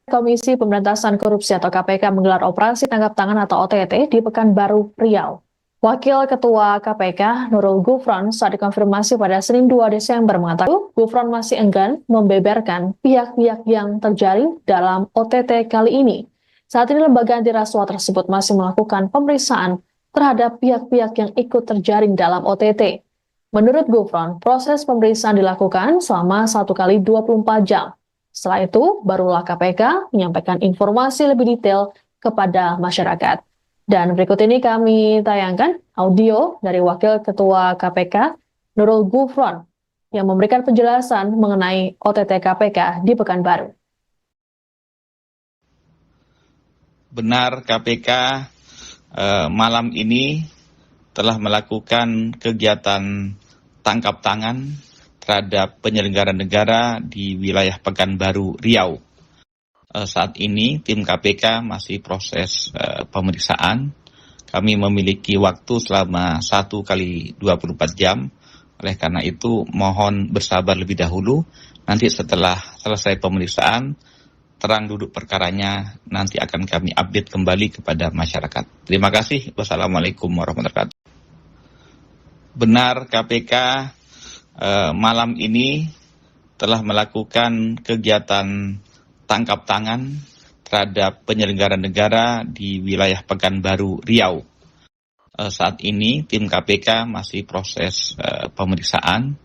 Komisi Pemberantasan Korupsi atau KPK menggelar operasi tangkap tangan atau OTT di Pekanbaru, Riau. Wakil Ketua KPK Nurul Gufron saat dikonfirmasi pada Senin 2 Desember mengatakan Gufron masih enggan membeberkan pihak-pihak yang terjaring dalam OTT kali ini. Saat ini lembaga anti rasuah tersebut masih melakukan pemeriksaan terhadap pihak-pihak yang ikut terjaring dalam OTT. Menurut Gufron, proses pemeriksaan dilakukan selama 1 kali 24 jam. Setelah itu, barulah KPK menyampaikan informasi lebih detail kepada masyarakat. Dan berikut ini kami tayangkan audio dari Wakil Ketua KPK, Nurul Gufron, yang memberikan penjelasan mengenai OTT KPK di Pekanbaru. Benar KPK malam ini telah melakukan kegiatan tangkap tangan terhadap penyelenggara negara di wilayah Pekanbaru, Riau. Saat ini tim KPK masih proses pemeriksaan. Kami memiliki waktu selama 1 kali 24 jam. Oleh karena itu mohon bersabar lebih dahulu. Nanti setelah selesai pemeriksaan, terang duduk perkaranya nanti akan kami update kembali kepada masyarakat. Terima kasih. Wassalamualaikum warahmatullahi wabarakatuh. Benar KPK malam ini telah melakukan kegiatan tangkap tangan terhadap penyelenggara negara di wilayah Pekanbaru, Riau. Saat ini tim KPK masih proses pemeriksaan.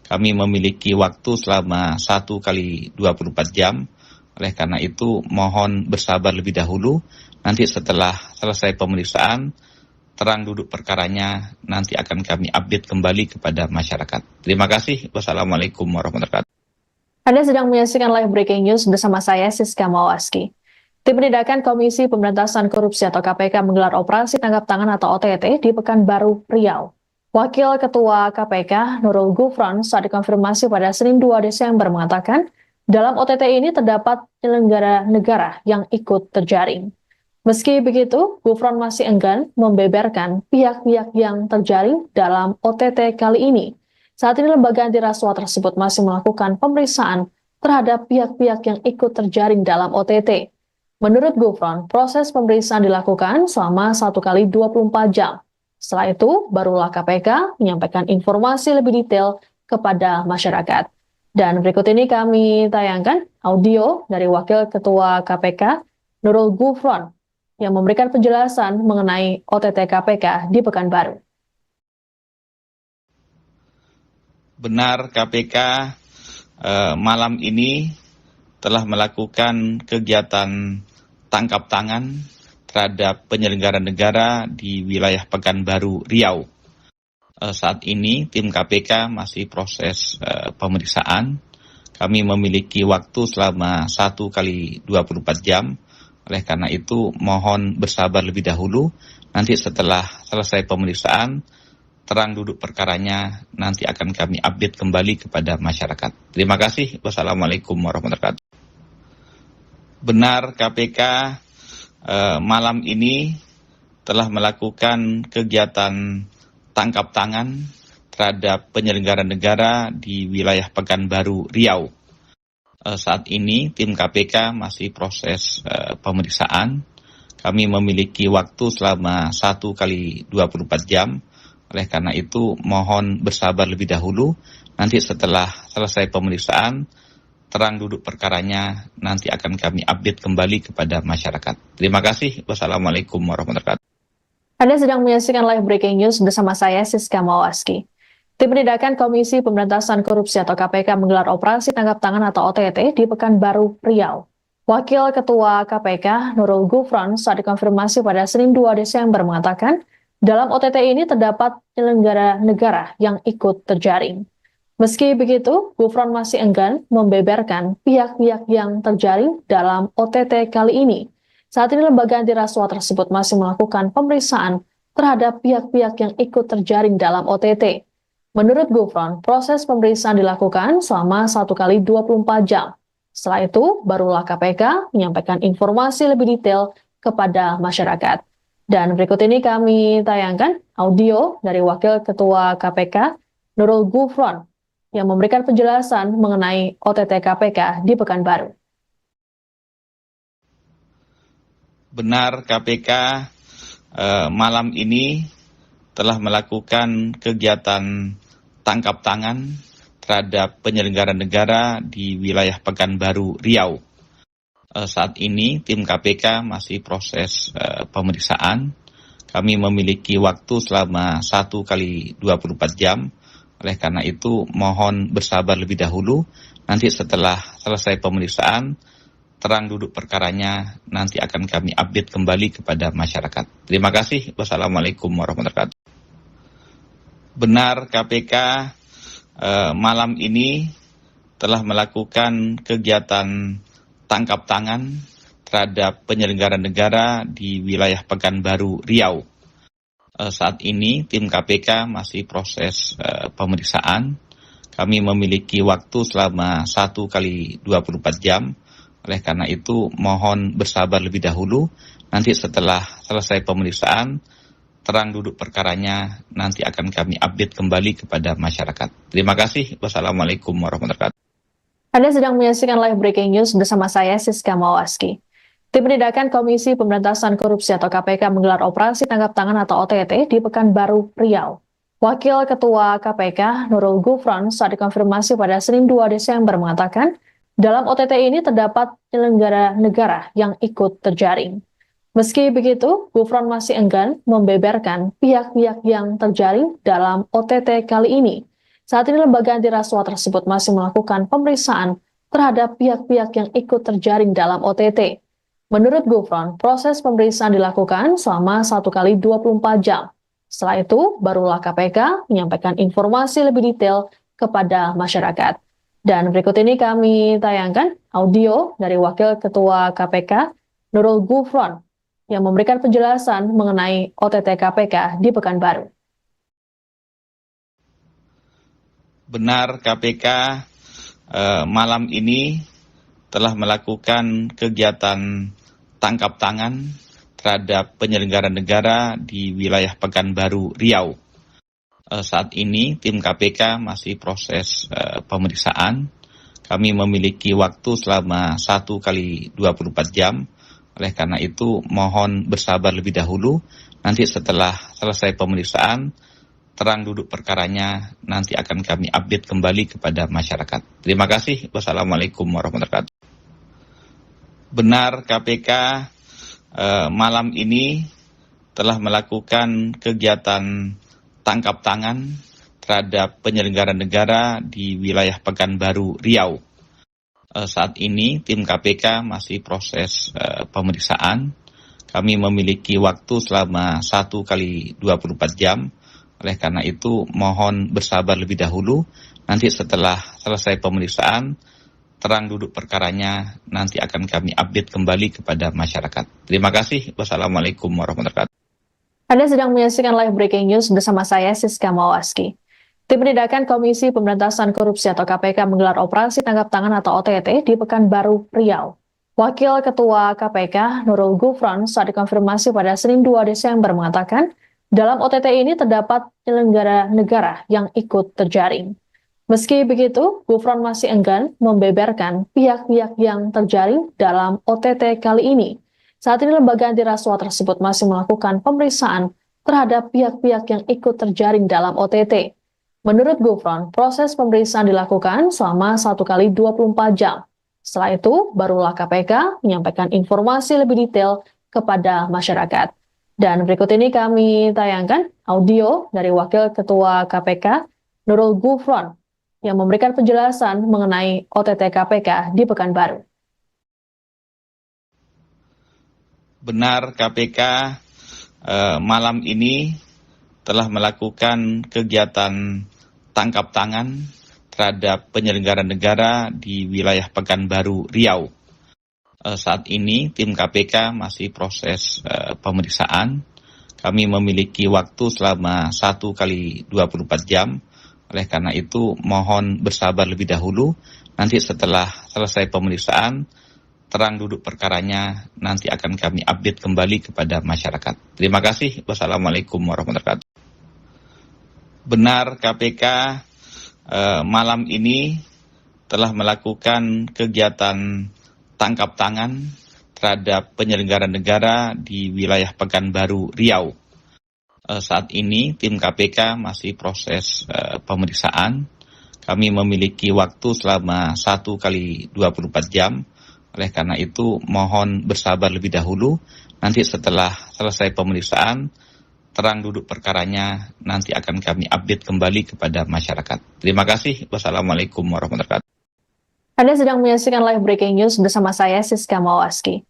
Kami memiliki waktu selama 1 kali 24 jam. Oleh karena itu mohon bersabar lebih dahulu. Nanti setelah selesai pemeriksaan, terang duduk perkaranya nanti akan kami update kembali kepada masyarakat. Terima kasih. Wassalamualaikum warahmatullahi wabarakatuh. Anda sedang menyaksikan live breaking news bersama saya, Siska Mawaski. Tim Penindakan Komisi Pemberantasan Korupsi atau KPK menggelar operasi tangkap tangan atau OTT di Pekanbaru, Riau. Wakil Ketua KPK Nurul Gufron saat dikonfirmasi pada Senin 2 Desember mengatakan, dalam OTT ini terdapat penyelenggara negara yang ikut terjaring. Meski begitu, Gufron masih enggan membeberkan pihak-pihak yang terjaring dalam OTT kali ini. Saat ini lembaga anti rasuah tersebut masih melakukan pemeriksaan terhadap pihak-pihak yang ikut terjaring dalam OTT. Menurut Gufron, proses pemeriksaan dilakukan selama 1 kali 24 jam. Setelah itu, barulah KPK menyampaikan informasi lebih detail kepada masyarakat. Dan berikut ini kami tayangkan audio dari Wakil Ketua KPK Nurul Gufron yang memberikan penjelasan mengenai OTT KPK di Pekanbaru. Benar KPK malam ini telah melakukan kegiatan tangkap tangan terhadap penyelenggara negara di wilayah Pekanbaru, Riau. Saat ini tim KPK masih proses pemeriksaan. Kami memiliki waktu selama 1 kali 24 jam. Oleh karena itu mohon bersabar lebih dahulu. Nanti setelah selesai pemeriksaan, terang duduk perkaranya nanti akan kami update kembali kepada masyarakat. Terima kasih. Wassalamualaikum warahmatullahi wabarakatuh. Benar KPK malam ini telah melakukan kegiatan tangkap tangan terhadap penyelenggara negara di wilayah Pekanbaru, Riau. Saat ini tim KPK masih proses pemeriksaan. Kami memiliki waktu selama 1 kali 24 jam. Oleh karena itu mohon bersabar lebih dahulu. Nanti setelah selesai pemeriksaan, terang duduk perkaranya nanti akan kami update kembali kepada masyarakat. Terima kasih. Wassalamualaikum warahmatullahi wabarakatuh. Anda sedang menyaksikan live breaking news bersama saya, Siska Mawaski. Tim Penindakan Komisi Pemberantasan Korupsi atau KPK menggelar operasi tangkap tangan atau OTT di Pekanbaru, Riau. Wakil Ketua KPK Nurul Gufron saat dikonfirmasi pada Senin 2 Desember mengatakan, dalam OTT ini terdapat penyelenggara negara yang ikut terjaring. Meski begitu, Gufron masih enggan membeberkan pihak-pihak yang terjaring dalam OTT kali ini. Saat ini lembaga anti rasuah tersebut masih melakukan pemeriksaan terhadap pihak-pihak yang ikut terjaring dalam OTT. Menurut Gufron, proses pemeriksaan dilakukan selama 1 kali 24 jam. Setelah itu, barulah KPK menyampaikan informasi lebih detail kepada masyarakat. Dan berikut ini kami tayangkan audio dari Wakil Ketua KPK Nurul Gufron yang memberikan penjelasan mengenai OTT KPK di Pekanbaru. Benar KPK malam ini telah melakukan kegiatan tangkap tangan terhadap penyelenggara negara di wilayah Pekanbaru, Riau. Saat ini tim KPK masih proses pemeriksaan. Kami memiliki waktu selama 1 kali 24 jam. Oleh karena itu mohon bersabar lebih dahulu. Nanti setelah selesai pemeriksaan, terang duduk perkaranya nanti akan kami update kembali kepada masyarakat. Terima kasih. Wassalamualaikum warahmatullahi wabarakatuh. Benar KPK malam ini telah melakukan kegiatan tangkap tangan terhadap penyelenggara negara di wilayah Pekanbaru, Riau. Saat ini tim KPK masih proses pemeriksaan. Kami memiliki waktu selama 1 kali 24 jam. Oleh karena itu mohon bersabar lebih dahulu. Nanti setelah selesai pemeriksaan, terang duduk perkaranya nanti akan kami update kembali kepada masyarakat. Terima kasih. Wassalamualaikum warahmatullahi wabarakatuh. Anda sedang menyaksikan live breaking news bersama saya, Siska Mawaski. Tim Penindakan Komisi Pemberantasan Korupsi atau KPK menggelar operasi tangkap tangan atau OTT di Pekanbaru, Riau. Wakil Ketua KPK, Nurul Gufron, saat dikonfirmasi pada Senin 2 Desember mengatakan, dalam OTT ini terdapat penyelenggara negara yang ikut terjaring. Meski begitu, Gufron masih enggan membeberkan pihak-pihak yang terjaring dalam OTT kali ini. Saat ini lembaga anti rasuah tersebut masih melakukan pemeriksaan terhadap pihak-pihak yang ikut terjaring dalam OTT. Menurut Gufron, proses pemeriksaan dilakukan selama 1 kali 24 jam. Setelah itu, barulah KPK menyampaikan informasi lebih detail kepada masyarakat. Dan berikut ini kami tayangkan audio dari Wakil Ketua KPK, Nurul Gufron, yang memberikan penjelasan mengenai OTT KPK di Pekanbaru. Benar KPK malam ini telah melakukan kegiatan tangkap tangan terhadap penyelenggara negara di wilayah Pekanbaru, Riau. Saat ini tim KPK masih proses pemeriksaan. Kami memiliki waktu selama 1 kali 24 jam. Oleh karena itu mohon bersabar lebih dahulu. Nanti setelah selesai pemeriksaan, terang duduk perkaranya nanti akan kami update kembali kepada masyarakat. Terima kasih. Wassalamualaikum warahmatullahi wabarakatuh. Benar KPK malam ini telah melakukan kegiatan tangkap tangan terhadap penyelenggara negara di wilayah Pekanbaru, Riau. Saat ini tim KPK masih proses pemeriksaan. Kami memiliki waktu selama 1 kali 24 jam. Oleh karena itu mohon bersabar lebih dahulu. Nanti setelah selesai pemeriksaan, terang duduk perkaranya nanti akan kami update kembali kepada masyarakat. Terima kasih. Wassalamualaikum warahmatullahi wabarakatuh. Anda sedang menyaksikan live breaking news bersama saya, Siska Mawaski. Tim Penindakan Komisi Pemberantasan Korupsi atau KPK menggelar operasi tangkap tangan atau OTT di Pekanbaru, Riau. Wakil Ketua KPK, Nurul Gufron, saat dikonfirmasi pada Senin 2 Desember mengatakan, dalam OTT ini terdapat penyelenggara negara yang ikut terjaring. Meski begitu, Gufron masih enggan membeberkan pihak-pihak yang terjaring dalam OTT kali ini. Saat ini lembaga anti rasuah tersebut masih melakukan pemeriksaan terhadap pihak-pihak yang ikut terjaring dalam OTT. Menurut Gufron, proses pemeriksaan dilakukan selama 1 kali 24 jam. Setelah itu, barulah KPK menyampaikan informasi lebih detail kepada masyarakat. Dan berikut ini kami tayangkan audio dari Wakil Ketua KPK, Nurul Gufron, yang memberikan penjelasan mengenai OTT KPK di Pekanbaru. Benar KPK malam ini telah melakukan kegiatan tangkap tangan terhadap penyelenggara negara di wilayah Pekanbaru, Riau. Saat ini tim KPK masih proses pemeriksaan. Kami memiliki waktu selama 1 kali 24 jam. Oleh karena itu mohon bersabar lebih dahulu. Nanti setelah selesai pemeriksaan, terang duduk perkaranya nanti akan kami update kembali kepada masyarakat. Terima kasih. Wassalamualaikum warahmatullahi wabarakatuh. Benar KPK malam ini telah melakukan kegiatan tangkap tangan terhadap penyelenggara negara di wilayah Pekanbaru, Riau. Saat ini tim KPK masih proses pemeriksaan. Kami memiliki waktu selama 1 kali 24 jam. Oleh karena itu mohon bersabar lebih dahulu. Nanti setelah selesai pemeriksaan, terang duduk perkaranya nanti akan kami update kembali kepada masyarakat. Terima kasih. Wassalamualaikum warahmatullahi wabarakatuh. Anda sedang menyaksikan live breaking news bersama saya Siska Mawaski.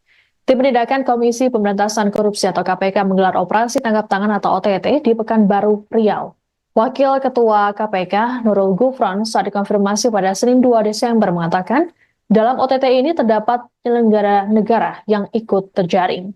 Tim Penindakan Komisi Pemberantasan Korupsi atau KPK menggelar operasi tangkap tangan atau OTT di Pekanbaru, Riau. Wakil Ketua KPK Nurul Gufron saat dikonfirmasi pada Senin 2 Desember mengatakan, dalam OTT ini terdapat penyelenggara negara yang ikut terjaring.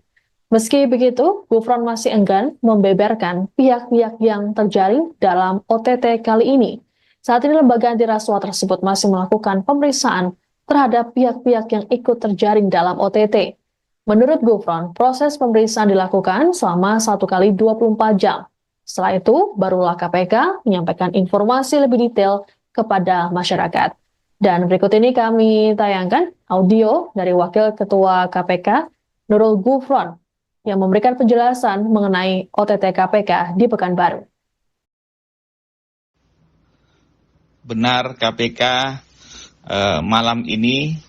Meski begitu, Gufron masih enggan membeberkan pihak-pihak yang terjaring dalam OTT kali ini. Saat ini lembaga anti rasuah tersebut masih melakukan pemeriksaan terhadap pihak-pihak yang ikut terjaring dalam OTT. Menurut Gufron, proses pemeriksaan dilakukan selama 1 kali 24 jam. Setelah itu, barulah KPK menyampaikan informasi lebih detail kepada masyarakat. Dan berikut ini kami tayangkan audio dari Wakil Ketua KPK Nurul Gufron yang memberikan penjelasan mengenai OTT KPK di Pekanbaru. Benar, KPK malam ini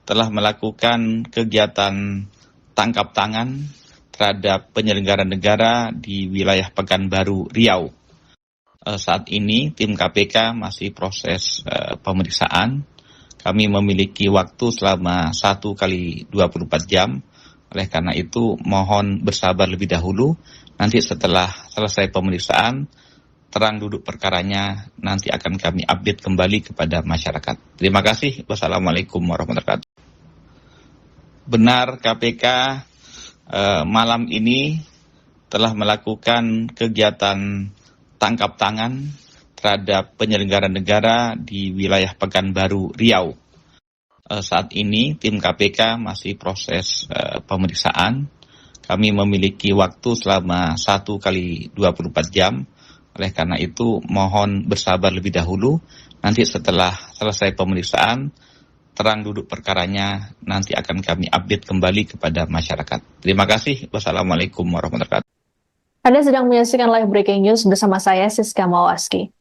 telah melakukan kegiatan tangkap tangan terhadap penyelenggara negara di wilayah Pekanbaru, Riau. Saat ini tim KPK masih proses pemeriksaan. Kami memiliki waktu selama 1 kali 24 jam. Oleh karena itu mohon bersabar lebih dahulu. Nanti setelah selesai pemeriksaan, terang duduk perkaranya nanti akan kami update kembali kepada masyarakat. Terima kasih. Wassalamualaikum warahmatullahi wabarakatuh. Benar, KPK malam ini telah melakukan kegiatan tangkap tangan terhadap penyelenggara negara di wilayah Pekanbaru, Riau. Saat ini tim KPK masih proses pemeriksaan. Kami memiliki waktu selama 1 kali 24 jam. Oleh karena itu mohon bersabar lebih dahulu. Nanti setelah selesai pemeriksaan, terang duduk perkaranya nanti akan kami update kembali kepada masyarakat. Terima kasih. Wassalamualaikum warahmatullahi wabarakatuh. Anda sedang menyaksikan live breaking news bersama saya Siska Mawaski.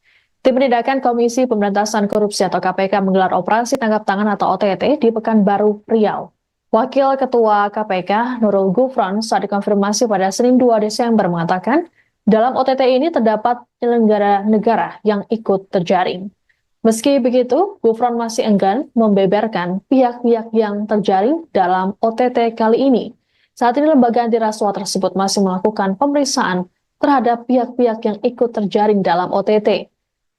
Tim Penindakan Komisi Pemberantasan Korupsi atau KPK menggelar operasi tangkap tangan atau OTT di Pekanbaru, Riau. Wakil Ketua KPK Nurul Gufron saat dikonfirmasi pada Senin 2 Desember mengatakan, dalam OTT ini terdapat penyelenggara negara yang ikut terjaring. Meski begitu, Gufron masih enggan membeberkan pihak-pihak yang terjaring dalam OTT kali ini. Saat ini lembaga anti rasuah tersebut masih melakukan pemeriksaan terhadap pihak-pihak yang ikut terjaring dalam OTT.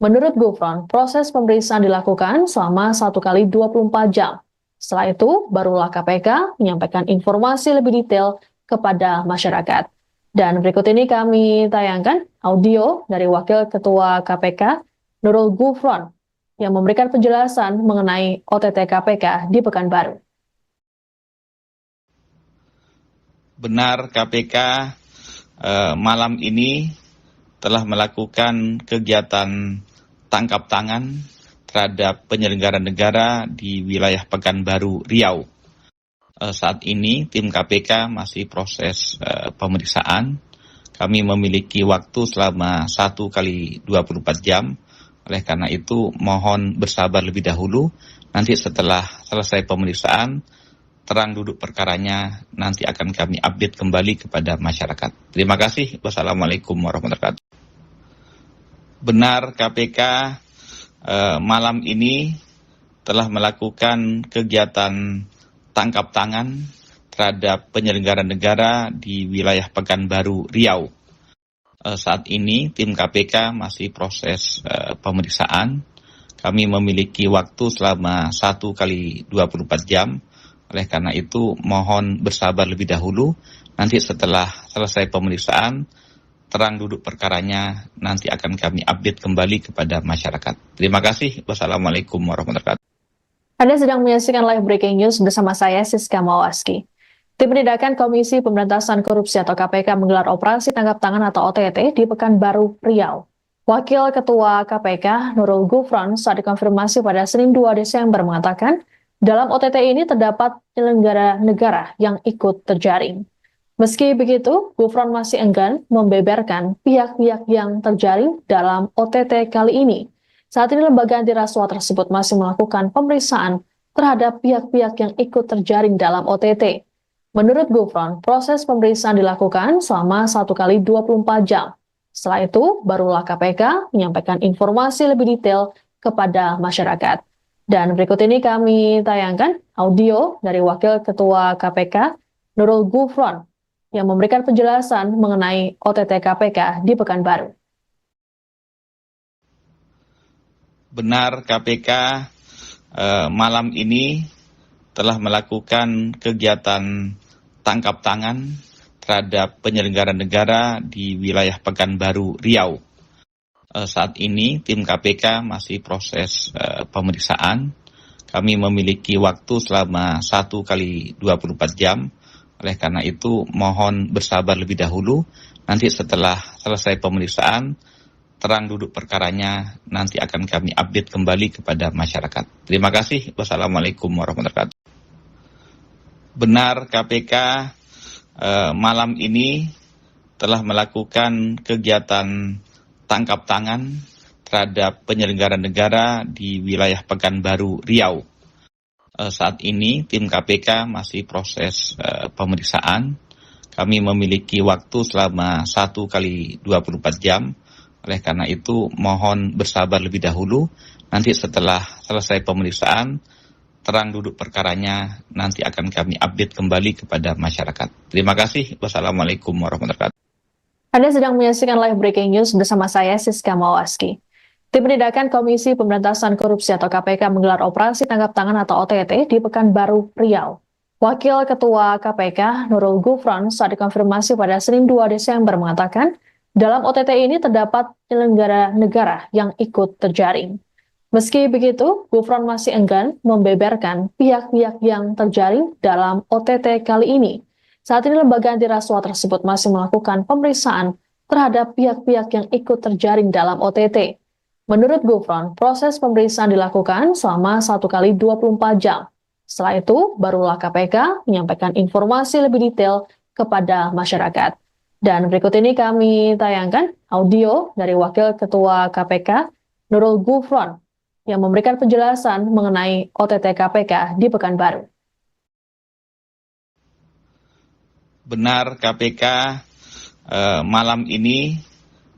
Menurut Gufron, proses pemeriksaan dilakukan selama 1 kali 24 jam. Setelah itu, barulah KPK menyampaikan informasi lebih detail kepada masyarakat. Dan berikut ini kami tayangkan audio dari Wakil Ketua KPK Nurul Gufron yang memberikan penjelasan mengenai OTT KPK di Pekanbaru. Benar, KPK malam ini telah melakukan kegiatan tangkap tangan terhadap penyelenggara negara di wilayah Pekanbaru, Riau. Saat ini tim KPK masih proses pemeriksaan. Kami memiliki waktu selama 1 kali 24 jam. Oleh karena itu mohon bersabar lebih dahulu. Nanti setelah selesai pemeriksaan, terang duduk perkaranya nanti akan kami update kembali kepada masyarakat. Terima kasih. Wassalamualaikum warahmatullahi wabarakatuh. Benar, KPK malam ini telah melakukan kegiatan tangkap tangan terhadap penyelenggara negara di wilayah Pekanbaru, Riau. Saat ini tim KPK masih proses pemeriksaan. Kami memiliki waktu selama 1 kali 24 jam. Oleh karena itu mohon bersabar lebih dahulu. Nanti setelah selesai pemeriksaan, terang duduk perkaranya nanti akan kami update kembali kepada masyarakat. Terima kasih. Wassalamualaikum warahmatullahi wabarakatuh. Anda sedang menyaksikan live breaking news bersama saya Siska Mawaski. Tim Penindakan Komisi Pemberantasan Korupsi atau KPK menggelar operasi tangkap tangan atau OTT di Pekanbaru, Riau. Wakil Ketua KPK Nurul Gufron saat dikonfirmasi pada Senin 2 Desember mengatakan, Dalam OTT ini terdapat penyelenggara negara yang ikut terjaring. Meski begitu, Gufron masih enggan membeberkan pihak-pihak yang terjaring dalam OTT kali ini. Saat ini lembaga anti rasuah tersebut masih melakukan pemeriksaan terhadap pihak-pihak yang ikut terjaring dalam OTT. Menurut Gufron, proses pemeriksaan dilakukan selama 1 kali 24 jam. Setelah itu, barulah KPK menyampaikan informasi lebih detail kepada masyarakat. Dan berikut ini kami tayangkan audio dari Wakil Ketua KPK, Nurul Gufron, yang memberikan penjelasan mengenai OTT KPK di Pekanbaru. Benar KPK malam ini telah melakukan kegiatan tangkap tangan terhadap penyelenggara negara di wilayah Pekanbaru, Riau. Saat ini tim KPK masih proses pemeriksaan. Kami memiliki waktu selama 1 kali 24 jam. Oleh karena itu mohon bersabar lebih dahulu. Nanti setelah selesai pemeriksaan, terang duduk perkaranya nanti akan kami update kembali kepada masyarakat. Terima kasih. Wassalamualaikum warahmatullahi wabarakatuh. Benar KPK malam ini telah melakukan kegiatan tangkap tangan terhadap penyelenggara negara di wilayah Pekanbaru, Riau. Saat ini tim KPK masih proses pemeriksaan. Kami memiliki waktu selama 1 kali 24 jam. Oleh karena itu mohon bersabar lebih dahulu. Nanti setelah selesai pemeriksaan, terang duduk perkaranya nanti akan kami update kembali kepada masyarakat. Terima kasih. Wassalamualaikum warahmatullahi wabarakatuh. Anda sedang menyaksikan live breaking news bersama saya, Siska Mawaski. Tim Penindakan Komisi Pemberantasan Korupsi atau KPK menggelar operasi tangkap tangan atau OTT di Pekanbaru, Riau. Wakil Ketua KPK, Nurul Gufron, saat dikonfirmasi pada Senin 2 Desember mengatakan, dalam OTT ini terdapat penyelenggara negara yang ikut terjaring. Meski begitu, Gufron masih enggan membeberkan pihak-pihak yang terjaring dalam OTT kali ini. Saat ini lembaga anti rasuah tersebut masih melakukan pemeriksaan terhadap pihak-pihak yang ikut terjaring dalam OTT. Menurut Gufron, proses pemeriksaan dilakukan selama 1 kali 24 jam. Setelah itu, barulah KPK menyampaikan informasi lebih detail kepada masyarakat. Dan berikut ini kami tayangkan audio dari Wakil Ketua KPK, Nurul Gufron, yang memberikan penjelasan mengenai OTT KPK di Pekanbaru. Benar KPK malam ini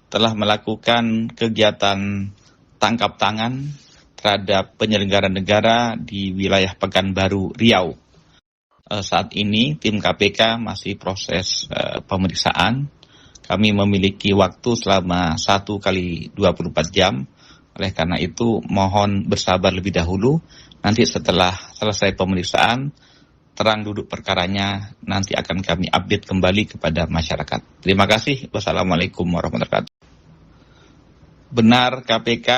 telah melakukan kegiatan tangkap tangan terhadap penyelenggara negara di wilayah Pekanbaru, Riau. Saat ini tim KPK masih proses pemeriksaan. Kami memiliki waktu selama 1 kali 24 jam. Oleh karena itu mohon bersabar lebih dahulu. Nanti setelah selesai pemeriksaan, terang duduk perkaranya nanti akan kami update kembali kepada masyarakat. Terima kasih. Wassalamualaikum warahmatullahi wabarakatuh. Benar KPK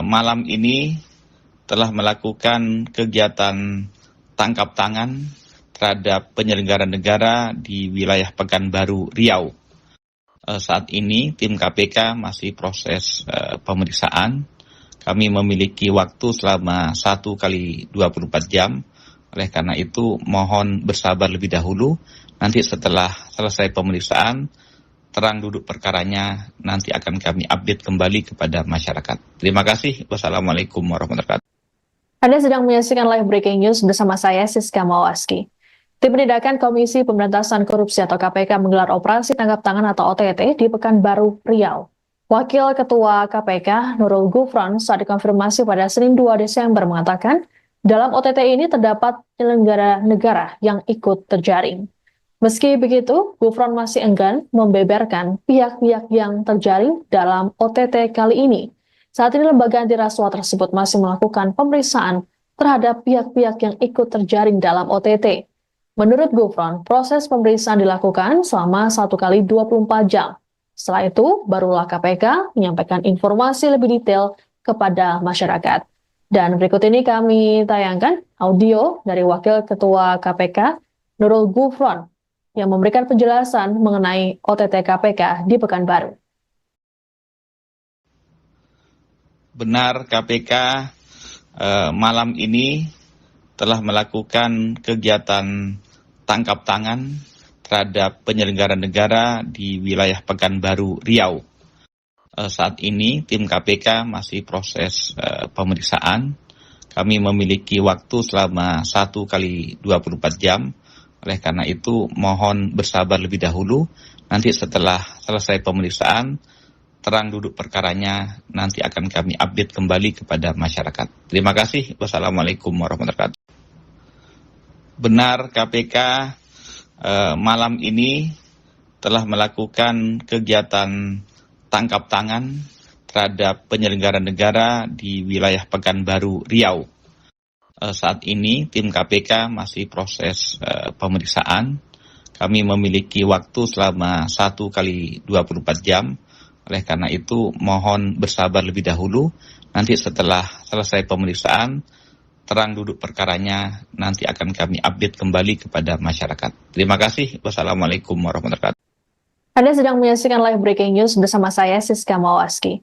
malam ini telah melakukan kegiatan tangkap tangan terhadap penyelenggara negara di wilayah Pekanbaru, Riau. Saat ini tim KPK masih proses pemeriksaan. Kami memiliki waktu selama 1 kali 24 jam. Oleh karena itu mohon bersabar lebih dahulu. Nanti setelah selesai pemeriksaan, terang duduk perkaranya nanti akan kami update kembali kepada masyarakat. Terima kasih. Wassalamualaikum warahmatullahi wabarakatuh. Anda sedang menyaksikan live breaking news bersama saya, Siska Mawaski. Tim Penindakan Komisi Pemberantasan Korupsi atau KPK menggelar operasi tangkap tangan atau OTT di Pekanbaru, Riau. Wakil Ketua KPK, Nurul Gufron, saat dikonfirmasi pada Senin 2 Desember mengatakan, dalam OTT ini terdapat penyelenggara negara yang ikut terjaring. Meski begitu, Gufron masih enggan membeberkan pihak-pihak yang terjaring dalam OTT kali ini. Saat ini lembaga anti rasuah tersebut masih melakukan pemeriksaan terhadap pihak-pihak yang ikut terjaring dalam OTT. Menurut Gufron, proses pemeriksaan dilakukan selama 1 kali 24 jam. Setelah itu, barulah KPK menyampaikan informasi lebih detail kepada masyarakat. Dan berikut ini kami tayangkan audio dari Wakil Ketua KPK, Nurul Gufron, yang memberikan penjelasan mengenai OTT KPK di Pekanbaru. Benar KPK malam ini telah melakukan kegiatan tangkap tangan terhadap penyelenggara negara di wilayah Pekanbaru, Riau. Saat ini tim KPK masih proses pemeriksaan. Kami memiliki waktu selama 1 kali 24 jam. Oleh karena itu mohon bersabar lebih dahulu. Nanti setelah selesai pemeriksaan, terang duduk perkaranya nanti akan kami update kembali kepada masyarakat. Terima kasih. Wassalamualaikum warahmatullahi wabarakatuh. Benar KPK malam ini telah melakukan kegiatan tangkap tangan terhadap penyelenggara negara di wilayah Pekanbaru, Riau. Saat ini tim KPK masih proses pemeriksaan. Kami memiliki waktu selama 1 kali 24 jam. Oleh karena itu mohon bersabar lebih dahulu. Nanti setelah selesai pemeriksaan, terang duduk perkaranya nanti akan kami update kembali kepada masyarakat. Terima kasih. Wassalamualaikum warahmatullahi wabarakatuh. Anda sedang menyaksikan live breaking news bersama saya Siska Mawaski.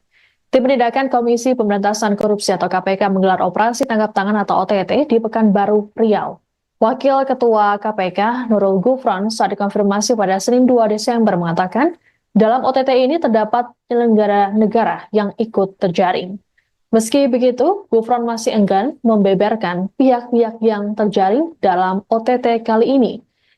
Tim Penindakan Komisi Pemberantasan Korupsi atau KPK menggelar operasi tangkap tangan atau OTT di Pekanbaru, Riau. Wakil Ketua KPK Nurul Gufron saat dikonfirmasi pada Senin 2 Desember mengatakan, dalam OTT ini terdapat penyelenggara negara yang ikut terjaring. Meski begitu, Gufron masih enggan membeberkan pihak-pihak yang terjaring dalam OTT kali ini.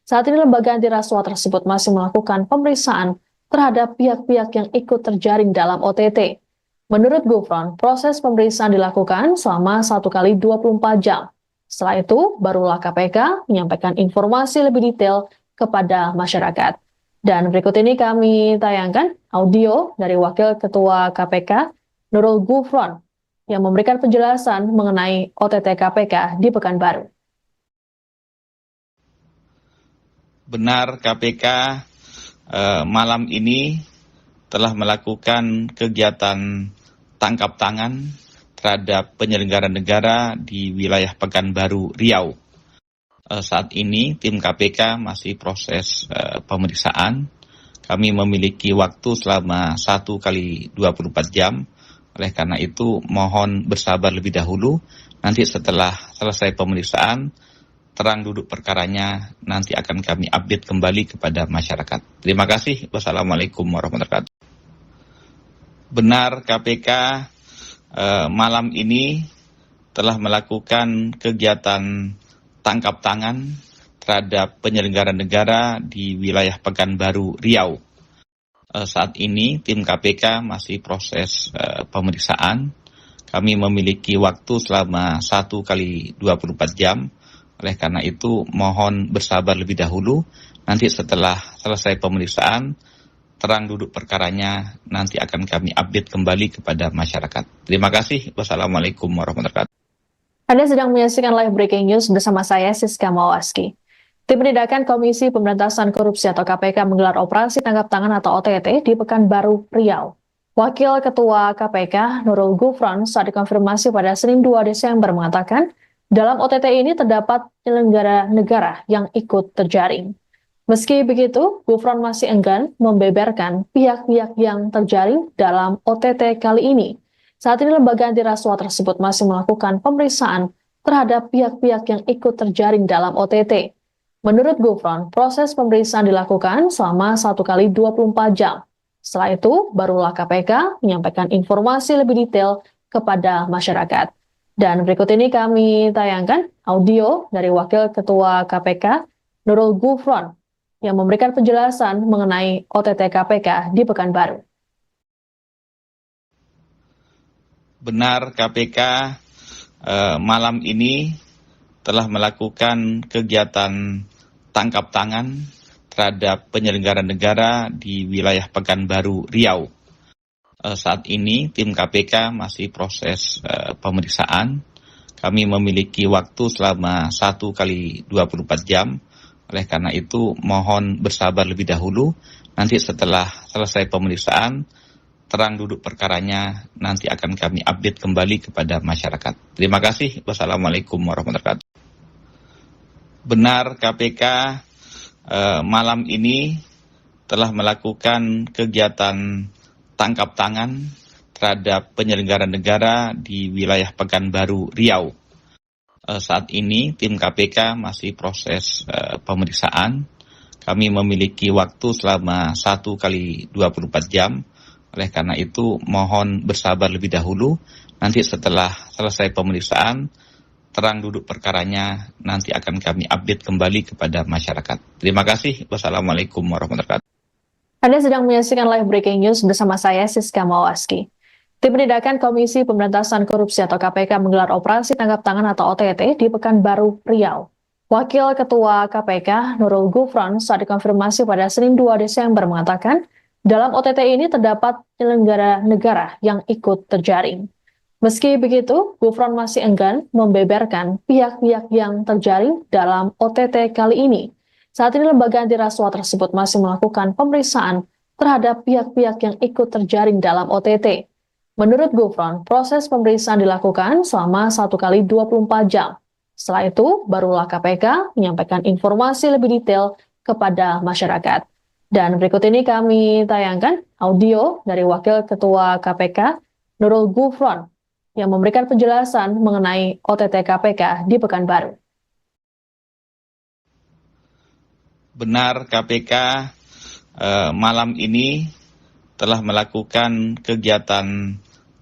Saat ini lembaga anti rasuah tersebut masih melakukan pemeriksaan terhadap pihak-pihak yang ikut terjaring dalam OTT. Menurut Gufron, proses pemeriksaan dilakukan selama 1 kali 24 jam. Setelah itu, barulah KPK menyampaikan informasi lebih detail kepada masyarakat. Dan berikut ini kami tayangkan audio dari Wakil Ketua KPK Nurul Gufron yang memberikan penjelasan mengenai OTT KPK di Pekanbaru. Benar KPK malam ini telah melakukan kegiatan tangkap tangan terhadap penyelenggara negara di wilayah Pekanbaru, Riau. Saat ini tim KPK masih proses pemeriksaan. Kami memiliki waktu selama 1 kali 24 jam. Oleh karena itu mohon bersabar lebih dahulu. Nanti setelah selesai pemeriksaan, terang duduk perkaranya nanti akan kami update kembali kepada masyarakat. Terima kasih. Wassalamualaikum warahmatullahi wabarakatuh. Benar KPK malam ini telah melakukan kegiatan tangkap tangan terhadap penyelenggara negara di wilayah Pekanbaru, Riau. Saat ini tim KPK masih proses pemeriksaan. Kami memiliki waktu selama 1 kali 24 jam. Oleh karena itu mohon bersabar lebih dahulu. Nanti setelah selesai pemeriksaan, terang duduk perkaranya nanti akan kami update kembali kepada masyarakat. Terima kasih. Wassalamualaikum warahmatullahi wabarakatuh. Anda sedang menyaksikan live breaking news bersama saya Siska Mawaski. Tim Penindakan Komisi Pemberantasan Korupsi atau KPK menggelar operasi tangkap tangan atau OTT di Pekanbaru, Riau. Wakil Ketua KPK Nurul Gufron saat dikonfirmasi pada Senin 2 Desember mengatakan, dalam OTT ini terdapat penyelenggara negara yang ikut terjaring. Meski begitu, Gufron masih enggan membeberkan pihak-pihak yang terjaring dalam OTT kali ini. Saat ini lembaga anti rasuah tersebut masih melakukan pemeriksaan terhadap pihak-pihak yang ikut terjaring dalam OTT. Menurut Gufron, proses pemeriksaan dilakukan selama 1 kali 24 jam. Setelah itu, barulah KPK menyampaikan informasi lebih detail kepada masyarakat. Dan berikut ini kami tayangkan audio dari Wakil Ketua KPK Nurul Gufron yang memberikan penjelasan mengenai OTT KPK di Pekanbaru. Benar KPK malam ini telah melakukan kegiatan tangkap tangan terhadap penyelenggara negara di wilayah Pekanbaru, Riau. Saat ini tim KPK masih proses pemeriksaan. Kami memiliki waktu selama 1 kali 24 jam. Oleh karena itu mohon bersabar lebih dahulu. Nanti setelah selesai pemeriksaan, terang duduk perkaranya nanti akan kami update kembali kepada masyarakat. Terima kasih. Wassalamualaikum warahmatullahi wabarakatuh. Benar KPK malam ini telah melakukan kegiatan tangkap tangan terhadap penyelenggara negara di wilayah Pekanbaru, Riau. Saat ini tim KPK masih proses pemeriksaan. Kami memiliki waktu selama 1 kali 24 jam. Oleh karena itu mohon bersabar lebih dahulu. Nanti setelah selesai pemeriksaan, terang duduk perkaranya nanti akan kami update kembali kepada masyarakat. Terima kasih. Wassalamualaikum warahmatullahi wabarakatuh. Anda sedang menyaksikan live breaking news bersama saya Siska Mawaski. Tim Penindakan Komisi Pemberantasan Korupsi atau KPK menggelar operasi tangkap tangan atau OTT di Pekanbaru, Riau. Wakil Ketua KPK Nurul Gufron saat dikonfirmasi pada Senin 2 Desember mengatakan, dalam OTT ini terdapat penyelenggara negara yang ikut terjaring. Meski begitu, Gufron masih enggan membeberkan pihak-pihak yang terjaring dalam OTT kali ini. Saat ini lembaga anti rasuah tersebut masih melakukan pemeriksaan terhadap pihak-pihak yang ikut terjaring dalam OTT. Menurut Gufron, proses pemeriksaan dilakukan selama 1 kali 24 jam. Setelah itu, barulah KPK menyampaikan informasi lebih detail kepada masyarakat. Dan berikut ini kami tayangkan audio dari Wakil Ketua KPK Nurul Gufron yang memberikan penjelasan mengenai OTT KPK di Pekanbaru. Benar KPK malam ini telah melakukan kegiatan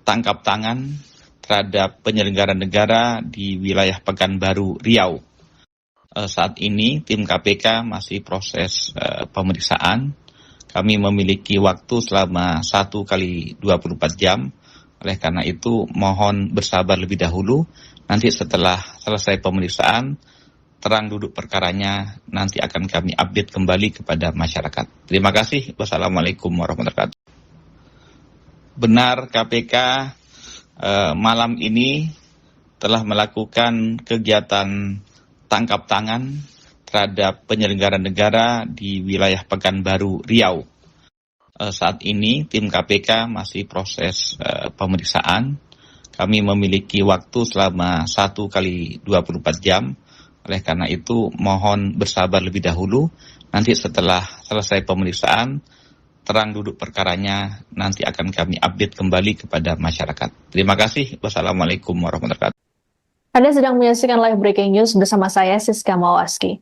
tangkap tangan terhadap penyelenggara negara di wilayah Pekanbaru, Riau. Saat ini tim KPK masih proses pemeriksaan. Kami memiliki waktu selama 1 kali 24 jam. Oleh karena itu mohon bersabar lebih dahulu. Nanti setelah selesai pemeriksaan, terang duduk perkaranya nanti akan kami update kembali kepada masyarakat. Terima kasih. Wassalamualaikum warahmatullahi wabarakatuh. Benar KPK malam ini telah melakukan kegiatan tangkap tangan terhadap penyelenggara negara di wilayah Pekanbaru, Riau. Saat ini tim KPK masih proses pemeriksaan. Kami memiliki waktu selama 1 kali 24 jam. Oleh karena itu mohon bersabar lebih dahulu. Nanti setelah selesai pemeriksaan, terang duduk perkaranya nanti akan kami update kembali kepada masyarakat. Terima kasih. Wassalamualaikum warahmatullahi wabarakatuh. Anda sedang menyaksikan live breaking news bersama saya Siska Mawaski.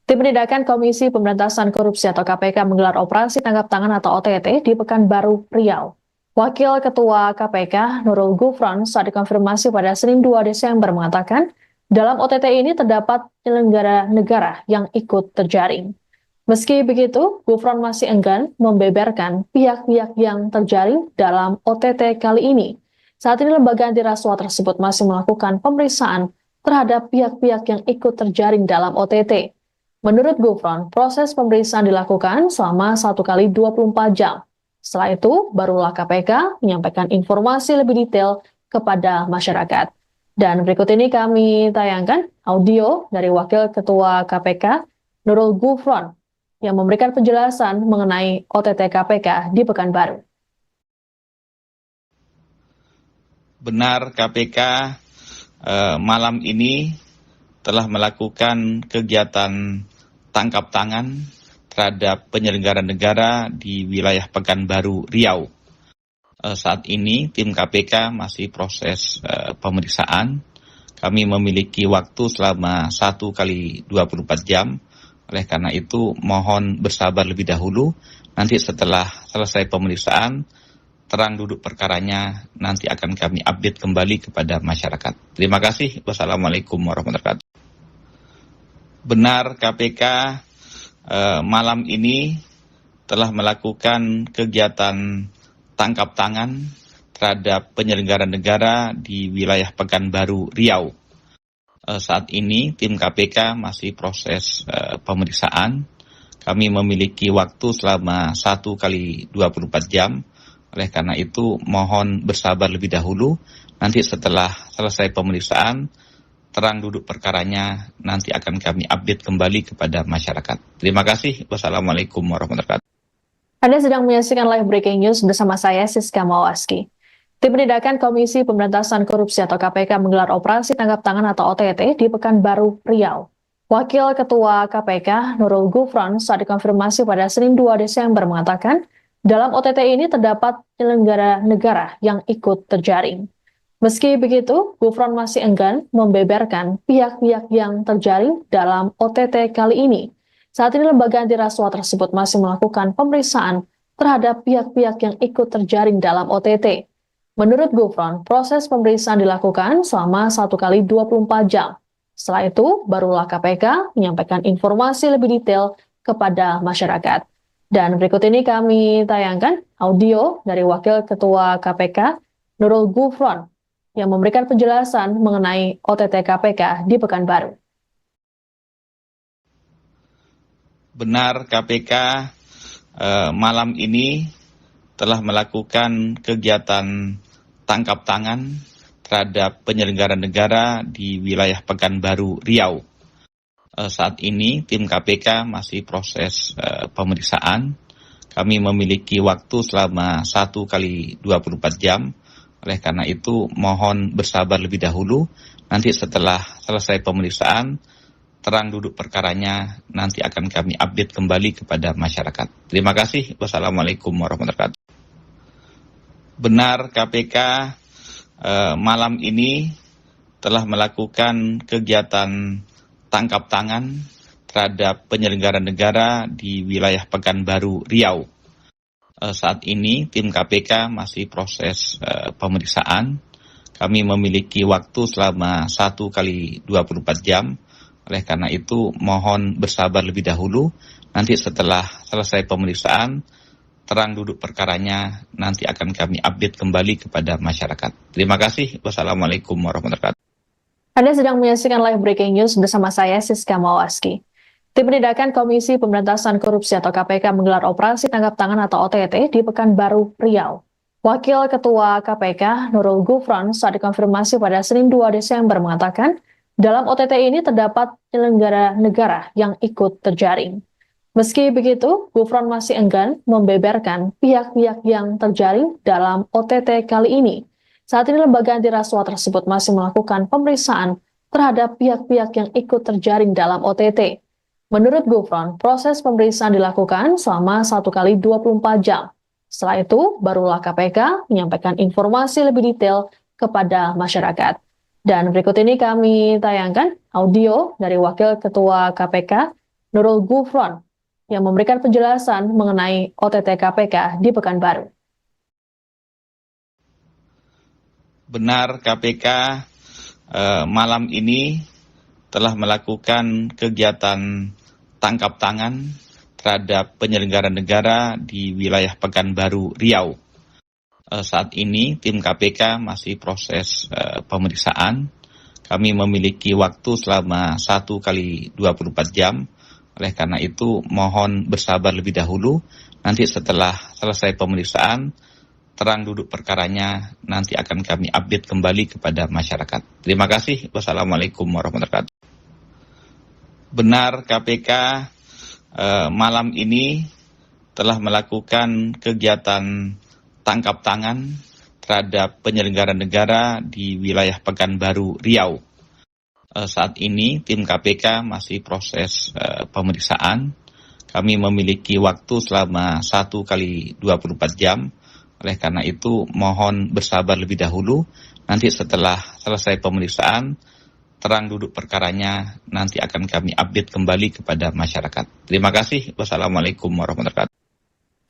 Tim Penindakan Komisi Pemberantasan Korupsi atau KPK menggelar operasi tangkap tangan atau OTT di Pekanbaru, Riau. Wakil Ketua KPK Nurul Gufron saat dikonfirmasi pada Senin 2 Desember mengatakan, dalam OTT ini terdapat penyelenggara negara yang ikut terjaring. Meski begitu, Gufron masih enggan membeberkan pihak-pihak yang terjaring dalam OTT kali ini. Saat ini lembaga anti rasuah tersebut masih melakukan pemeriksaan terhadap pihak-pihak yang ikut terjaring dalam OTT. Menurut Gufron, proses pemeriksaan dilakukan selama 1 kali 24 jam. Setelah itu, barulah KPK menyampaikan informasi lebih detail kepada masyarakat. Dan berikut ini kami tayangkan audio dari Wakil Ketua KPK Nurul Gufron yang memberikan penjelasan mengenai OTT KPK di Pekanbaru. Benar KPK malam ini telah melakukan kegiatan tangkap tangan terhadap penyelenggara negara di wilayah Pekanbaru, Riau. Saat ini tim KPK masih proses pemeriksaan. Kami memiliki waktu selama 1 kali 24 jam. Oleh karena itu mohon bersabar lebih dahulu. Nanti setelah selesai pemeriksaan, terang duduk perkaranya nanti akan kami update kembali kepada masyarakat. Terima kasih. Wassalamualaikum warahmatullahi wabarakatuh. Benar KPK malam ini telah melakukan kegiatan tangkap tangan terhadap penyelenggara negara di wilayah Pekanbaru, Riau. Saat ini tim KPK masih proses pemeriksaan. Kami memiliki waktu selama 1 kali 24 jam. Oleh karena itu mohon bersabar lebih dahulu. Nanti setelah selesai pemeriksaan, terang duduk perkaranya nanti akan kami update kembali kepada masyarakat. Terima kasih. Wassalamualaikum warahmatullahi wabarakatuh. Anda sedang menyaksikan live breaking news bersama saya Siska Mawaski. Tim Penindakan Komisi Pemberantasan Korupsi atau KPK menggelar operasi tangkap tangan atau OTT di Pekanbaru, Riau. Wakil Ketua KPK Nurul Gufron saat dikonfirmasi pada Senin 2 Desember mengatakan, dalam OTT ini terdapat penyelenggara negara yang ikut terjaring. Meski begitu, Gufron masih enggan membeberkan pihak-pihak yang terjaring dalam OTT kali ini. Saat ini lembaga anti rasuah tersebut masih melakukan pemeriksaan terhadap pihak-pihak yang ikut terjaring dalam OTT. Menurut Gufron, proses pemeriksaan dilakukan selama 1 kali 24 jam. Setelah itu, barulah KPK menyampaikan informasi lebih detail kepada masyarakat. Dan berikut ini kami tayangkan audio dari Wakil Ketua KPK, Nurul Gufron, yang memberikan penjelasan mengenai OTT KPK di Pekanbaru. Benar KPK malam ini telah melakukan kegiatan tangkap tangan terhadap penyelenggara negara di wilayah Pekanbaru, Riau. Saat ini tim KPK masih proses pemeriksaan. Kami memiliki waktu selama 1 kali 24 jam. Oleh karena itu, mohon bersabar lebih dahulu. Nanti setelah selesai pemeriksaan, terang duduk perkaranya, nanti akan kami update kembali kepada masyarakat. Terima kasih. Wassalamualaikum warahmatullahi wabarakatuh. Benar KPK malam ini telah melakukan kegiatan tangkap tangan terhadap penyelenggara negara di wilayah Pekanbaru, Riau. Saat ini tim KPK masih proses pemeriksaan. Kami memiliki waktu selama 1 kali 24 jam. Oleh karena itu, mohon bersabar lebih dahulu. Nanti setelah selesai pemeriksaan, terang duduk perkaranya, nanti akan kami update kembali kepada masyarakat. Terima kasih. Wassalamualaikum warahmatullahi wabarakatuh. Anda sedang menyaksikan live breaking news bersama saya, Siska Mawaski. Tim Penindakan Komisi Pemberantasan Korupsi atau KPK menggelar operasi tangkap tangan atau OTT di Pekanbaru, Riau. Wakil Ketua KPK, Nurul Gufron, saat dikonfirmasi pada Senin 2 Desember mengatakan, dalam OTT ini terdapat penyelenggara negara yang ikut terjaring. Meski begitu, Gufron masih enggan membeberkan pihak-pihak yang terjaring dalam OTT kali ini. Saat ini lembaga anti rasuah tersebut masih melakukan pemeriksaan terhadap pihak-pihak yang ikut terjaring dalam OTT. Menurut Gufron, proses pemeriksaan dilakukan selama 1 kali 24 jam. Setelah itu, barulah KPK menyampaikan informasi lebih detail kepada masyarakat. Dan berikut ini kami tayangkan audio dari Wakil Ketua KPK, Nurul Gufron, yang memberikan penjelasan mengenai OTT KPK di Pekanbaru. Benar KPK malam ini telah melakukan kegiatan tangkap tangan terhadap penyelenggara negara di wilayah Pekanbaru, Riau. Saat ini tim KPK masih proses pemeriksaan. Kami memiliki waktu selama 1 kali 24 jam. Oleh karena itu, mohon bersabar lebih dahulu. Nanti setelah selesai pemeriksaan, terang duduk perkaranya, nanti akan kami update kembali kepada masyarakat. Terima kasih. Wassalamualaikum warahmatullahi wabarakatuh. Benar KPK malam ini telah melakukan kegiatan tangkap tangan terhadap penyelenggara negara di wilayah Pekanbaru, Riau. Saat ini tim KPK masih proses pemeriksaan. Kami memiliki waktu selama 1 kali 24 jam. Oleh karena itu, mohon bersabar lebih dahulu. Nanti setelah selesai pemeriksaan, terang duduk perkaranya, nanti akan kami update kembali kepada masyarakat. Terima kasih. Wassalamualaikum warahmatullahi wabarakatuh.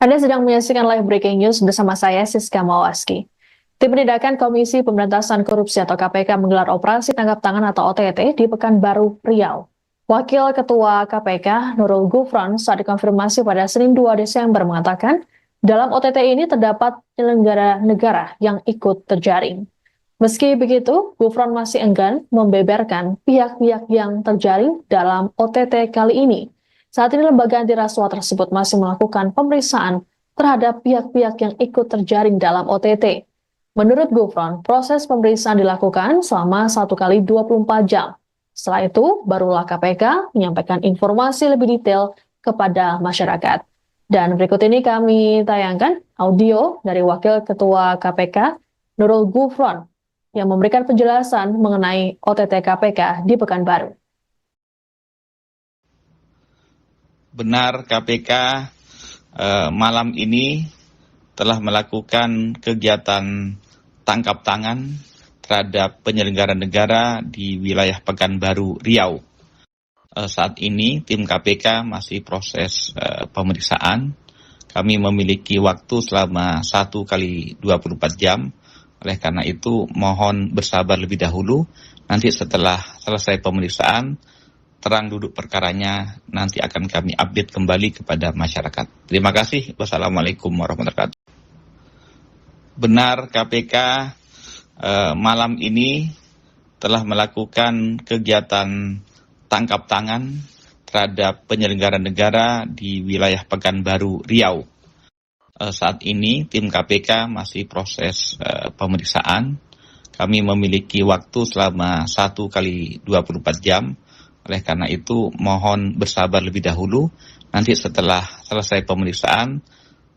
Anda sedang menyaksikan live breaking news bersama saya, Siska Mawaski. Tim Penindakan Komisi Pemberantasan Korupsi atau KPK menggelar operasi tangkap tangan atau OTT di Pekanbaru, Riau. Wakil Ketua KPK, Nurul Gufron, saat dikonfirmasi pada Senin 2 Desember mengatakan, dalam OTT ini terdapat penyelenggara negara yang ikut terjaring. Meski begitu, Gufron masih enggan membeberkan pihak-pihak yang terjaring dalam OTT kali ini. Saat ini lembaga anti rasuah tersebut masih melakukan pemeriksaan terhadap pihak-pihak yang ikut terjaring dalam OTT. Menurut Gufron, proses pemeriksaan dilakukan selama 1 kali 24 jam. Setelah itu, barulah KPK menyampaikan informasi lebih detail kepada masyarakat. Dan berikut ini kami tayangkan audio dari Wakil Ketua KPK, Nurul Gufron, yang memberikan penjelasan mengenai OTT KPK di Pekanbaru. Benar KPK malam ini telah melakukan kegiatan tangkap tangan terhadap penyelenggara negara di wilayah Pekanbaru, Riau. Saat ini tim KPK masih proses pemeriksaan. Kami memiliki waktu selama 1 kali 24 jam. Oleh karena itu mohon bersabar lebih dahulu. Nanti setelah selesai pemeriksaan, terang duduk perkaranya nanti akan kami update kembali kepada masyarakat. Terima kasih. Wassalamualaikum warahmatullahi wabarakatuh. Benar KPK malam ini telah melakukan kegiatan tangkap tangan terhadap penyelenggara negara di wilayah Pekanbaru, Riau. Saat ini tim KPK masih proses pemeriksaan. Kami memiliki waktu selama 1 kali 24 jam. Oleh karena itu mohon bersabar lebih dahulu. Nanti setelah selesai pemeriksaan,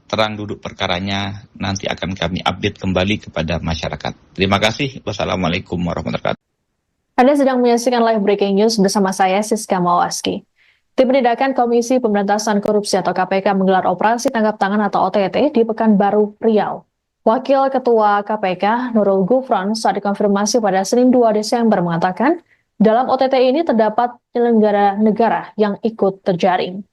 terang duduk perkaranya nanti akan kami update kembali kepada masyarakat. Terima kasih. Wassalamualaikum warahmatullahi wabarakatuh. Anda sedang menyaksikan live breaking news bersama saya, Siska Mawaski. Tim Penindakan Komisi Pemberantasan Korupsi atau KPK menggelar operasi tangkap tangan atau OTT di Pekanbaru, Riau. Wakil Ketua KPK, Nurul Gufron, saat dikonfirmasi pada Senin 2 Desember mengatakan, dalam OTT ini terdapat penyelenggara negara yang ikut terjaring.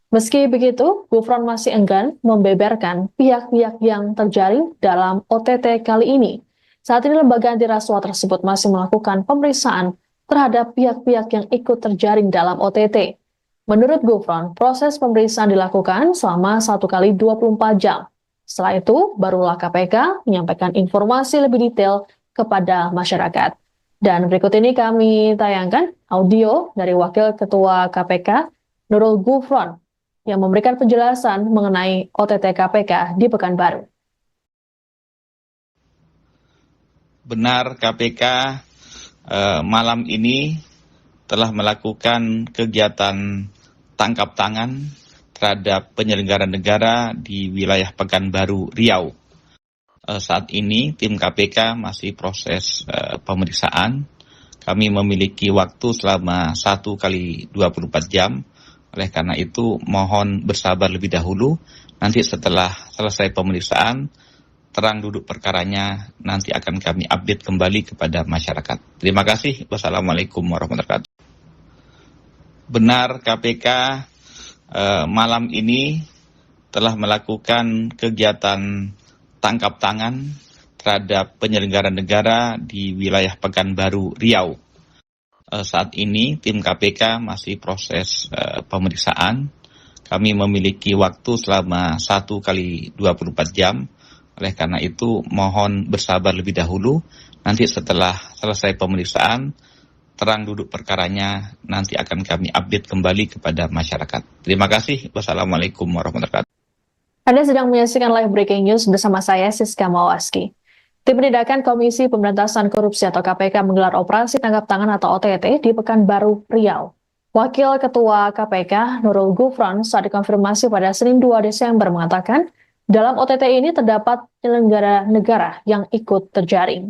Meski begitu, Gufron masih enggan membeberkan pihak-pihak yang terjaring dalam OTT kali ini. Saat ini lembaga anti rasuah tersebut masih melakukan pemeriksaan terhadap pihak-pihak yang ikut terjaring dalam OTT. Menurut Gufron, proses pemeriksaan dilakukan selama 1 kali 24 jam. Setelah itu, barulah KPK menyampaikan informasi lebih detail kepada masyarakat. Dan berikut ini kami tayangkan audio dari Wakil Ketua KPK, Nurul Gufron, yang memberikan penjelasan mengenai OTT KPK di Pekanbaru. Benar KPK malam ini telah melakukan kegiatan tangkap tangan terhadap penyelenggara negara di wilayah Pekanbaru, Riau. Saat ini tim KPK masih proses pemeriksaan. Kami memiliki waktu selama 1 kali 24 jam. Oleh karena itu mohon bersabar lebih dahulu. Nanti setelah selesai pemeriksaan, terang duduk perkaranya nanti akan kami update kembali kepada masyarakat. Terima kasih. Wassalamualaikum warahmatullahi wabarakatuh. Benar KPK malam ini telah melakukan kegiatan tangkap tangan terhadap penyelenggara negara di wilayah Pekanbaru, Riau. Saat ini tim KPK masih proses pemeriksaan. Kami memiliki waktu selama 1 kali 24 jam. Oleh karena itu mohon bersabar lebih dahulu. Nanti setelah selesai pemeriksaan, terang duduk perkaranya nanti akan kami update kembali kepada masyarakat. Terima kasih. Wassalamualaikum warahmatullahi wabarakatuh. Anda sedang menyaksikan live breaking news bersama saya, Siska Mawaski. Tim Penindakan Komisi Pemberantasan Korupsi atau KPK menggelar operasi tangkap tangan atau OTT di Pekanbaru, Riau. Wakil Ketua KPK, Nurul Gufron, saat dikonfirmasi pada Senin 2 Desember mengatakan, dalam OTT ini terdapat penyelenggara negara yang ikut terjaring.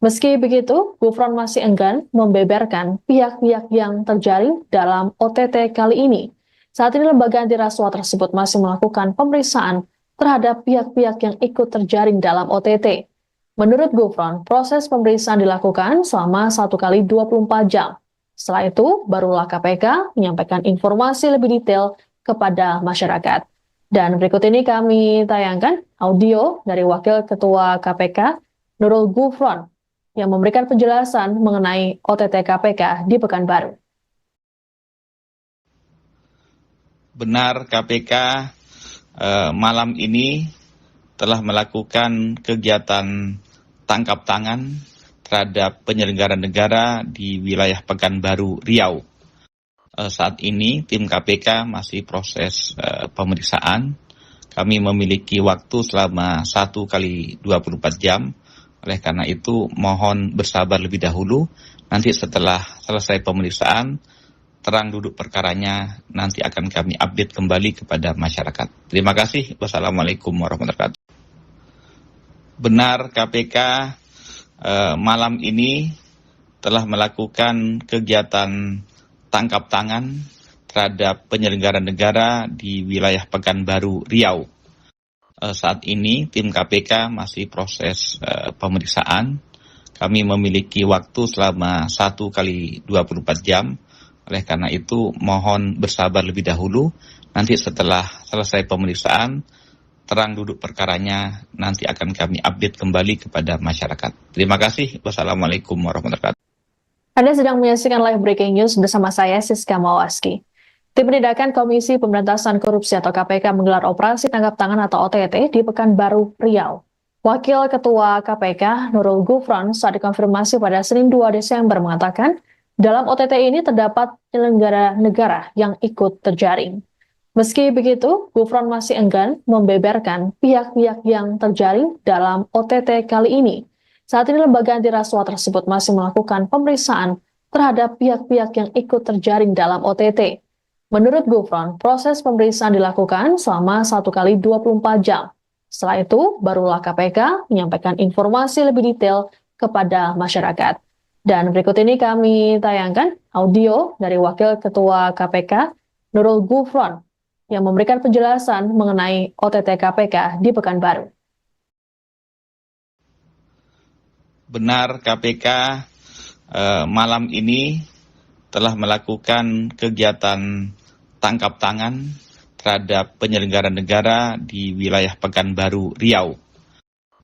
Meski begitu, Gufron masih enggan membeberkan pihak-pihak yang terjaring dalam OTT kali ini. Saat ini lembaga anti rasuah tersebut masih melakukan pemeriksaan terhadap pihak-pihak yang ikut terjaring dalam OTT. Menurut Gufron, proses pemeriksaan dilakukan selama 1 kali 24 jam. Setelah itu, barulah KPK menyampaikan informasi lebih detail kepada masyarakat. Dan berikut ini kami tayangkan audio dari Wakil Ketua KPK, Nurul Gufron, yang memberikan penjelasan mengenai OTT KPK di Pekanbaru. Benar KPK malam ini telah melakukan kegiatan tangkap tangan terhadap penyelenggara negara di wilayah Pekanbaru, Riau. Saat ini tim KPK masih proses pemeriksaan. Kami memiliki waktu selama 1 kali 24 jam. Oleh karena itu mohon bersabar lebih dahulu. Nanti setelah selesai pemeriksaan, terang duduk perkaranya nanti akan kami update kembali kepada masyarakat. Terima kasih. Wassalamualaikum warahmatullahi wabarakatuh. Benar KPK malam ini telah melakukan kegiatan tangkap tangan terhadap penyelenggara negara di wilayah Pekanbaru, Riau. Saat ini tim KPK masih proses pemeriksaan. Kami memiliki waktu selama 1 kali 24 jam. Oleh karena itu, mohon bersabar lebih dahulu. Nanti setelah selesai pemeriksaan, terang duduk perkaranya, nanti akan kami update kembali kepada masyarakat. Terima kasih. Wassalamualaikum warahmatullahi wabarakatuh. Anda sedang menyaksikan live breaking news bersama saya Siska Mawaski. Tim Penindakan Komisi Pemberantasan Korupsi atau KPK menggelar operasi tangkap tangan atau OTT di Pekanbaru, Riau. Wakil Ketua KPK Nurul Gufron saat dikonfirmasi pada Senin 2 Desember mengatakan, dalam OTT ini terdapat penyelenggara negara yang ikut terjaring. Meski begitu, Gufron masih enggan membeberkan pihak-pihak yang terjaring dalam OTT kali ini. Saat ini lembaga anti rasuah tersebut masih melakukan pemeriksaan terhadap pihak-pihak yang ikut terjaring dalam OTT. Menurut Gufron, proses pemeriksaan dilakukan selama 1 kali 24 jam. Setelah itu, barulah KPK menyampaikan informasi lebih detail kepada masyarakat. Dan berikut ini kami tayangkan audio dari Wakil Ketua KPK, Nurul Gufron, yang memberikan penjelasan mengenai OTT KPK di Pekanbaru. Benar, KPK malam ini telah melakukan kegiatan tangkap tangan terhadap penyelenggara negara di wilayah Pekanbaru, Riau.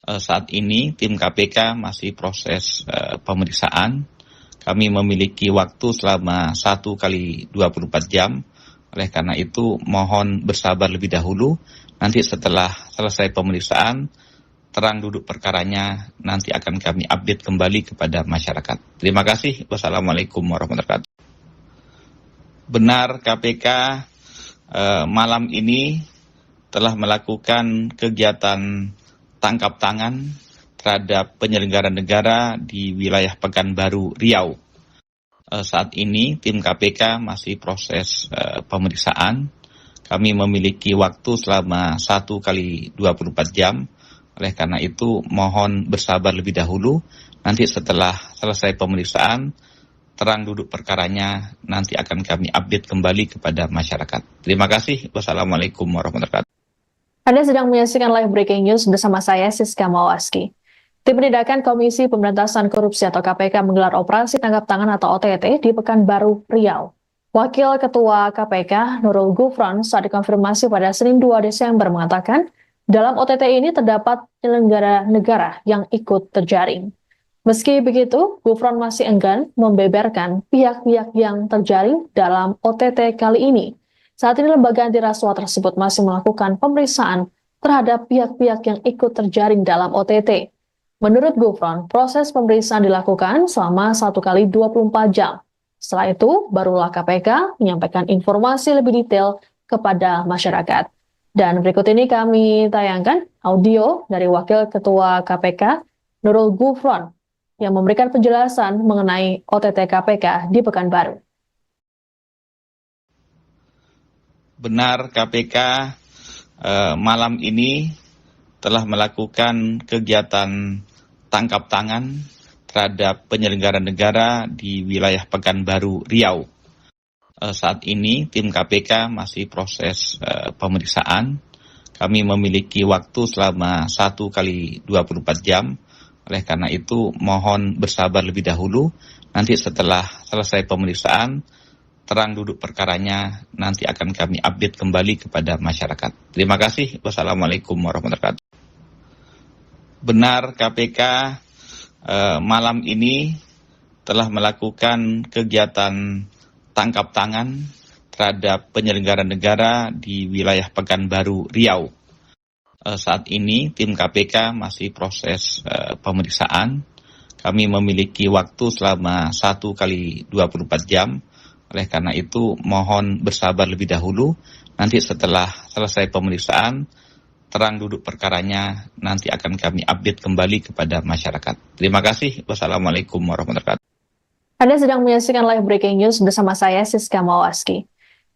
Saat ini tim KPK masih proses pemeriksaan. Kami memiliki waktu selama 1 kali 24 jam. Oleh karena itu, mohon bersabar lebih dahulu. Nanti setelah selesai pemeriksaan, terang duduk perkaranya, nanti akan kami update kembali kepada masyarakat. Terima kasih. Wassalamualaikum warahmatullahi wabarakatuh. Benar, KPK malam ini telah melakukan kegiatan tangkap tangan terhadap penyelenggara negara di wilayah Pekanbaru, Riau. Saat ini tim KPK masih proses pemeriksaan. Kami memiliki waktu selama 1 kali 24 jam. Oleh karena itu, mohon bersabar lebih dahulu. Nanti setelah selesai pemeriksaan, terang duduk perkaranya, nanti akan kami update kembali kepada masyarakat. Terima kasih. Wassalamualaikum warahmatullahi wabarakatuh. Anda sedang menyaksikan live breaking news bersama saya Siska Mawaski. Tim Penindakan Komisi Pemberantasan Korupsi atau KPK menggelar operasi tangkap tangan atau OTT di Pekanbaru, Riau. Wakil Ketua KPK Nurul Gufron saat dikonfirmasi pada Senin 2 Desember mengatakan, dalam OTT ini terdapat penyelenggara negara yang ikut terjaring. Meski begitu, Gufron masih enggan membeberkan pihak-pihak yang terjaring dalam OTT kali ini. Saat ini lembaga anti rasuah tersebut masih melakukan pemeriksaan terhadap pihak-pihak yang ikut terjaring dalam OTT. Menurut Gufron, proses pemeriksaan dilakukan selama 1 kali 24 jam. Setelah itu, barulah KPK menyampaikan informasi lebih detail kepada masyarakat. Dan berikut ini kami tayangkan audio dari Wakil Ketua KPK, Nurul Gufron, yang memberikan penjelasan mengenai OTT KPK di Pekanbaru. Benar, KPK malam ini telah melakukan kegiatan tangkap tangan terhadap penyelenggara negara di wilayah Pekanbaru, Riau. Saat ini tim KPK masih proses pemeriksaan. Kami memiliki waktu selama 1 kali 24 jam. Oleh karena itu, mohon bersabar lebih dahulu. Nanti setelah selesai pemeriksaan, terang duduk perkaranya, nanti akan kami update kembali kepada masyarakat. Terima kasih. Wassalamualaikum warahmatullahi wabarakatuh. Benar, KPK malam ini telah melakukan kegiatan tangkap tangan terhadap penyelenggara negara di wilayah Pekanbaru, Riau. Saat ini tim KPK masih proses pemeriksaan. Kami memiliki waktu selama 1 kali 24 jam. Oleh karena itu, mohon bersabar lebih dahulu. Nanti setelah selesai pemeriksaan, terang duduk perkaranya, nanti akan kami update kembali kepada masyarakat. Terima kasih. Wassalamualaikum warahmatullahi wabarakatuh. Anda sedang menyaksikan live breaking news bersama saya Siska Mawaski.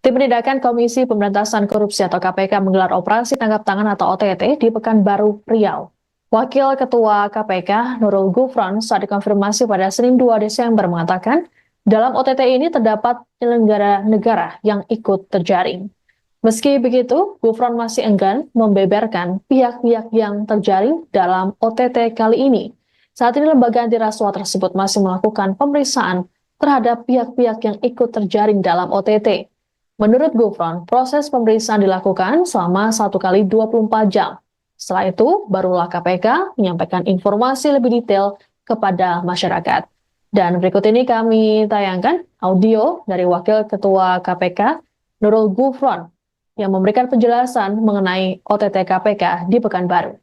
Tim Penindakan Komisi Pemberantasan Korupsi atau KPK menggelar operasi tangkap tangan atau OTT di Pekanbaru, Riau. Wakil Ketua KPK Nurul Gufron saat dikonfirmasi pada Senin 2 Desember mengatakan, dalam OTT ini terdapat penyelenggara negara yang ikut terjaring. Meski begitu, Gufron masih enggan membeberkan pihak-pihak yang terjaring dalam OTT kali ini. Saat ini lembaga anti rasuah tersebut masih melakukan pemeriksaan terhadap pihak-pihak yang ikut terjaring dalam OTT. Menurut Gufron, proses pemeriksaan dilakukan selama 1 kali 24 jam. Setelah itu, barulah KPK menyampaikan informasi lebih detail kepada masyarakat. Dan berikut ini kami tayangkan audio dari Wakil Ketua KPK, Nurul Gufron, yang memberikan penjelasan mengenai OTT KPK di Pekanbaru.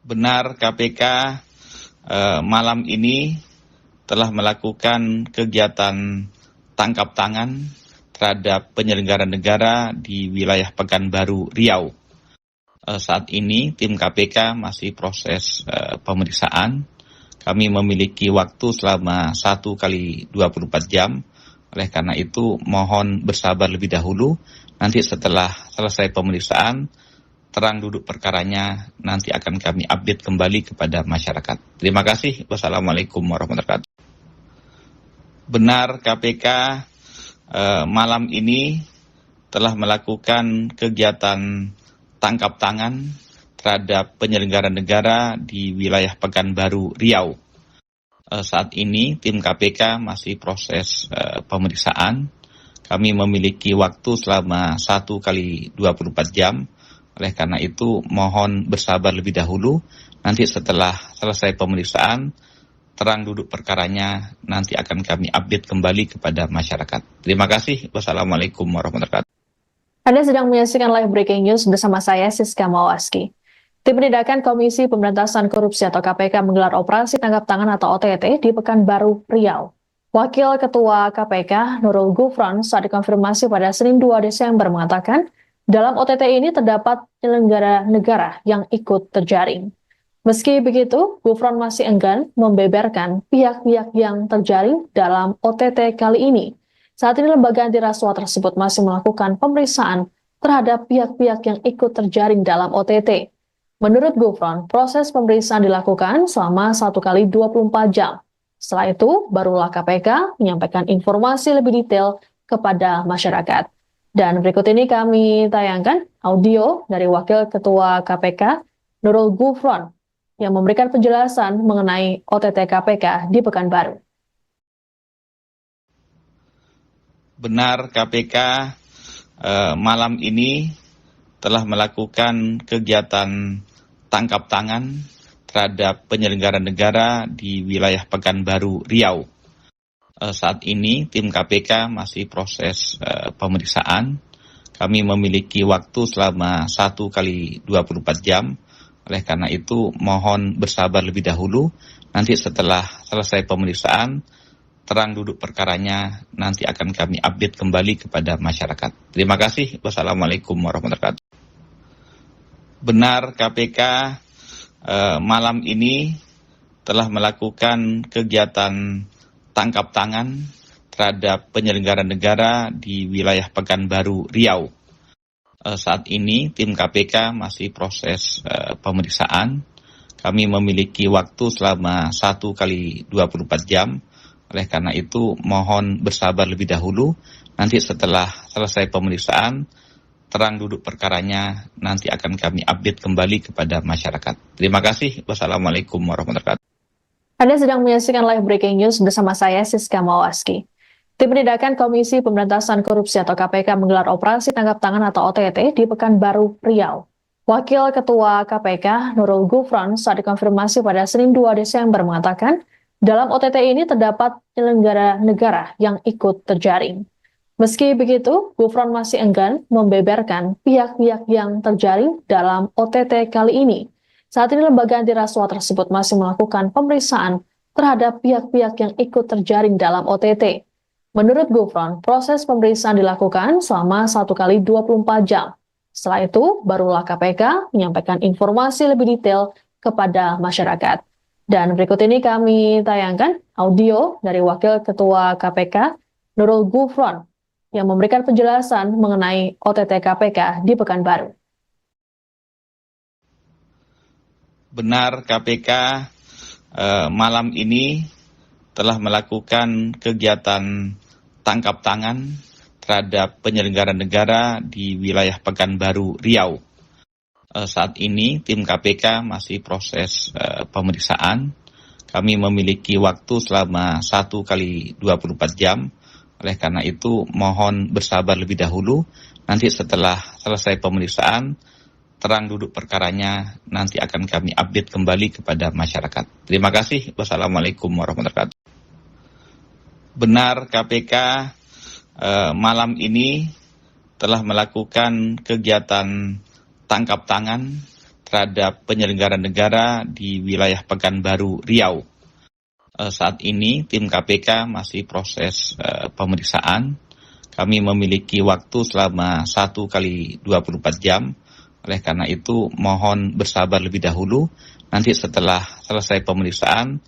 Benar KPK malam ini telah melakukan kegiatan tangkap tangan terhadap penyelenggara negara di wilayah Pekanbaru, Riau. Saat ini tim KPK masih proses pemeriksaan. Kami memiliki waktu selama 1 kali 24 jam. Oleh karena itu mohon bersabar lebih dahulu. Nanti setelah selesai pemeriksaan, terang duduk perkaranya nanti akan kami update kembali kepada masyarakat. Terima kasih. Wassalamualaikum warahmatullahi wabarakatuh. Benar KPK malam ini telah melakukan kegiatan tangkap tangan terhadap penyelenggara negara di wilayah Pekanbaru, Riau. Saat ini tim KPK masih proses pemeriksaan. Kami memiliki waktu selama 1 kali 24 jam. Oleh karena itu mohon bersabar lebih dahulu. Nanti setelah selesai pemeriksaan, terang duduk perkaranya nanti akan kami update kembali kepada masyarakat. Terima kasih. Wassalamualaikum warahmatullahi wabarakatuh. Anda sedang menyaksikan live breaking news bersama saya, Siska Mawaski. Tim Penindakan Komisi Pemberantasan Korupsi atau KPK menggelar operasi tangkap tangan atau OTT di Pekanbaru, Riau. Wakil Ketua KPK, Nurul Gufron, saat dikonfirmasi pada Senin 2 Desember mengatakan, dalam OTT ini terdapat penyelenggara negara yang ikut terjaring. Meski begitu, Gufron masih enggan membeberkan pihak-pihak yang terjaring dalam OTT kali ini. Saat ini lembaga anti rasuah tersebut masih melakukan pemeriksaan terhadap pihak-pihak yang ikut terjaring dalam OTT. Menurut Gufron, proses pemeriksaan dilakukan selama 1 kali 24 jam. Setelah itu, barulah KPK menyampaikan informasi lebih detail kepada masyarakat. Dan berikut ini kami tayangkan audio dari Wakil Ketua KPK, Nurul Gufron, yang memberikan penjelasan mengenai OTT KPK di Pekanbaru. Benar KPK malam ini telah melakukan kegiatan tangkap tangan terhadap penyelenggara negara di wilayah Pekanbaru, Riau. Saat ini tim KPK masih proses pemeriksaan. Kami memiliki waktu selama 1 kali 24 jam. Oleh karena itu mohon bersabar lebih dahulu. Nanti setelah selesai pemeriksaan, terang duduk perkaranya nanti akan kami update kembali kepada masyarakat. Terima kasih. Wassalamualaikum warahmatullahi wabarakatuh. Benar KPK malam ini telah melakukan kegiatan tangkap tangan terhadap penyelenggara negara di wilayah Pekanbaru, Riau. Saat ini tim KPK masih proses pemeriksaan. Kami memiliki waktu selama 1 kali 24 jam. Oleh karena itu mohon bersabar lebih dahulu. Nanti setelah selesai pemeriksaan, terang duduk perkaranya nanti akan kami update kembali kepada masyarakat. Terima kasih. Wassalamualaikum warahmatullahi wabarakatuh. Anda sedang menyaksikan live breaking news bersama saya, Siska Mawaski. Tim Penindakan Komisi Pemberantasan Korupsi atau KPK menggelar operasi tangkap tangan atau OTT di Pekanbaru, Riau. Wakil Ketua KPK, Nurul Gufron, saat dikonfirmasi pada Senin 2 Desember mengatakan, dalam OTT ini terdapat penyelenggara negara yang ikut terjaring. Meski begitu, Gufron masih enggan membeberkan pihak-pihak yang terjaring dalam OTT kali ini. Saat ini lembaga anti rasuah tersebut masih melakukan pemeriksaan terhadap pihak-pihak yang ikut terjaring dalam OTT. Menurut Gufron, proses pemeriksaan dilakukan selama 1 kali 24 jam. Setelah itu, barulah KPK menyampaikan informasi lebih detail kepada masyarakat. Dan berikut ini kami tayangkan audio dari Wakil Ketua KPK, Nurul Gufron, yang memberikan penjelasan mengenai OTT KPK di Pekanbaru. Benar KPK malam ini telah melakukan kegiatan tangkap tangan terhadap penyelenggara negara di wilayah Pekanbaru, Riau. Saat ini tim KPK masih proses pemeriksaan. Kami memiliki waktu selama 1 kali 24 jam. Oleh karena itu mohon bersabar lebih dahulu. Nanti setelah selesai pemeriksaan, terang duduk perkaranya nanti akan kami update kembali kepada masyarakat. Terima kasih. Wassalamualaikum warahmatullahi wabarakatuh. Benar KPK malam ini telah melakukan kegiatan tangkap tangan terhadap penyelenggara negara di wilayah Pekanbaru, Riau. Saat ini tim KPK masih proses pemeriksaan. Kami memiliki waktu selama 1 kali 24 jam. Oleh karena itu mohon bersabar lebih dahulu. Nanti setelah selesai pemeriksaan,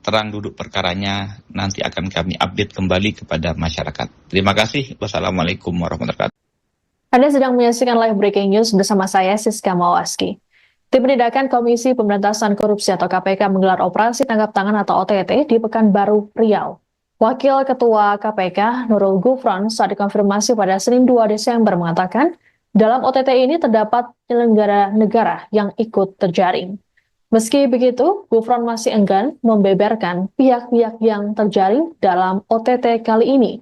terang duduk perkaranya nanti akan kami update kembali kepada masyarakat. Terima kasih. Wassalamualaikum warahmatullahi wabarakatuh. Anda sedang menyaksikan live breaking news bersama saya Siska Mawaski. Tim Penindakan Komisi Pemberantasan Korupsi atau KPK menggelar operasi tangkap tangan atau OTT di Pekanbaru, Riau. Wakil Ketua KPK Nurul Gufron saat dikonfirmasi pada Senin 2 Desember mengatakan, dalam OTT ini terdapat penyelenggara negara yang ikut terjaring. Meski begitu, Gufron masih enggan membeberkan pihak-pihak yang terjaring dalam OTT kali ini.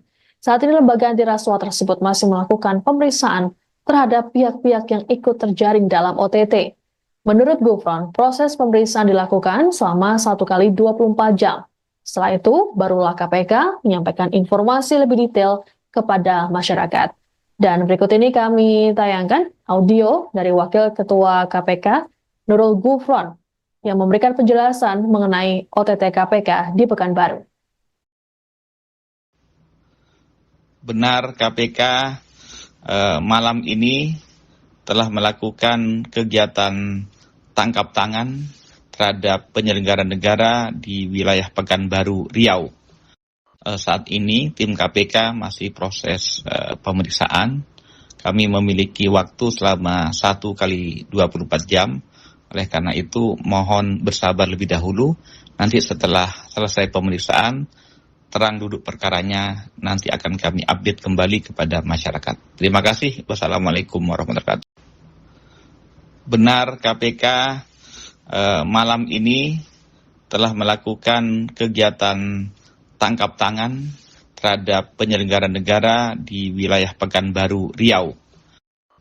Saat ini lembaga anti rasuah tersebut masih melakukan pemeriksaan terhadap pihak-pihak yang ikut terjaring dalam OTT. Menurut Gufron, proses pemeriksaan dilakukan selama 1 kali 24 jam. Setelah itu, barulah KPK menyampaikan informasi lebih detail kepada masyarakat. Dan berikut ini kami tayangkan audio dari Wakil Ketua KPK Nurul Gufron yang memberikan penjelasan mengenai OTT KPK di Pekanbaru. Benar KPK malam ini telah melakukan kegiatan tangkap tangan terhadap penyelenggara negara di wilayah Pekanbaru, Riau. Saat ini tim KPK masih proses pemeriksaan. Kami memiliki waktu selama 1 kali 24 jam. Oleh karena itu mohon bersabar lebih dahulu. Nanti setelah selesai pemeriksaan, terang duduk perkaranya nanti akan kami update kembali kepada masyarakat. Terima kasih. Wassalamualaikum warahmatullahi wabarakatuh. Benar KPK malam ini telah melakukan kegiatan tangkap tangan terhadap penyelenggara negara di wilayah Pekanbaru, Riau.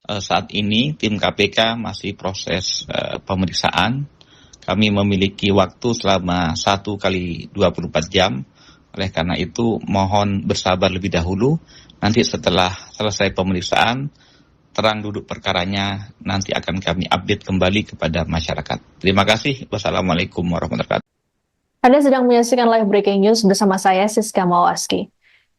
Saat ini tim KPK masih proses pemeriksaan. Kami memiliki waktu selama 1 kali 24 jam. Oleh karena itu mohon bersabar lebih dahulu. Nanti setelah selesai pemeriksaan, terang duduk perkaranya nanti akan kami update kembali kepada masyarakat. Terima kasih. Wassalamualaikum warahmatullahi wabarakatuh. Anda sedang menyaksikan live breaking news bersama saya Siska Mawaski.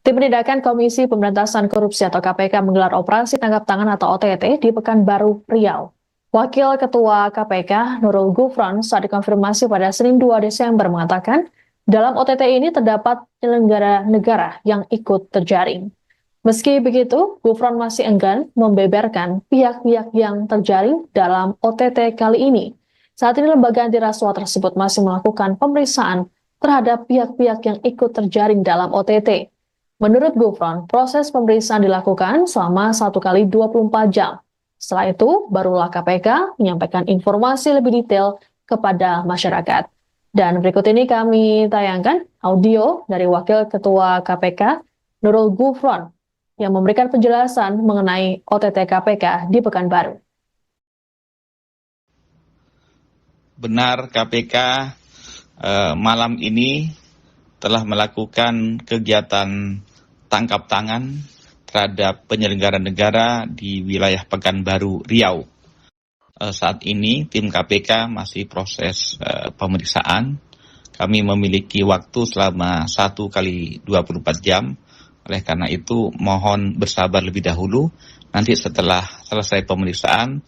Tim Penindakan Komisi Pemberantasan Korupsi atau KPK menggelar operasi tangkap tangan atau OTT di Pekanbaru, Riau. Wakil Ketua KPK Nurul Gufron saat dikonfirmasi pada Senin 2 Desember mengatakan, dalam OTT ini terdapat penyelenggara negara yang ikut terjaring. Meski begitu, Gufron masih enggan membeberkan pihak-pihak yang terjaring dalam OTT kali ini. Saat ini lembaga anti rasuah tersebut masih melakukan pemeriksaan terhadap pihak-pihak yang ikut terjaring dalam OTT. Menurut Gufron, proses pemeriksaan dilakukan selama 1 kali 24 jam. Setelah itu, barulah KPK menyampaikan informasi lebih detail kepada masyarakat. Dan berikut ini kami tayangkan audio dari Wakil Ketua KPK Nurul Gufron yang memberikan penjelasan mengenai OTT KPK di Pekanbaru. Benar KPK malam ini telah melakukan kegiatan tangkap tangan terhadap penyelenggara negara di wilayah Pekanbaru, Riau. Saat ini tim KPK masih proses pemeriksaan. Kami memiliki waktu selama 1 kali 24 jam. Oleh karena itu mohon bersabar lebih dahulu. Nanti setelah selesai pemeriksaan,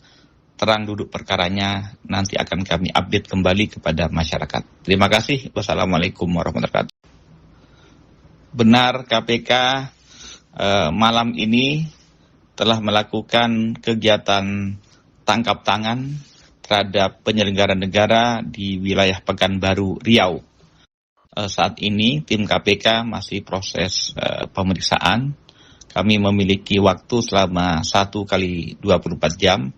terang duduk perkaranya nanti akan kami update kembali kepada masyarakat. Terima kasih. Wassalamualaikum warahmatullahi wabarakatuh. Benar KPK malam ini telah melakukan kegiatan tangkap tangan terhadap penyelenggara negara di wilayah Pekanbaru, Riau. Saat ini tim KPK masih proses pemeriksaan. Kami memiliki waktu selama 1 kali 24 jam.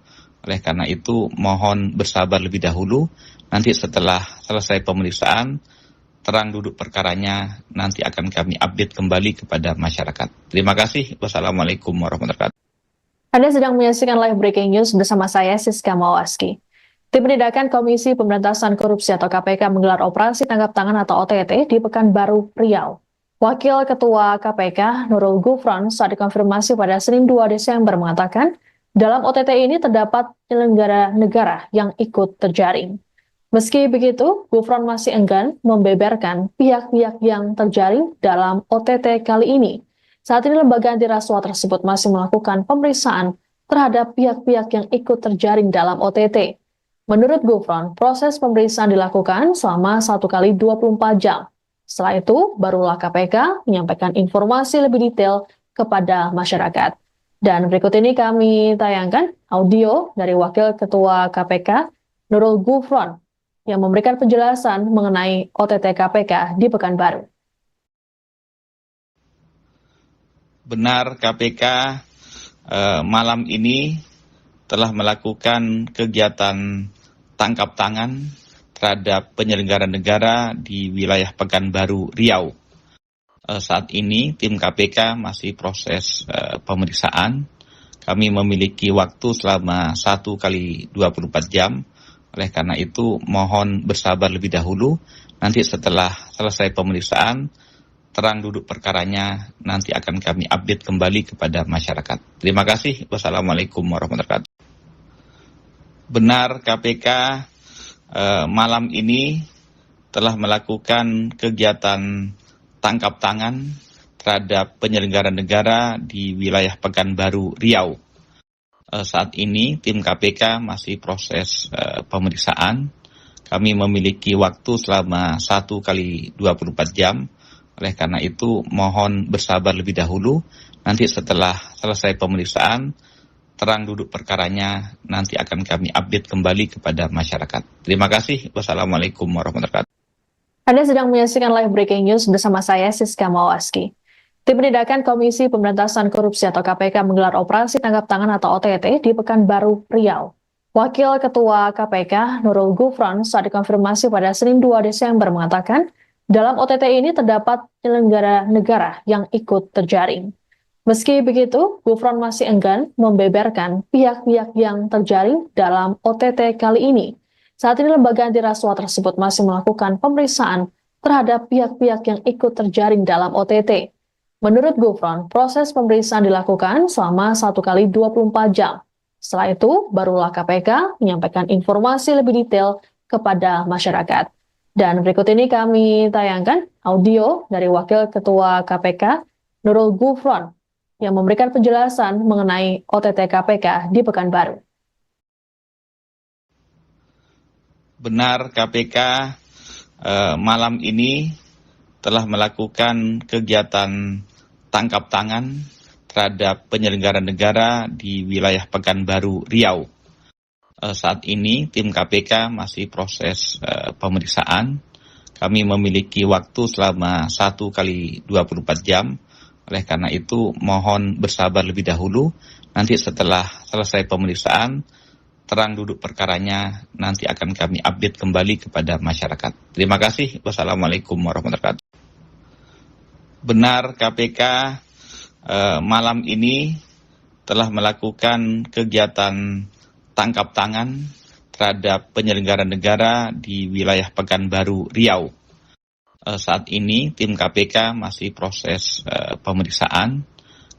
Oleh karena itu, mohon bersabar lebih dahulu. Nanti setelah selesai pemeriksaan, terang duduk perkaranya, nanti akan kami update kembali kepada masyarakat. Terima kasih. Wassalamualaikum warahmatullahi wabarakatuh. Anda sedang menyaksikan live breaking news bersama saya, Siska Mawaski. Tim Penindakan Komisi Pemberantasan Korupsi atau KPK menggelar operasi tangkap tangan atau OTT di Pekanbaru, Riau. Wakil Ketua KPK, Nurul Gufron, saat dikonfirmasi pada Senin 2 Desember mengatakan, dalam OTT ini terdapat penyelenggara negara yang ikut terjaring. Meski begitu, Gufron masih enggan membeberkan pihak-pihak yang terjaring dalam OTT kali ini. Saat ini lembaga anti rasuah tersebut masih melakukan pemeriksaan terhadap pihak-pihak yang ikut terjaring dalam OTT. Menurut Gufron, proses pemeriksaan dilakukan selama 1 kali 24 jam. Setelah itu, barulah KPK menyampaikan informasi lebih detail kepada masyarakat. Dan berikut ini kami tayangkan audio dari Wakil Ketua KPK, Nurul Gufron, yang memberikan penjelasan mengenai OTT KPK di Pekanbaru. Benar, KPK malam ini telah melakukan kegiatan tangkap tangan terhadap penyelenggara negara di wilayah Pekanbaru, Riau. Saat ini tim KPK masih proses pemeriksaan. Kami memiliki waktu selama 1 kali 24 jam. Oleh karena itu, mohon bersabar lebih dahulu. Nanti setelah selesai pemeriksaan, terang duduk perkaranya, nanti akan kami update kembali kepada masyarakat. Terima kasih. Wassalamualaikum warahmatullahi wabarakatuh. Benar, KPK malam ini telah melakukan kegiatan tangkap tangan terhadap penyelenggara negara di wilayah Pekanbaru, Riau. Saat ini tim KPK masih proses pemeriksaan. Kami memiliki waktu selama 1 kali 24 jam. Oleh karena itu, mohon bersabar lebih dahulu. Nanti setelah selesai pemeriksaan, terang duduk perkaranya, nanti akan kami update kembali kepada masyarakat. Terima kasih. Wassalamualaikum warahmatullahi wabarakatuh. Anda sedang menyaksikan live breaking news bersama saya, Siska Mawaski. Tim Penindakan Komisi Pemberantasan Korupsi atau KPK menggelar operasi tangkap tangan atau OTT di Pekanbaru, Riau. Wakil Ketua KPK, Nurul Gufron, saat dikonfirmasi pada Senin 2 Desember mengatakan, dalam OTT ini terdapat penyelenggara negara yang ikut terjaring. Meski begitu, Gufron masih enggan membeberkan pihak-pihak yang terjaring dalam OTT kali ini. Saat ini lembaga anti rasuah tersebut masih melakukan pemeriksaan terhadap pihak-pihak yang ikut terjaring dalam OTT. Menurut Gufron, proses pemeriksaan dilakukan selama 1 kali 24 jam. Setelah itu, barulah KPK menyampaikan informasi lebih detail kepada masyarakat. Dan berikut ini kami tayangkan audio dari Wakil Ketua KPK, Nurul Gufron, yang memberikan penjelasan mengenai OTT KPK di Pekanbaru. Benar, KPK malam ini telah melakukan kegiatan tangkap tangan terhadap penyelenggara negara di wilayah Pekanbaru, Riau. Saat ini tim KPK masih proses pemeriksaan. Kami memiliki waktu selama 1 kali 24 jam. Oleh karena itu, mohon bersabar lebih dahulu. Nanti setelah selesai pemeriksaan, terang duduk perkaranya, nanti akan kami update kembali kepada masyarakat. Terima kasih. Wassalamualaikum warahmatullahi wabarakatuh. Benar, KPK malam ini telah melakukan kegiatan tangkap tangan terhadap penyelenggara negara di wilayah Pekanbaru, Riau. Saat ini tim KPK masih proses pemeriksaan.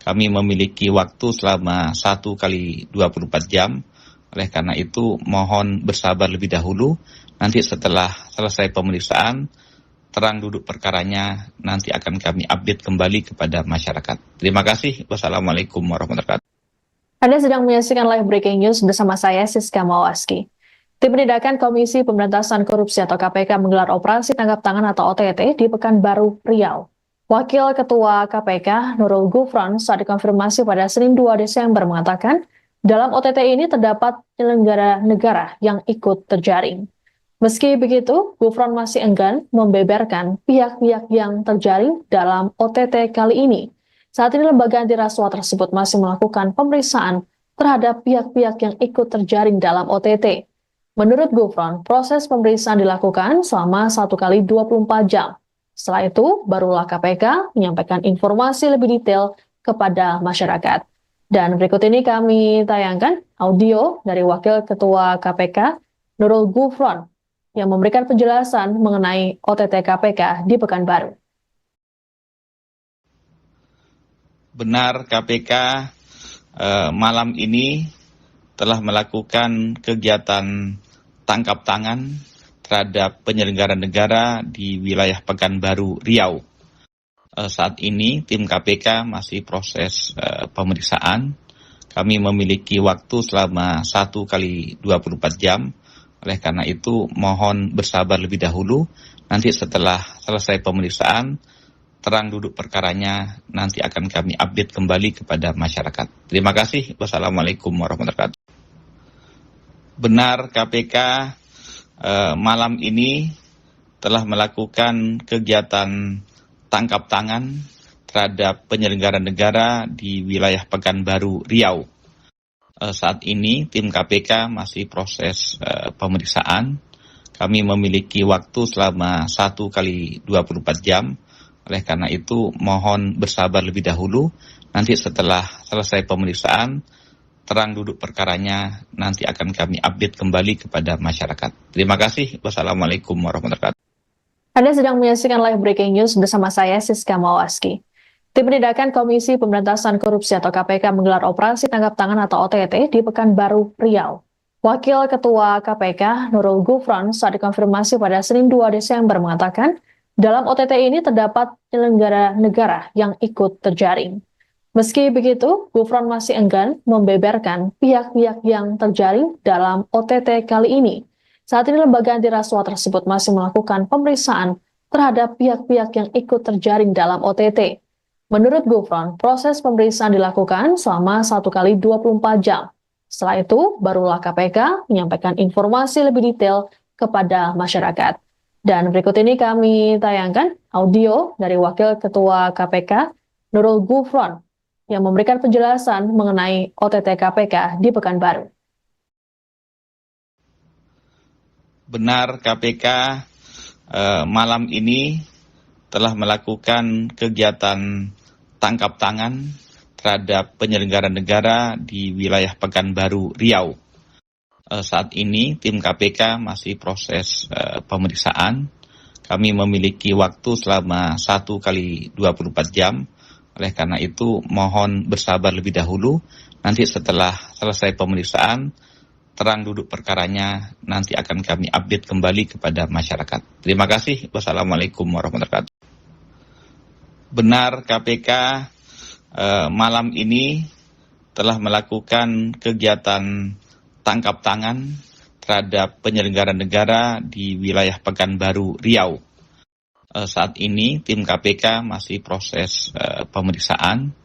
Kami memiliki waktu selama 1 kali 24 jam. Oleh karena itu, mohon bersabar lebih dahulu. Nanti setelah selesai pemeriksaan, terang duduk perkaranya, nanti akan kami update kembali kepada masyarakat. Terima kasih. Wassalamualaikum warahmatullahi wabarakatuh. Anda sedang menyaksikan live breaking news bersama saya, Siska Mawaski. Tim Penindakan Komisi Pemberantasan Korupsi atau KPK menggelar operasi tangkap tangan atau OTT di Pekanbaru, Riau. Wakil Ketua KPK, Nurul Gufron, saat dikonfirmasi pada Senin 2 Desember mengatakan, dalam OTT ini terdapat penyelenggara negara yang ikut terjaring. Meski begitu, Gufron masih enggan membeberkan pihak-pihak yang terjaring dalam OTT kali ini. Saat ini lembaga anti rasuah tersebut masih melakukan pemeriksaan terhadap pihak-pihak yang ikut terjaring dalam OTT. Menurut Gufron, proses pemeriksaan dilakukan selama 1 kali 24 jam. Setelah itu, barulah KPK menyampaikan informasi lebih detail kepada masyarakat. Dan berikut ini kami tayangkan audio dari Wakil Ketua KPK, Nurul Gufron, yang memberikan penjelasan mengenai OTT KPK di Pekanbaru. Benar KPK malam ini telah melakukan kegiatan tangkap tangan terhadap penyelenggara negara di wilayah Pekanbaru, Riau. Saat ini tim KPK masih proses pemeriksaan. Kami memiliki waktu selama 1 kali 24 jam. Oleh karena itu mohon bersabar lebih dahulu. Nanti setelah selesai pemeriksaan, terang duduk perkaranya nanti akan kami update kembali kepada masyarakat. Terima kasih. Wassalamualaikum warahmatullahi wabarakatuh. Benar KPK malam ini telah melakukan kegiatan tangkap tangan terhadap penyelenggara negara di wilayah Pekanbaru, Riau. Saat ini tim KPK masih proses pemeriksaan. Kami memiliki waktu selama 1 kali 24 jam. Oleh karena itu mohon bersabar lebih dahulu. Nanti setelah selesai pemeriksaan, terang duduk perkaranya nanti akan kami update kembali kepada masyarakat. Terima kasih. Wassalamualaikum warahmatullahi wabarakatuh. Anda sedang menyaksikan live breaking news bersama saya Siska Mawaski. Tim Penindakan Komisi Pemberantasan Korupsi atau KPK menggelar operasi tangkap tangan atau OTT di Pekanbaru, Riau. Wakil Ketua KPK Nurul Gufron saat dikonfirmasi pada Senin 2 Desember mengatakan, dalam OTT ini terdapat penyelenggara negara yang ikut terjaring. Meski begitu, Gufron masih enggan membeberkan pihak-pihak yang terjaring dalam OTT kali ini. Saat ini lembaga anti rasuah tersebut masih melakukan pemeriksaan terhadap pihak-pihak yang ikut terjaring dalam OTT. Menurut Gufron, proses pemeriksaan dilakukan selama 1 kali 24 jam. Setelah itu, barulah KPK menyampaikan informasi lebih detail kepada masyarakat. Dan berikut ini kami tayangkan audio dari Wakil Ketua KPK, Nurul Gufron, yang memberikan penjelasan mengenai OTT KPK di Pekanbaru. Benar KPK malam ini telah melakukan kegiatan tangkap tangan terhadap penyelenggara negara di wilayah Pekanbaru, Riau. Saat ini tim KPK masih proses pemeriksaan. Kami memiliki waktu selama 1 kali 24 jam. Oleh karena itu mohon bersabar lebih dahulu. Nanti setelah selesai pemeriksaan, terang duduk perkaranya nanti akan kami update kembali kepada masyarakat. Terima kasih. Wassalamualaikum warahmatullahi wabarakatuh. Benar KPK malam ini telah melakukan kegiatan tangkap tangan terhadap penyelenggara negara di wilayah Pekanbaru, Riau. Saat ini tim KPK masih proses pemeriksaan.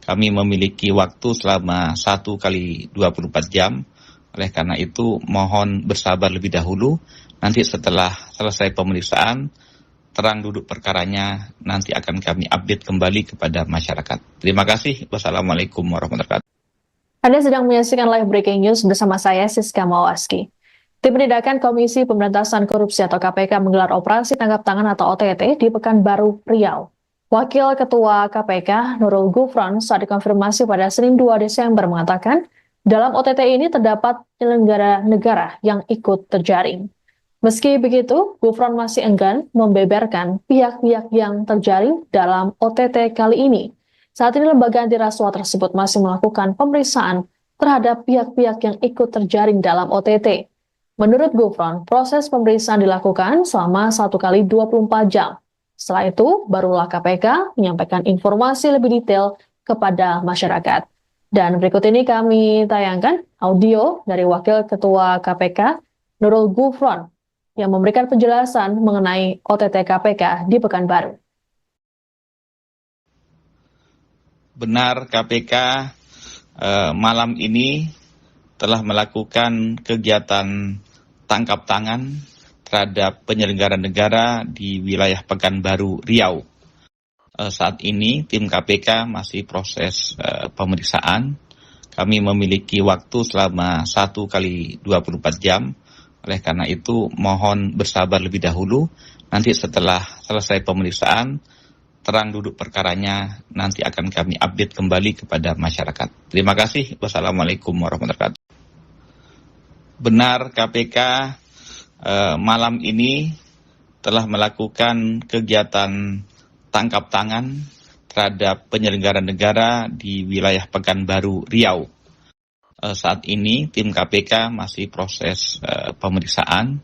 Kami memiliki waktu selama 1 kali 24 jam. Oleh karena itu mohon bersabar lebih dahulu. Nanti setelah selesai pemeriksaan, terang duduk perkaranya nanti akan kami update kembali kepada masyarakat. Terima kasih. Wassalamualaikum warahmatullahi wabarakatuh. Anda sedang menyaksikan live breaking news bersama saya Siska Mawaski. Tim Penindakan Komisi Pemberantasan Korupsi atau KPK menggelar operasi tangkap tangan atau OTT di Pekanbaru, Riau. Wakil Ketua KPK Nurul Gufron saat dikonfirmasi pada Senin 2 Desember mengatakan, dalam OTT ini terdapat penyelenggara negara yang ikut terjaring. Meski begitu, Gufron masih enggan membeberkan pihak-pihak yang terjaring dalam OTT kali ini. Saat ini lembaga anti rasuah tersebut masih melakukan pemeriksaan terhadap pihak-pihak yang ikut terjaring dalam OTT. Menurut Gufron, proses pemeriksaan dilakukan selama 1 kali 24 jam. Setelah itu, barulah KPK menyampaikan informasi lebih detail kepada masyarakat. Dan berikut ini kami tayangkan audio dari Wakil Ketua KPK, Nurul Gufron, yang memberikan penjelasan mengenai OTT KPK di Pekanbaru. Benar KPK malam ini telah melakukan kegiatan tangkap tangan terhadap penyelenggara negara di wilayah Pekanbaru, Riau. Saat ini tim KPK masih proses pemeriksaan. Kami memiliki waktu selama 1 kali 24 jam. Oleh karena itu, mohon bersabar lebih dahulu. Nanti setelah selesai pemeriksaan, terang duduk perkaranya, nanti akan kami update kembali kepada masyarakat. Terima kasih. Wassalamualaikum warahmatullahi wabarakatuh. Benar, KPK malam ini telah melakukan kegiatan tangkap tangan terhadap penyelenggara negara di wilayah Pekanbaru, Riau. Saat ini tim KPK masih proses pemeriksaan.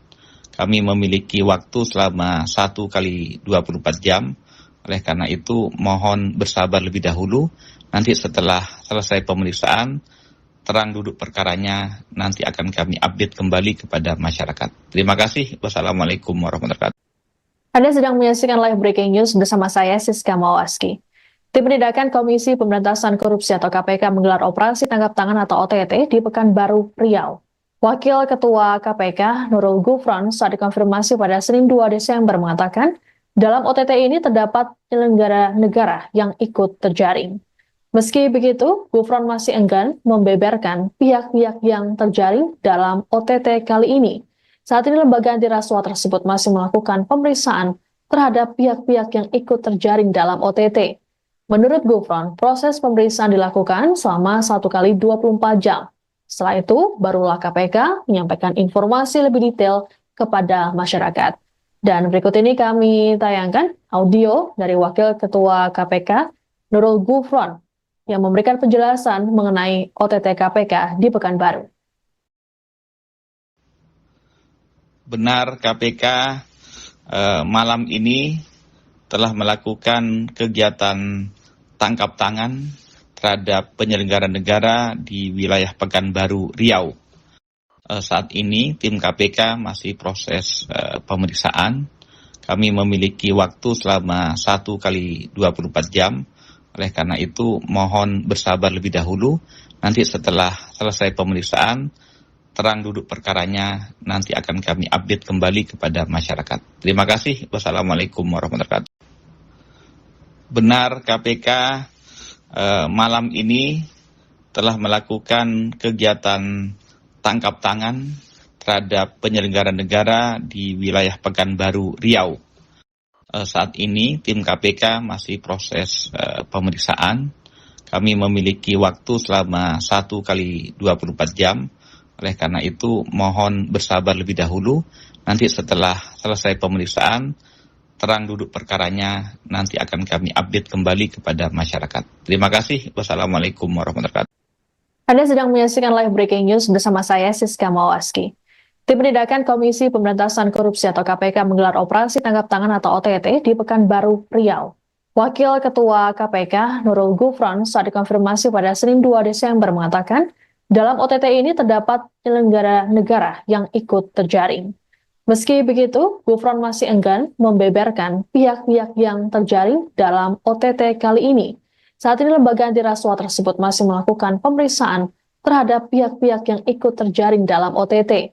Kami memiliki waktu selama 1 kali 24 jam. Oleh karena itu mohon bersabar lebih dahulu. Nanti setelah selesai pemeriksaan, terang duduk perkaranya, nanti akan kami update kembali kepada masyarakat. Terima kasih. Wassalamualaikum warahmatullahi wabarakatuh. Anda sedang menyaksikan live breaking news bersama saya, Siska Mawaski. Tim Penindakan Komisi Pemberantasan Korupsi atau KPK menggelar operasi tangkap tangan atau OTT di Pekanbaru, Riau. Wakil Ketua KPK, Nurul Gufron, saat dikonfirmasi pada Senin 2 Desember mengatakan, dalam OTT ini terdapat penyelenggara negara yang ikut terjaring. Meski begitu, Gufron masih enggan membeberkan pihak-pihak yang terjaring dalam OTT kali ini. Saat ini lembaga anti rasuah tersebut masih melakukan pemeriksaan terhadap pihak-pihak yang ikut terjaring dalam OTT. Menurut Gufron, proses pemeriksaan dilakukan selama 1 kali 24 jam. Setelah itu, barulah KPK menyampaikan informasi lebih detail kepada masyarakat. Dan berikut ini kami tayangkan audio dari Wakil Ketua KPK, Nurul Gufron, yang memberikan penjelasan mengenai OTT KPK di Pekanbaru. Benar, KPK malam ini telah melakukan kegiatan tangkap tangan terhadap penyelenggara negara di wilayah Pekanbaru, Riau. Saat ini tim KPK masih proses pemeriksaan. Kami memiliki waktu selama 1 kali 24 jam. Oleh karena itu, mohon bersabar lebih dahulu. Nanti setelah selesai pemeriksaan, terang duduk perkaranya, nanti akan kami update kembali kepada masyarakat. Terima kasih. Wassalamualaikum warahmatullahi wabarakatuh. Benar, KPK malam ini telah melakukan kegiatan tangkap tangan terhadap penyelenggara negara di wilayah Pekanbaru, Riau. Saat ini tim KPK masih proses pemeriksaan. Kami memiliki waktu selama 1 kali 24 jam. Oleh karena itu mohon bersabar lebih dahulu. Nanti setelah selesai pemeriksaan, terang duduk perkaranya, nanti akan kami update kembali kepada masyarakat. Terima kasih. Wassalamualaikum warahmatullahi wabarakatuh. Anda sedang menyaksikan live breaking news bersama saya, Siska Mawaski. Tim Penindakan Komisi Pemberantasan Korupsi atau KPK menggelar operasi tangkap tangan atau OTT di Pekanbaru, Riau. Wakil Ketua KPK, Nurul Gufron, saat dikonfirmasi pada Senin 2 Desember mengatakan, dalam OTT ini terdapat penyelenggara negara yang ikut terjaring. Meski begitu, Gufron masih enggan membeberkan pihak-pihak yang terjaring dalam OTT kali ini. Saat ini lembaga anti rasuah tersebut masih melakukan pemeriksaan terhadap pihak-pihak yang ikut terjaring dalam OTT.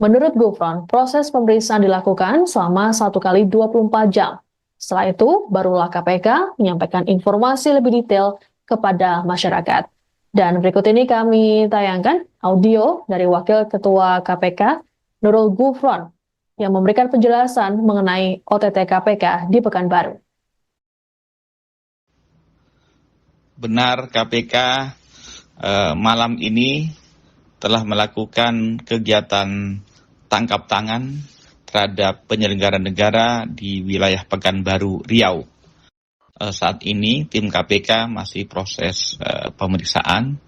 Menurut Gufron, proses pemeriksaan dilakukan selama 1 kali 24 jam. Setelah itu, barulah KPK menyampaikan informasi lebih detail kepada masyarakat. Dan berikut ini kami tayangkan audio dari Wakil Ketua KPK, Nurul Gufron, yang memberikan penjelasan mengenai OTT KPK di Pekanbaru. Benar, KPK malam ini telah melakukan kegiatan tangkap tangan terhadap penyelenggara negara di wilayah Pekanbaru, Riau. Saat ini tim KPK masih proses pemeriksaan.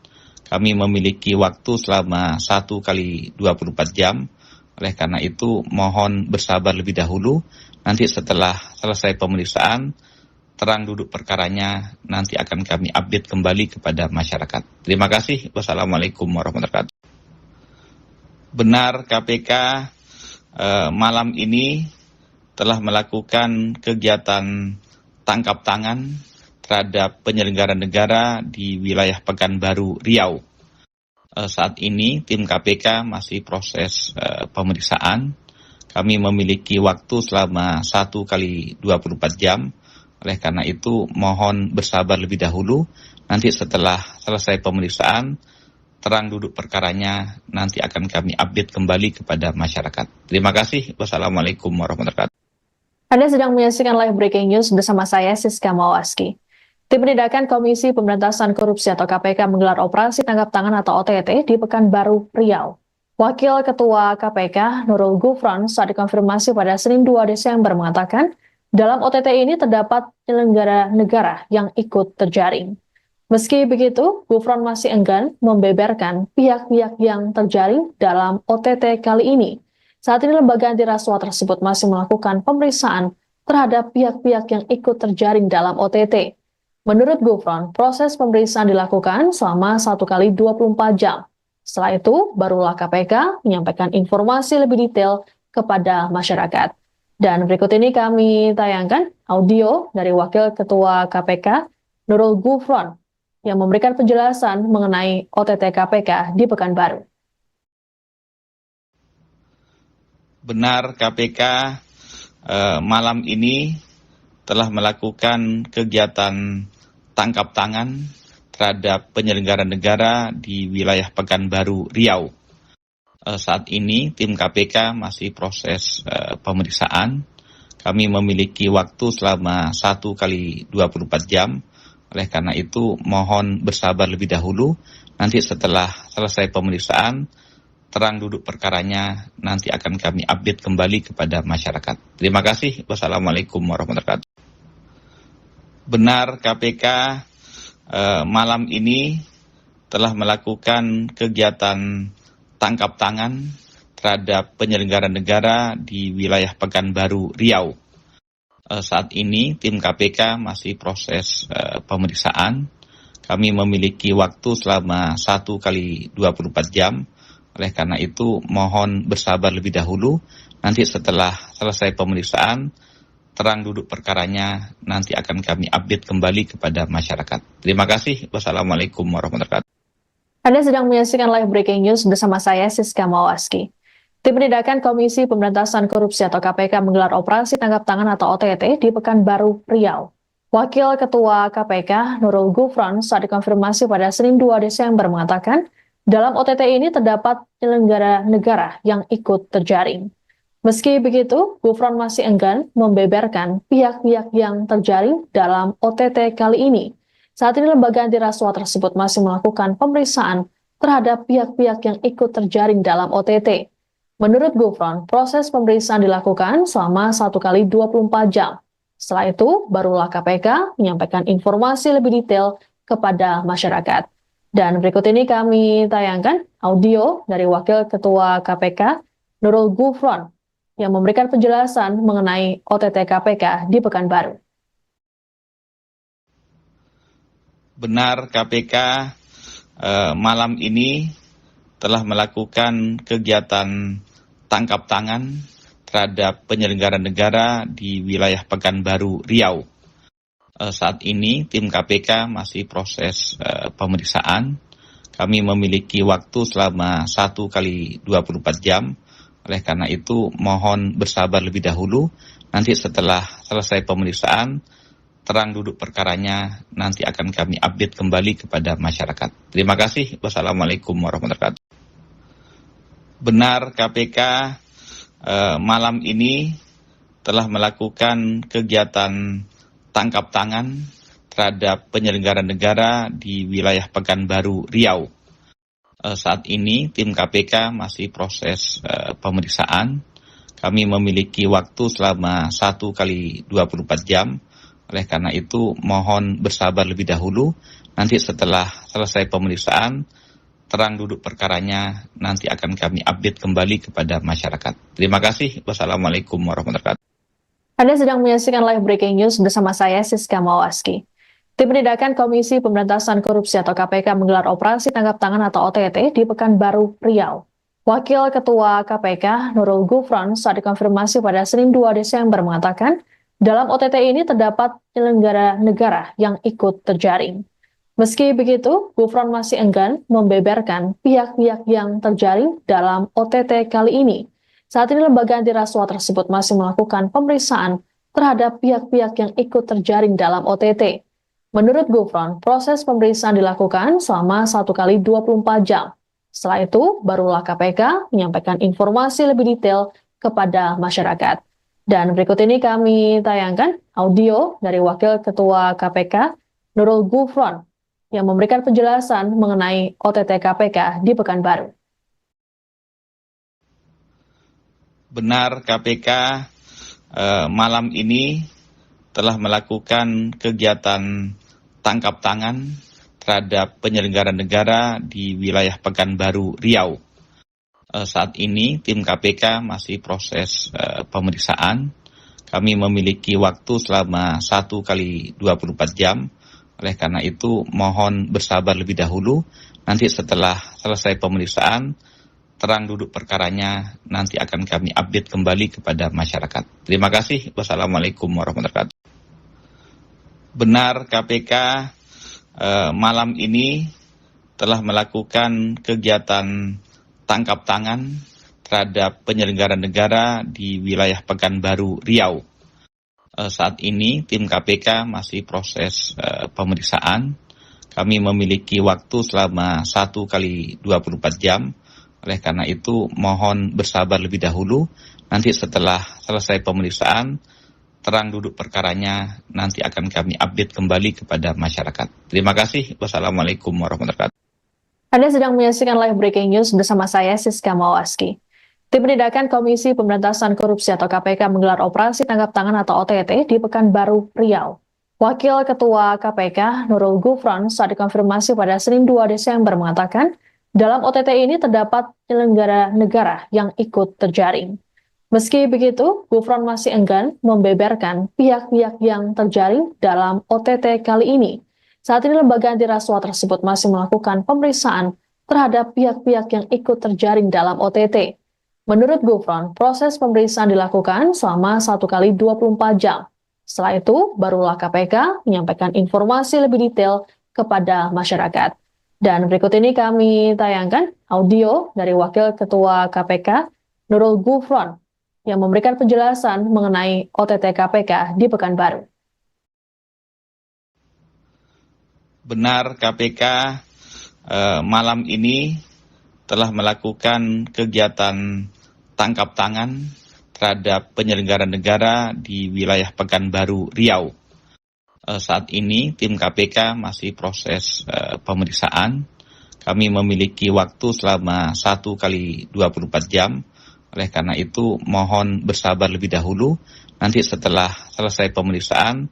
Kami memiliki waktu selama 1 kali 24 jam. Oleh karena itu mohon bersabar lebih dahulu. Nanti setelah selesai pemeriksaan, terang duduk perkaranya, nanti akan kami update kembali kepada masyarakat. Terima kasih. Wassalamualaikum warahmatullahi wabarakatuh. Benar, KPK malam ini telah melakukan kegiatan tangkap tangan terhadap penyelenggara negara di wilayah Pekanbaru, Riau. Saat ini tim KPK masih proses pemeriksaan. Kami memiliki waktu selama 1 kali 24 jam. Oleh karena itu mohon bersabar lebih dahulu. Nanti setelah selesai pemeriksaan, terang duduk perkaranya nanti akan kami update kembali kepada masyarakat. Terima kasih. Wassalamualaikum warahmatullahi wabarakatuh. Anda sedang menyaksikan live breaking news bersama saya Siska Mawaski. Tim Penindakan Komisi Pemberantasan Korupsi atau KPK menggelar operasi tangkap tangan atau OTT di Pekanbaru, Riau. Wakil Ketua KPK Nurul Gufron saat dikonfirmasi pada Senin 2 Desember mengatakan, dalam OTT ini terdapat penyelenggara negara yang ikut terjaring. Meski begitu, Gufron masih enggan membeberkan pihak-pihak yang terjaring dalam OTT kali ini. Saat ini lembaga anti rasuah tersebut masih melakukan pemeriksaan terhadap pihak-pihak yang ikut terjaring dalam OTT. Menurut Gufron, proses pemeriksaan dilakukan selama 1 kali 24 jam. Setelah itu, barulah KPK menyampaikan informasi lebih detail kepada masyarakat. Dan berikut ini kami tayangkan audio dari Wakil Ketua KPK Nurul Gufron yang memberikan penjelasan mengenai OTT KPK di Pekanbaru. Benar KPK malam ini telah melakukan kegiatan tangkap tangan terhadap penyelenggara negara di wilayah Pekanbaru, Riau. Saat ini tim KPK masih proses pemeriksaan. Kami memiliki waktu selama 1 kali 24 jam. Oleh karena itu mohon bersabar lebih dahulu. Nanti setelah selesai pemeriksaan, terang duduk perkaranya nanti akan kami update kembali kepada masyarakat. Terima kasih. Wassalamualaikum warahmatullahi wabarakatuh. Benar KPK malam ini telah melakukan kegiatan tangkap tangan terhadap penyelenggara negara di wilayah Pekanbaru, Riau. Saat ini tim KPK masih proses pemeriksaan. Kami memiliki waktu selama 1 kali 24 jam. Oleh karena itu, mohon bersabar lebih dahulu. Nanti setelah selesai pemeriksaan, terang duduk perkaranya nanti akan kami update kembali kepada masyarakat. Terima kasih. Wassalamualaikum warahmatullahi wabarakatuh. Anda sedang menyaksikan live breaking news bersama saya Siska Mawaski. Tim Penindakan Komisi Pemberantasan Korupsi atau KPK menggelar operasi tangkap tangan atau OTT di Pekanbaru, Riau. Wakil Ketua KPK Nurul Gufron saat dikonfirmasi pada Senin 2 Desember mengatakan, dalam OTT ini terdapat penyelenggara negara yang ikut terjaring. Meski begitu, Gufron masih enggan membeberkan pihak-pihak yang terjaring dalam OTT kali ini. Saat ini lembaga anti rasuah tersebut masih melakukan pemeriksaan terhadap pihak-pihak yang ikut terjaring dalam OTT. Menurut Gufron, proses pemeriksaan dilakukan selama 1 kali 24 jam. Setelah itu, barulah KPK menyampaikan informasi lebih detail kepada masyarakat. Dan berikut ini kami tayangkan audio dari Wakil Ketua KPK Nurul Gufron yang memberikan penjelasan mengenai OTT KPK di Pekanbaru. Benar KPK malam ini telah melakukan kegiatan tangkap tangan terhadap penyelenggara negara di wilayah Pekanbaru, Riau. Saat ini tim KPK masih proses pemeriksaan. Kami memiliki waktu selama 1 kali 24 jam. Oleh karena itu mohon bersabar lebih dahulu. Nanti setelah selesai pemeriksaan, terang duduk perkaranya nanti akan kami update kembali kepada masyarakat. Terima kasih. Wassalamualaikum warahmatullahi wabarakatuh. Benar KPK malam ini telah melakukan kegiatan tangkap tangan terhadap penyelenggara negara di wilayah Pekanbaru, Riau. Saat ini tim KPK masih proses pemeriksaan. Kami memiliki waktu selama 1 kali 24 jam. Oleh karena itu mohon bersabar lebih dahulu. Nanti setelah selesai pemeriksaan, terang duduk perkaranya nanti akan kami update kembali kepada masyarakat. Terima kasih. Wassalamualaikum warahmatullahi wabarakatuh. Anda sedang menyaksikan live breaking news bersama saya Siska Mawaski. Tim Penindakan Komisi Pemberantasan Korupsi atau KPK menggelar operasi tangkap tangan atau OTT di Pekanbaru, Riau. Wakil Ketua KPK Nurul Gufron saat dikonfirmasi pada Senin 2 Desember mengatakan, dalam OTT ini terdapat penyelenggara negara yang ikut terjaring. Meski begitu, Gufron masih enggan membeberkan pihak-pihak yang terjaring dalam OTT kali ini. Saat ini lembaga anti rasuah tersebut masih melakukan pemeriksaan terhadap pihak-pihak yang ikut terjaring dalam OTT. Menurut Gufron, proses pemeriksaan dilakukan selama 1 kali 24 jam. Setelah itu, barulah KPK menyampaikan informasi lebih detail kepada masyarakat. Dan berikut ini kami tayangkan audio dari Wakil Ketua KPK, Nurul Gufron, yang memberikan penjelasan mengenai OTT KPK di Pekanbaru. Benar KPK malam ini telah melakukan kegiatan tangkap tangan terhadap penyelenggara negara di wilayah Pekanbaru, Riau. Saat ini tim KPK masih proses pemeriksaan. Kami memiliki waktu selama 1 kali 24 jam. Oleh karena itu mohon bersabar lebih dahulu. Nanti setelah selesai pemeriksaan, terang duduk perkaranya nanti akan kami update kembali kepada masyarakat. Terima kasih. Wassalamualaikum warahmatullahi wabarakatuh. Benar KPK malam ini telah melakukan kegiatan tangkap tangan terhadap penyelenggara negara di wilayah Pekanbaru, Riau. Saat ini tim KPK masih proses pemeriksaan. Kami memiliki waktu selama 1 kali 24 jam. Oleh karena itu mohon bersabar lebih dahulu. Nanti setelah selesai pemeriksaan, terang duduk perkaranya nanti akan kami update kembali kepada masyarakat. Terima kasih. Wassalamualaikum warahmatullahi wabarakatuh. Anda sedang menyaksikan live breaking news bersama saya, Siska Mawaski. Tim Penindakan Komisi Pemberantasan Korupsi atau KPK menggelar operasi tangkap tangan atau OTT di Pekanbaru, Riau. Wakil Ketua KPK, Nurul Gufron, saat dikonfirmasi pada Senin 2 Desember mengatakan, dalam OTT ini terdapat penyelenggara negara yang ikut terjaring. Meski begitu, Gufron masih enggan membeberkan pihak-pihak yang terjaring dalam OTT kali ini. Saat ini lembaga anti rasuah tersebut masih melakukan pemeriksaan terhadap pihak-pihak yang ikut terjaring dalam OTT. Menurut Gufron, proses pemeriksaan dilakukan selama 1 kali 24 jam. Setelah itu, barulah KPK menyampaikan informasi lebih detail kepada masyarakat. Dan berikut ini kami tayangkan audio dari Wakil Ketua KPK, Nurul Gufron, yang memberikan penjelasan mengenai OTT KPK di Pekanbaru. Benar KPK malam ini telah melakukan kegiatan tangkap tangan terhadap penyelenggara negara di wilayah Pekanbaru, Riau. Saat ini tim KPK masih proses pemeriksaan. Kami memiliki waktu selama 1 kali 24 jam. Oleh karena itu mohon bersabar lebih dahulu. Nanti setelah selesai pemeriksaan,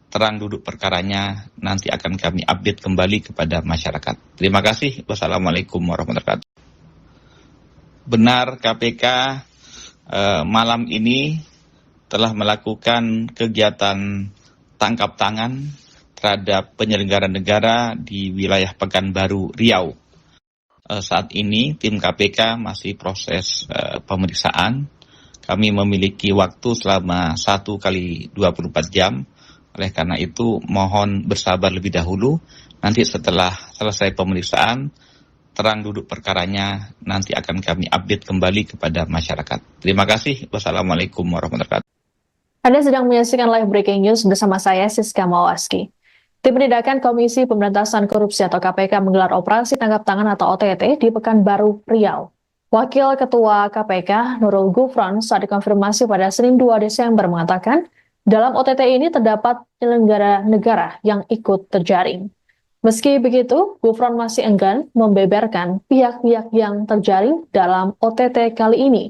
terang duduk perkaranya nanti akan kami update kembali kepada masyarakat. Terima kasih. Wassalamualaikum warahmatullahi wabarakatuh. Benar KPK malam ini telah melakukan kegiatan tangkap tangan terhadap penyelenggara negara di wilayah Pekanbaru, Riau. Saat ini tim KPK masih proses pemeriksaan. Kami memiliki waktu selama 1 kali 24 jam. Oleh karena itu mohon bersabar lebih dahulu. Nanti setelah selesai pemeriksaan, terang duduk perkaranya nanti akan kami update kembali kepada masyarakat. Terima kasih. Wassalamualaikum warahmatullahi wabarakatuh. Anda sedang menyaksikan live breaking news bersama saya, Siska Mawaski. Tim Penindakan Komisi Pemberantasan Korupsi atau KPK menggelar operasi tangkap tangan atau OTT di Pekanbaru, Riau. Wakil Ketua KPK, Nurul Gufron, saat dikonfirmasi pada Senin 2 Desember mengatakan, dalam OTT ini terdapat penyelenggara negara yang ikut terjaring. Meski begitu, Gufron masih enggan membeberkan pihak-pihak yang terjaring dalam OTT kali ini.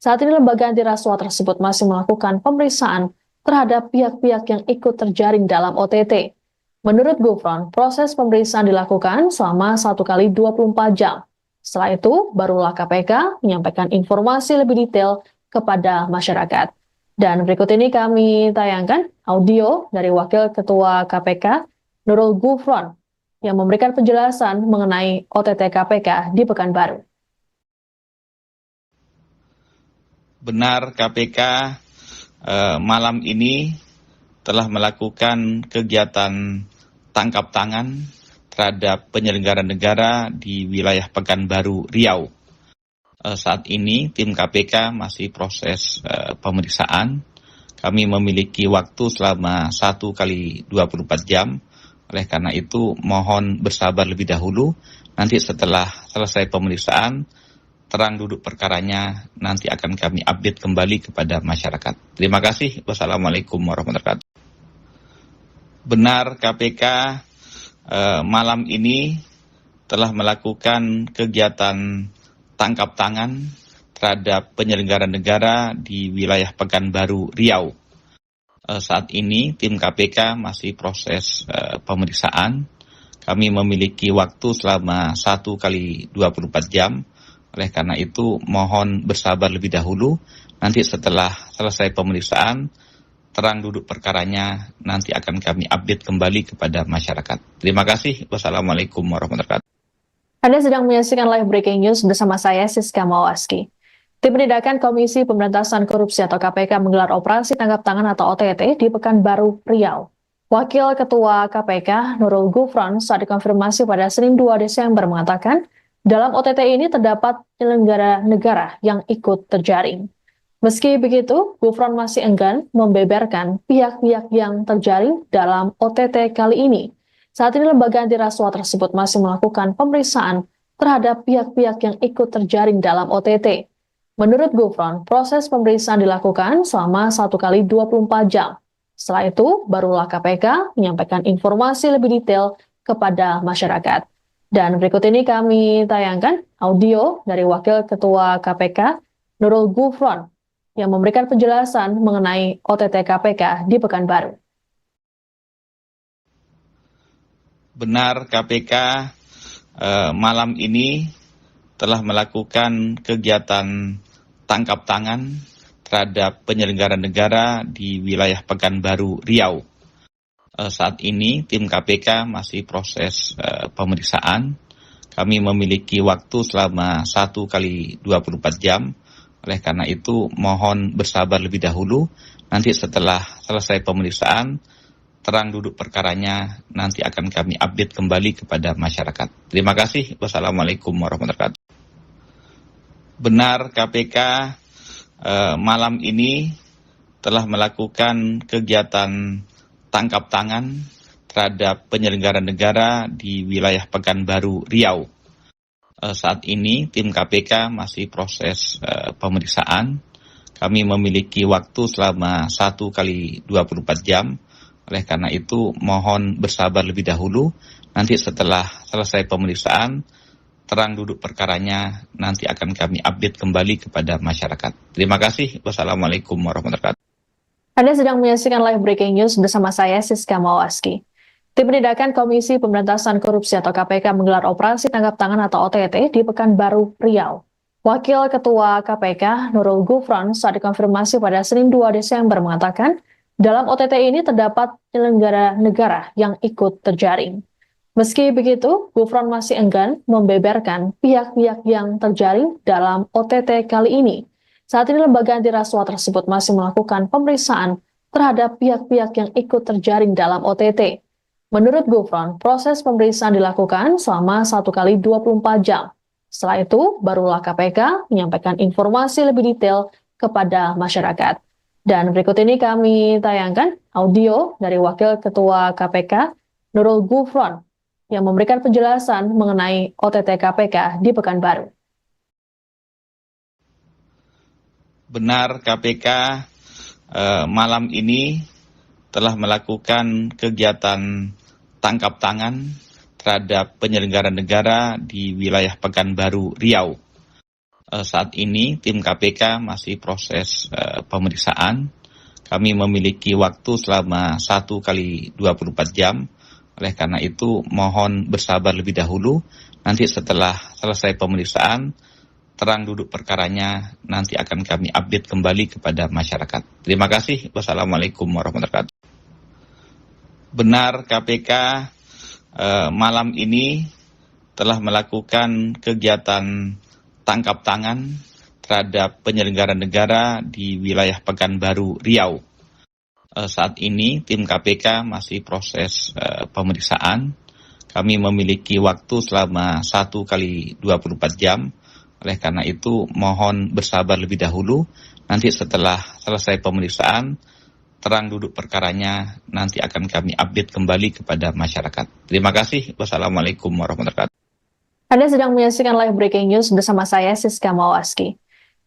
Saat ini lembaga anti rasuah tersebut masih melakukan pemeriksaan terhadap pihak-pihak yang ikut terjaring dalam OTT. Menurut Gufron, proses pemeriksaan dilakukan selama 1 kali 24 jam. Setelah itu, barulah KPK menyampaikan informasi lebih detail kepada masyarakat. Dan berikut ini kami tayangkan audio dari Wakil Ketua KPK, Nurul Gufron, yang memberikan penjelasan mengenai OTT KPK di Pekanbaru. Benar KPK malam ini telah melakukan kegiatan tangkap tangan terhadap penyelenggara negara di wilayah Pekanbaru, Riau. Saat ini tim KPK masih proses pemeriksaan. Kami memiliki waktu selama 1 kali 24 jam. Oleh karena itu, mohon bersabar lebih dahulu. Nanti setelah selesai pemeriksaan, terang duduk perkaranya, nanti akan kami update kembali kepada masyarakat. Terima kasih. Wassalamualaikum warahmatullahi wabarakatuh. Benar, KPK malam ini telah melakukan kegiatan tangkap tangan terhadap penyelenggara negara di wilayah Pekanbaru, Riau. Saat ini tim KPK masih proses pemeriksaan. Kami memiliki waktu selama 1 kali 24 jam. Oleh karena itu mohon bersabar lebih dahulu. Nanti setelah selesai pemeriksaan, terang duduk perkaranya, nanti akan kami update kembali kepada masyarakat. Terima kasih. Wassalamualaikum warahmatullahi wabarakatuh. Anda sedang menyaksikan live breaking news bersama saya Siska Mawaski. Tim Penindakan Komisi Pemberantasan Korupsi atau KPK menggelar operasi tangkap tangan atau OTT di Pekanbaru, Riau. Wakil Ketua KPK Nurul Gufron saat dikonfirmasi pada Senin 2 Desember mengatakan, dalam OTT ini terdapat penyelenggara negara yang ikut terjaring. Meski begitu, Gufron masih enggan membeberkan pihak-pihak yang terjaring dalam OTT kali ini. Saat ini lembaga anti rasuah tersebut masih melakukan pemeriksaan terhadap pihak-pihak yang ikut terjaring dalam OTT. Menurut Gufron, proses pemeriksaan dilakukan selama 1 kali 24 jam. Setelah itu, barulah KPK menyampaikan informasi lebih detail kepada masyarakat. Dan berikut ini kami tayangkan audio dari Wakil Ketua KPK Nurul Gufron yang memberikan penjelasan mengenai OTT KPK di Pekanbaru. Benar, KPK malam ini telah melakukan kegiatan tangkap tangan terhadap penyelenggara negara di wilayah Pekanbaru, Riau. Saat ini tim KPK masih proses pemeriksaan. Kami memiliki waktu selama 1 kali 24 jam. Oleh karena itu mohon bersabar lebih dahulu. Nanti setelah selesai pemeriksaan, terang duduk perkaranya, nanti akan kami update kembali kepada masyarakat. Terima kasih. Wassalamualaikum warahmatullahi wabarakatuh. Benar, KPK malam ini telah melakukan kegiatan tangkap tangan terhadap penyelenggara negara di wilayah Pekanbaru, Riau. Saat ini tim KPK masih proses pemeriksaan. Kami memiliki waktu selama 1 kali 24 jam. Oleh karena itu mohon bersabar lebih dahulu. Nanti setelah selesai pemeriksaan, terang duduk perkaranya, nanti akan kami update kembali kepada masyarakat. Terima kasih. Wassalamualaikum warahmatullahi wabarakatuh. Anda sedang menyaksikan live breaking news bersama saya Siska Mawaski. Tim Penindakan Komisi Pemberantasan Korupsi atau KPK menggelar operasi tangkap tangan atau OTT di Pekanbaru, Riau. Wakil Ketua KPK Nurul Gufron saat dikonfirmasi pada Senin 2 Desember mengatakan, dalam OTT ini terdapat penyelenggara negara yang ikut terjaring. Meski begitu, Gufron masih enggan membeberkan pihak-pihak yang terjaring dalam OTT kali ini. Saat ini lembaga anti rasuah tersebut masih melakukan pemeriksaan terhadap pihak-pihak yang ikut terjaring dalam OTT. Menurut Gufron, proses pemeriksaan dilakukan selama 1 kali 24 jam. Setelah itu, barulah KPK menyampaikan informasi lebih detail kepada masyarakat. Dan berikut ini kami tayangkan audio dari Wakil Ketua KPK Nurul Gufron yang memberikan penjelasan mengenai OTT KPK di Pekanbaru. Benar, KPK malam ini telah melakukan kegiatan tangkap tangan terhadap penyelenggara negara di wilayah Pekanbaru, Riau. Saat ini tim KPK masih proses pemeriksaan. Kami memiliki waktu selama 1 kali 24 jam. Oleh karena itu mohon bersabar lebih dahulu. Nanti setelah selesai pemeriksaan, terang duduk perkaranya, nanti akan kami update kembali kepada masyarakat. Terima kasih. Wassalamualaikum warahmatullahi wabarakatuh. Benar, KPK malam ini telah melakukan kegiatan tangkap tangan terhadap penyelenggara negara di wilayah Pekanbaru, Riau. Saat ini tim KPK masih proses pemeriksaan. Kami memiliki waktu selama 1 kali 24 jam. Oleh karena itu mohon bersabar lebih dahulu. Nanti setelah selesai pemeriksaan, terang duduk perkaranya nanti akan kami update kembali kepada masyarakat. Terima kasih. Wassalamualaikum warahmatullahi wabarakatuh. Anda sedang menyaksikan live breaking news bersama saya Siska Mawaski.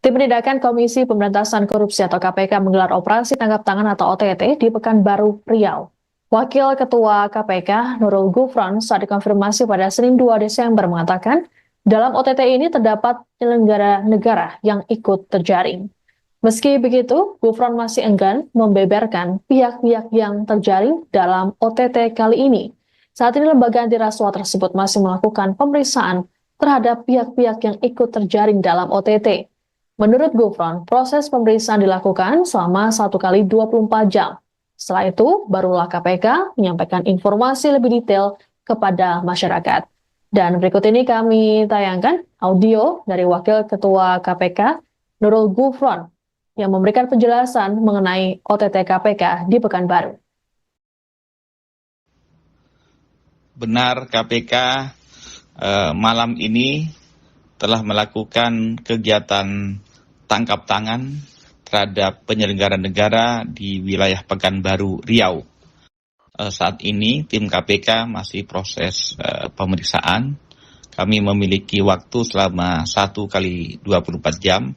Tim Penindakan Komisi Pemberantasan Korupsi atau KPK menggelar operasi tangkap tangan atau OTT di Pekanbaru, Riau. Wakil Ketua KPK Nurul Gufron saat dikonfirmasi pada Senin 2 Desember mengatakan, dalam OTT ini terdapat penyelenggara negara yang ikut terjaring. Meski begitu, Gufron masih enggan membeberkan pihak-pihak yang terjaring dalam OTT kali ini. Saat ini lembaga anti rasuah tersebut masih melakukan pemeriksaan terhadap pihak-pihak yang ikut terjaring dalam OTT. Menurut Gufron, proses pemeriksaan dilakukan selama 1 kali 24 jam. Setelah itu, barulah KPK menyampaikan informasi lebih detail kepada masyarakat. Dan berikut ini kami tayangkan audio dari Wakil Ketua KPK Nurul Gufron yang memberikan penjelasan mengenai OTT KPK di Pekanbaru. Benar, KPK malam ini telah melakukan kegiatan tangkap tangan terhadap penyelenggara negara di wilayah Pekanbaru, Riau. Saat ini tim KPK masih proses pemeriksaan. Kami memiliki waktu selama 1 kali 24 jam.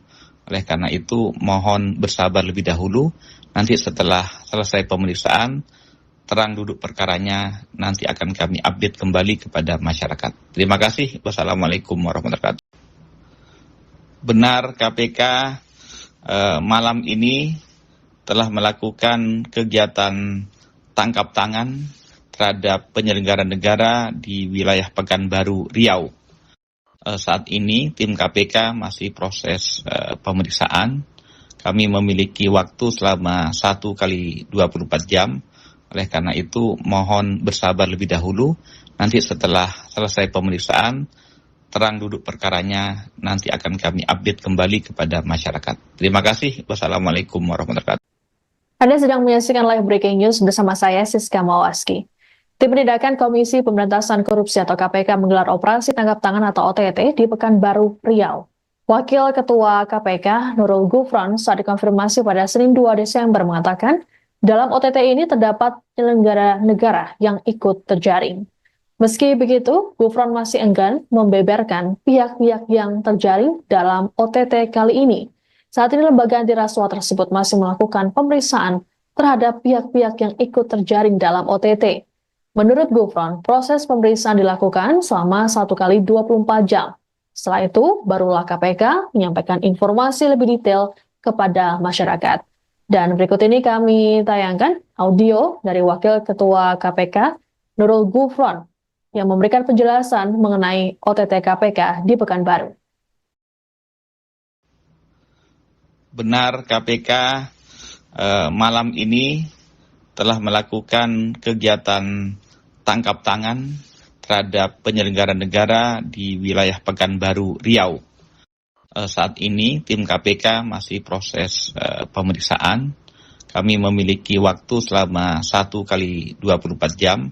Oleh karena itu mohon bersabar lebih dahulu. Nanti setelah selesai pemeriksaan, terang duduk perkaranya nanti akan kami update kembali kepada masyarakat. Terima kasih. Wassalamualaikum warahmatullahi wabarakatuh. Benar, KPK malam ini telah melakukan kegiatan tangkap tangan terhadap penyelenggara negara di wilayah Pekanbaru, Riau. Saat ini tim KPK masih proses pemeriksaan. Kami memiliki waktu selama 1 kali 24 jam. Oleh karena itu mohon bersabar lebih dahulu. Nanti setelah selesai pemeriksaan, terang duduk perkaranya nanti akan kami update kembali kepada masyarakat. Terima kasih. Wassalamualaikum warahmatullahi wabarakatuh. Anda sedang menyaksikan live breaking news bersama saya Siska Mawaski. Tim Penindakan Komisi Pemberantasan Korupsi atau KPK menggelar operasi tangkap tangan atau OTT di Pekanbaru, Riau. Wakil Ketua KPK Nurul Gufron saat dikonfirmasi pada Senin 2 Desember mengatakan, dalam OTT ini terdapat penyelenggara negara yang ikut terjaring. Meski begitu, Gufron masih enggan membeberkan pihak-pihak yang terjaring dalam OTT kali ini. Saat ini lembaga anti rasuah tersebut masih melakukan pemeriksaan terhadap pihak-pihak yang ikut terjaring dalam OTT. Menurut Gufron, proses pemeriksaan dilakukan selama 1 kali 24 jam. Setelah itu, barulah KPK menyampaikan informasi lebih detail kepada masyarakat. Dan berikut ini kami tayangkan audio dari Wakil Ketua KPK Nurul Gufron yang memberikan penjelasan mengenai OTT KPK di Pekanbaru. Benar, KPK malam ini telah melakukan kegiatan tangkap tangan terhadap penyelenggara negara di wilayah Pekanbaru, Riau. Saat ini tim KPK masih proses pemeriksaan. Kami memiliki waktu selama 1 kali 24 jam.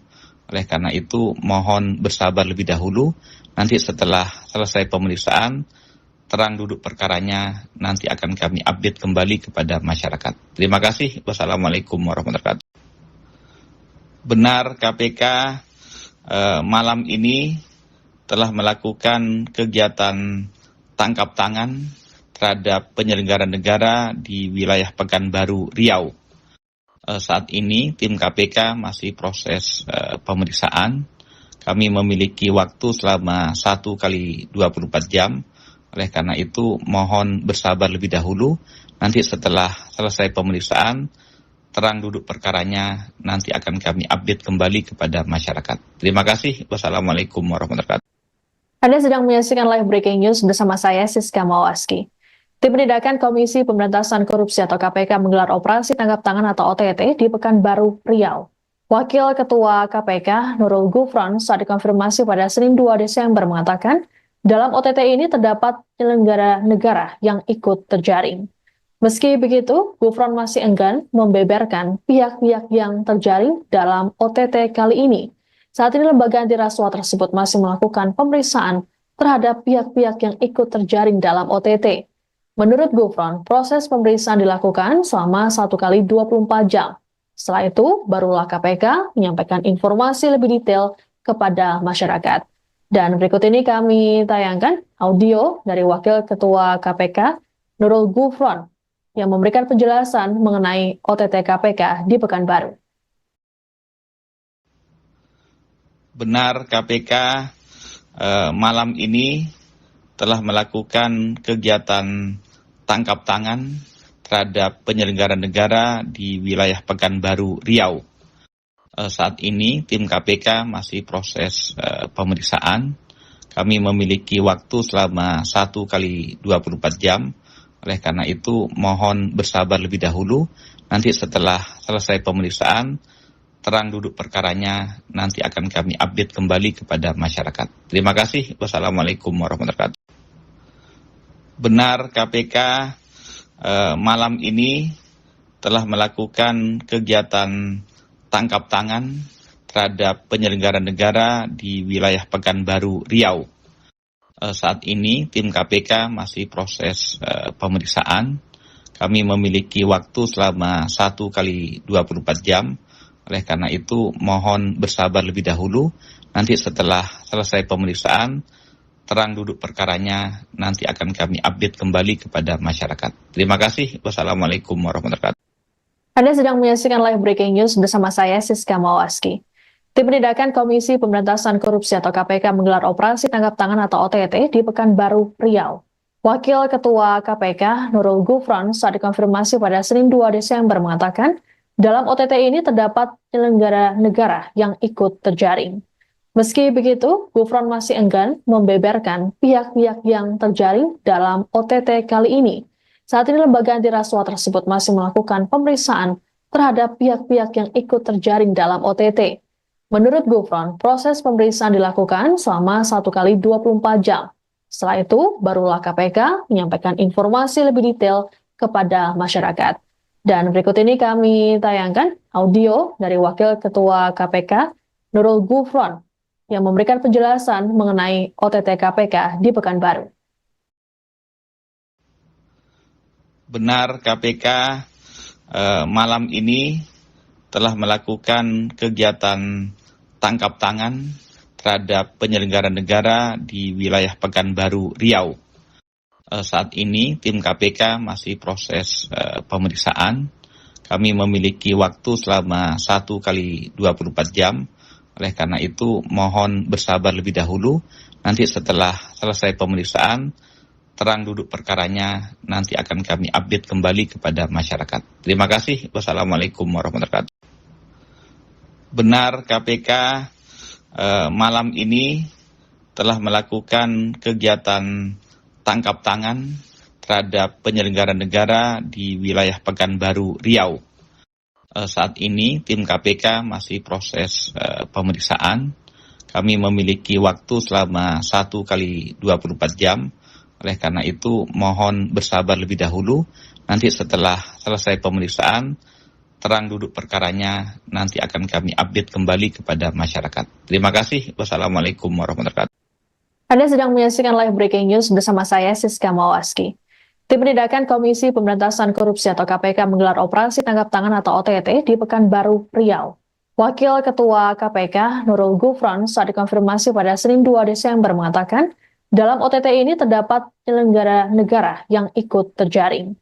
Oleh karena itu mohon bersabar lebih dahulu. Nanti setelah selesai pemeriksaan, terang duduk perkaranya nanti akan kami update kembali kepada masyarakat. Terima kasih. Wassalamualaikum warahmatullahi wabarakatuh. Benar, KPK malam ini telah melakukan kegiatan tangkap tangan terhadap penyelenggara negara di wilayah Pekanbaru, Riau. Saat ini tim KPK masih proses pemeriksaan. Kami memiliki waktu selama 1 kali 24 jam. Oleh karena itu mohon bersabar lebih dahulu. Nanti setelah selesai pemeriksaan, terang duduk perkaranya nanti akan kami update kembali kepada masyarakat. Terima kasih. Wassalamualaikum warahmatullahi wabarakatuh. Anda sedang menyaksikan live breaking news bersama saya Siska Mawaski. Tim Penindakan Komisi Pemberantasan Korupsi atau KPK menggelar operasi tangkap tangan atau OTT di Pekanbaru, Riau. Wakil Ketua KPK Nurul Gufron saat dikonfirmasi pada Senin 2 Desember mengatakan, dalam OTT ini terdapat penyelenggara negara yang ikut terjaring. Meski begitu, Gufron masih enggan membeberkan pihak-pihak yang terjaring dalam OTT kali ini. Saat ini lembaga anti rasuah tersebut masih melakukan pemeriksaan terhadap pihak-pihak yang ikut terjaring dalam OTT. Menurut Gufron, proses pemeriksaan dilakukan selama 1 kali 24 jam. Setelah itu, barulah KPK menyampaikan informasi lebih detail kepada masyarakat. Dan berikut ini kami tayangkan audio dari Wakil Ketua KPK, Nurul Gufron, yang memberikan penjelasan mengenai OTT KPK di Pekanbaru. Benar KPK malam ini telah melakukan kegiatan tangkap tangan terhadap penyelenggara negara di wilayah Pekanbaru, Riau. Saat ini tim KPK masih proses pemeriksaan. Kami memiliki waktu selama 1 kali 24 jam. Oleh karena itu mohon bersabar lebih dahulu. Nanti setelah selesai pemeriksaan, terang duduk perkaranya nanti akan kami update kembali kepada masyarakat. Terima kasih. Wassalamualaikum warahmatullahi wabarakatuh. Benar KPK malam ini telah melakukan kegiatan tangkap tangan terhadap penyelenggara negara di wilayah Pekanbaru, Riau. Saat ini tim KPK masih proses pemeriksaan. Kami memiliki waktu selama 1 kali 24 jam. Oleh karena itu mohon bersabar lebih dahulu. Nanti setelah selesai pemeriksaan, terang duduk perkaranya nanti akan kami update kembali kepada masyarakat. Terima kasih. Wassalamualaikum warahmatullahi wabarakatuh. Anda sedang menyaksikan live breaking news bersama saya, Siska Mawaski. Tim Penindakan Komisi Pemberantasan Korupsi atau KPK menggelar operasi tangkap tangan atau OTT di Pekanbaru, Riau. Wakil Ketua KPK, Nurul Gufron, saat dikonfirmasi pada Senin 2 Desember mengatakan, dalam OTT ini terdapat penyelenggara negara yang ikut terjaring. Meski begitu, Gufron masih enggan membeberkan pihak-pihak yang terjaring dalam OTT kali ini. Saat ini lembaga anti rasuah tersebut masih melakukan pemeriksaan terhadap pihak-pihak yang ikut terjaring dalam OTT. Menurut Gufron, proses pemeriksaan dilakukan selama 1 kali 24 jam. Setelah itu, barulah KPK menyampaikan informasi lebih detail kepada masyarakat. Dan berikut ini kami tayangkan audio dari Wakil Ketua KPK, Nurul Gufron, yang memberikan penjelasan mengenai OTT KPK di Pekanbaru. Benar KPK malam ini telah melakukan kegiatan tangkap tangan terhadap penyelenggara negara di wilayah Pekanbaru, Riau. Saat ini tim KPK masih proses pemeriksaan. Kami memiliki waktu selama 1 kali 24 jam. Oleh karena itu mohon bersabar lebih dahulu. Nanti setelah selesai pemeriksaan, terang duduk perkaranya nanti akan kami update kembali kepada masyarakat. Terima kasih. Wassalamualaikum warahmatullahi wabarakatuh. Benar KPK malam ini telah melakukan kegiatan tangkap tangan terhadap penyelenggara negara di wilayah Pekanbaru, Riau. Saat ini tim KPK masih proses pemeriksaan. Kami memiliki waktu selama 1 kali 24 jam. Oleh karena itu mohon bersabar lebih dahulu. Nanti setelah selesai pemeriksaan, terang duduk perkaranya nanti akan kami update kembali kepada masyarakat. Terima kasih. Wassalamualaikum warahmatullahi wabarakatuh. Anda sedang menyaksikan live breaking news bersama saya, Siska Mawaski. Tim Penindakan Komisi Pemberantasan Korupsi atau KPK menggelar operasi tangkap tangan atau OTT di Pekanbaru, Riau. Wakil Ketua KPK, Nurul Gufron, saat dikonfirmasi pada Senin 2 Desember mengatakan, dalam OTT ini terdapat penyelenggara negara yang ikut terjaring.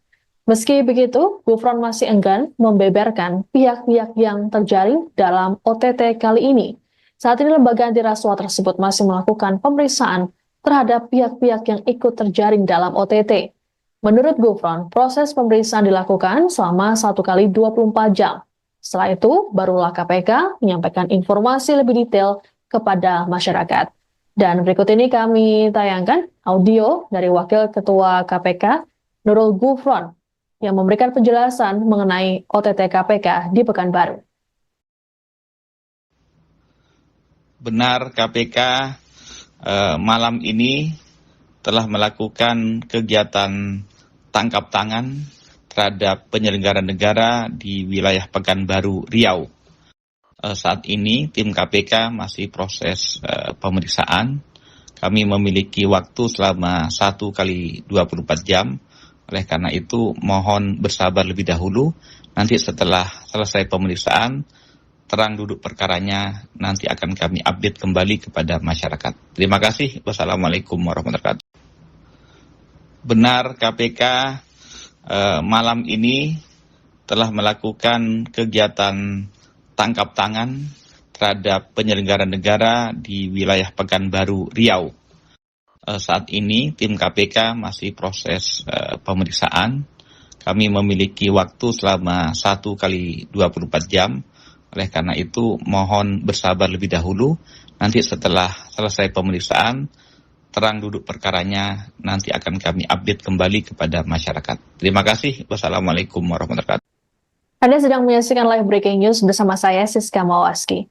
Meski begitu, Gufron masih enggan membeberkan pihak-pihak yang terjaring dalam OTT kali ini. Saat ini lembaga anti rasuah tersebut masih melakukan pemeriksaan terhadap pihak-pihak yang ikut terjaring dalam OTT. Menurut Gufron, proses pemeriksaan dilakukan selama 1 kali 24 jam. Setelah itu, barulah KPK menyampaikan informasi lebih detail kepada masyarakat. Dan berikut ini kami tayangkan audio dari Wakil Ketua KPK, Nurul Gufron, yang memberikan penjelasan mengenai OTT KPK di Pekanbaru. Benar KPK malam ini telah melakukan kegiatan tangkap tangan terhadap penyelenggara negara di wilayah Pekanbaru, Riau. Saat ini tim KPK masih proses pemeriksaan. Kami memiliki waktu selama 1 kali 24 jam. Oleh karena itu, mohon bersabar lebih dahulu. Nanti setelah selesai pemeriksaan, terang duduk perkaranya, nanti akan kami update kembali kepada masyarakat. Terima kasih. Wassalamualaikum warahmatullahi wabarakatuh. Benar, KPK malam ini telah melakukan kegiatan tangkap tangan terhadap penyelenggara negara di wilayah Pekanbaru, Riau. Saat ini tim KPK masih proses pemeriksaan. Kami memiliki waktu selama 1 kali 24 jam. Oleh karena itu mohon bersabar lebih dahulu. Nanti setelah selesai pemeriksaan, terang duduk perkaranya, nanti akan kami update kembali kepada masyarakat. Terima kasih. Wassalamualaikum warahmatullahi wabarakatuh. Anda sedang menyaksikan live breaking news bersama saya Siska Mawaski.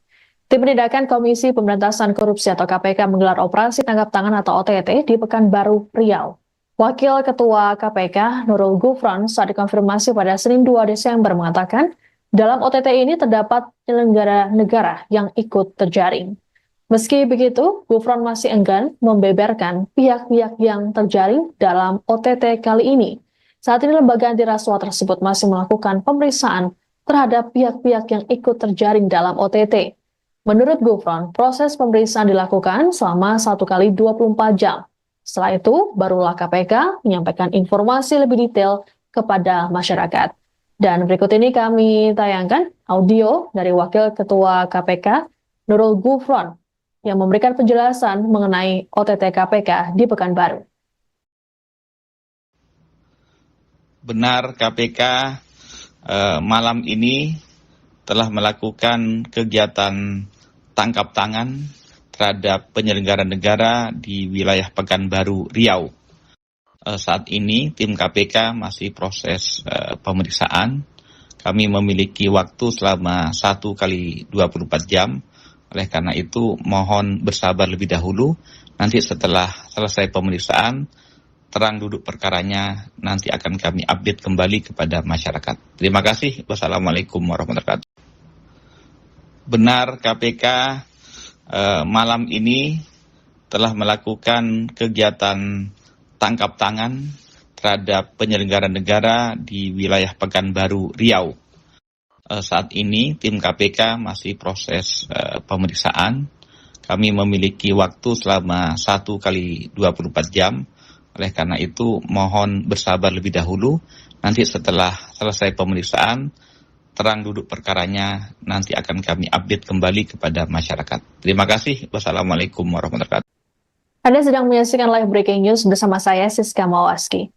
Tim Penindakan Komisi Pemberantasan Korupsi atau KPK menggelar operasi tangkap tangan atau OTT di Pekanbaru, Riau. Wakil Ketua KPK Nurul Gufron saat dikonfirmasi pada Senin 2 Desember mengatakan, dalam OTT ini terdapat penyelenggara negara yang ikut terjaring. Meski begitu, Gufron masih enggan membeberkan pihak-pihak yang terjaring dalam OTT kali ini. Saat ini lembaga anti rasuah tersebut masih melakukan pemeriksaan terhadap pihak-pihak yang ikut terjaring dalam OTT. Menurut Gufron, proses pemeriksaan dilakukan selama 1 kali 24 jam. Setelah itu, barulah KPK menyampaikan informasi lebih detail kepada masyarakat. Dan berikut ini kami tayangkan audio dari Wakil Ketua KPK Nurul Gufron yang memberikan penjelasan mengenai OTT KPK di Pekanbaru. Benar, KPK malam ini telah melakukan kegiatan tangkap tangan terhadap penyelenggara negara di wilayah Pekanbaru, Riau. Saat ini tim KPK masih proses pemeriksaan. Kami memiliki waktu selama 1 kali 24 jam. Oleh karena itu mohon bersabar lebih dahulu. Nanti setelah selesai pemeriksaan, terang duduk perkaranya, nanti akan kami update kembali kepada masyarakat. Terima kasih. Wassalamualaikum warahmatullahi wabarakatuh. Benar, KPK malam ini telah melakukan kegiatan tangkap tangan terhadap penyelenggara negara di wilayah Pekanbaru, Riau. Saat ini tim KPK masih proses pemeriksaan. Kami memiliki waktu selama 1 kali 24 jam. Oleh karena itu mohon bersabar lebih dahulu. Nanti setelah selesai pemeriksaan, terang duduk perkaranya, nanti akan kami update kembali kepada masyarakat. Terima kasih. Wassalamualaikum warahmatullahi wabarakatuh. Anda sedang menyaksikan live breaking news bersama saya Siska Mawaski.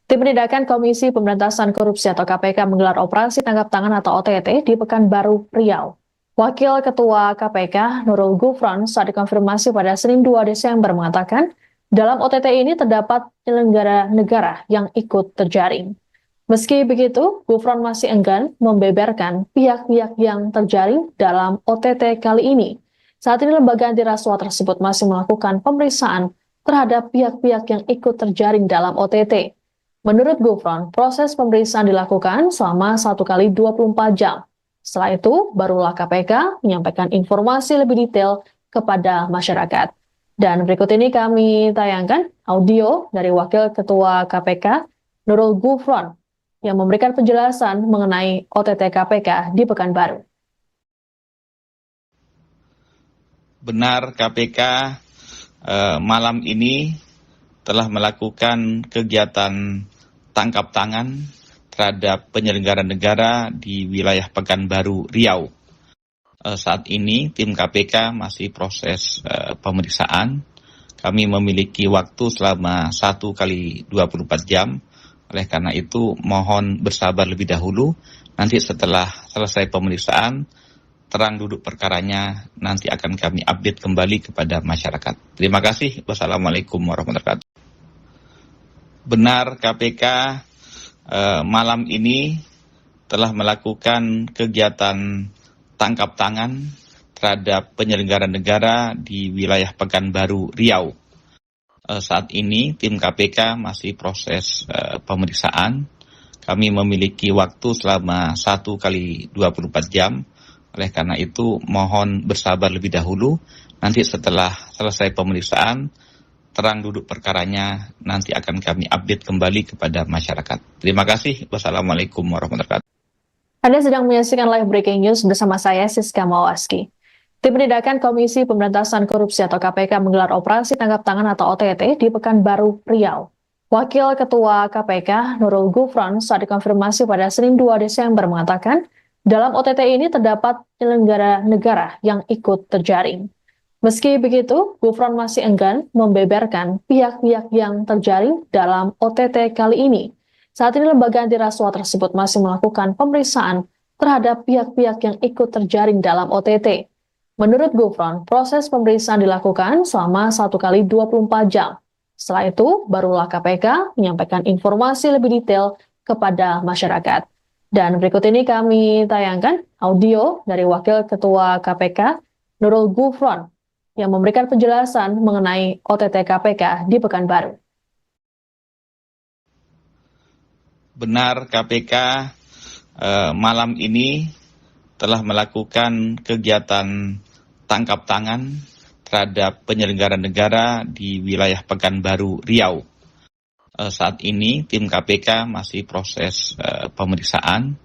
Tim Penindakan Komisi Pemberantasan Korupsi atau KPK menggelar operasi tangkap tangan atau OTT di Pekanbaru, Riau. Wakil Ketua KPK Nurul Gufron saat dikonfirmasi pada Senin 2 Desember mengatakan, dalam OTT ini terdapat penyelenggara negara yang ikut terjaring. Meski begitu, Gufron masih enggan membeberkan pihak-pihak yang terjaring dalam OTT kali ini. Saat ini lembaga anti rasuah tersebut masih melakukan pemeriksaan terhadap pihak-pihak yang ikut terjaring dalam OTT. Menurut Gufron, proses pemeriksaan dilakukan selama 1 kali 24 jam. Setelah itu, barulah KPK menyampaikan informasi lebih detail kepada masyarakat. Dan berikut ini kami tayangkan audio dari Wakil Ketua KPK Nurul Gufron yang memberikan penjelasan mengenai OTT KPK di Pekanbaru. Benar, KPK malam ini telah melakukan kegiatan tangkap tangan terhadap penyelenggara negara di wilayah Pekanbaru, Riau. Saat ini tim KPK masih proses pemeriksaan. Kami memiliki waktu selama 1 kali 24 jam. Oleh karena itu mohon bersabar lebih dahulu. Nanti setelah selesai pemeriksaan, terang duduk perkaranya, nanti akan kami update kembali kepada masyarakat. Terima kasih. Wassalamualaikum warahmatullahi wabarakatuh. Benar, KPK malam ini telah melakukan kegiatan tangkap tangan terhadap penyelenggara negara di wilayah Pekanbaru, Riau. Saat ini tim KPK masih proses pemeriksaan. Kami memiliki waktu selama 1 kali 24 jam. Oleh karena itu mohon bersabar lebih dahulu. Nanti setelah selesai pemeriksaan, terang duduk perkaranya nanti akan kami update kembali kepada masyarakat. Terima kasih. Wassalamualaikum warahmatullahi wabarakatuh. Anda sedang menyaksikan live breaking news bersama saya Siska Mawaski. Tim Penindakan Komisi Pemberantasan Korupsi atau KPK menggelar operasi tangkap tangan atau OTT di Pekanbaru, Riau. Wakil Ketua KPK Nurul Gufron saat dikonfirmasi pada Senin 2 Desember mengatakan, dalam OTT ini terdapat penyelenggara negara yang ikut terjaring. Meski begitu, Gufron masih enggan membeberkan pihak-pihak yang terjaring dalam OTT kali ini. Saat ini lembaga anti rasuah tersebut masih melakukan pemeriksaan terhadap pihak-pihak yang ikut terjaring dalam OTT. Menurut Gufron, proses pemeriksaan dilakukan selama 1 kali 24 jam. Setelah itu, barulah KPK menyampaikan informasi lebih detail kepada masyarakat. Dan berikut ini kami tayangkan audio dari Wakil Ketua KPK Nurul Gufron yang memberikan penjelasan mengenai OTT KPK di Pekanbaru. Benar, KPK malam ini telah melakukan kegiatan tangkap tangan terhadap penyelenggara negara di wilayah Pekanbaru, Riau. Saat ini tim KPK masih proses pemeriksaan.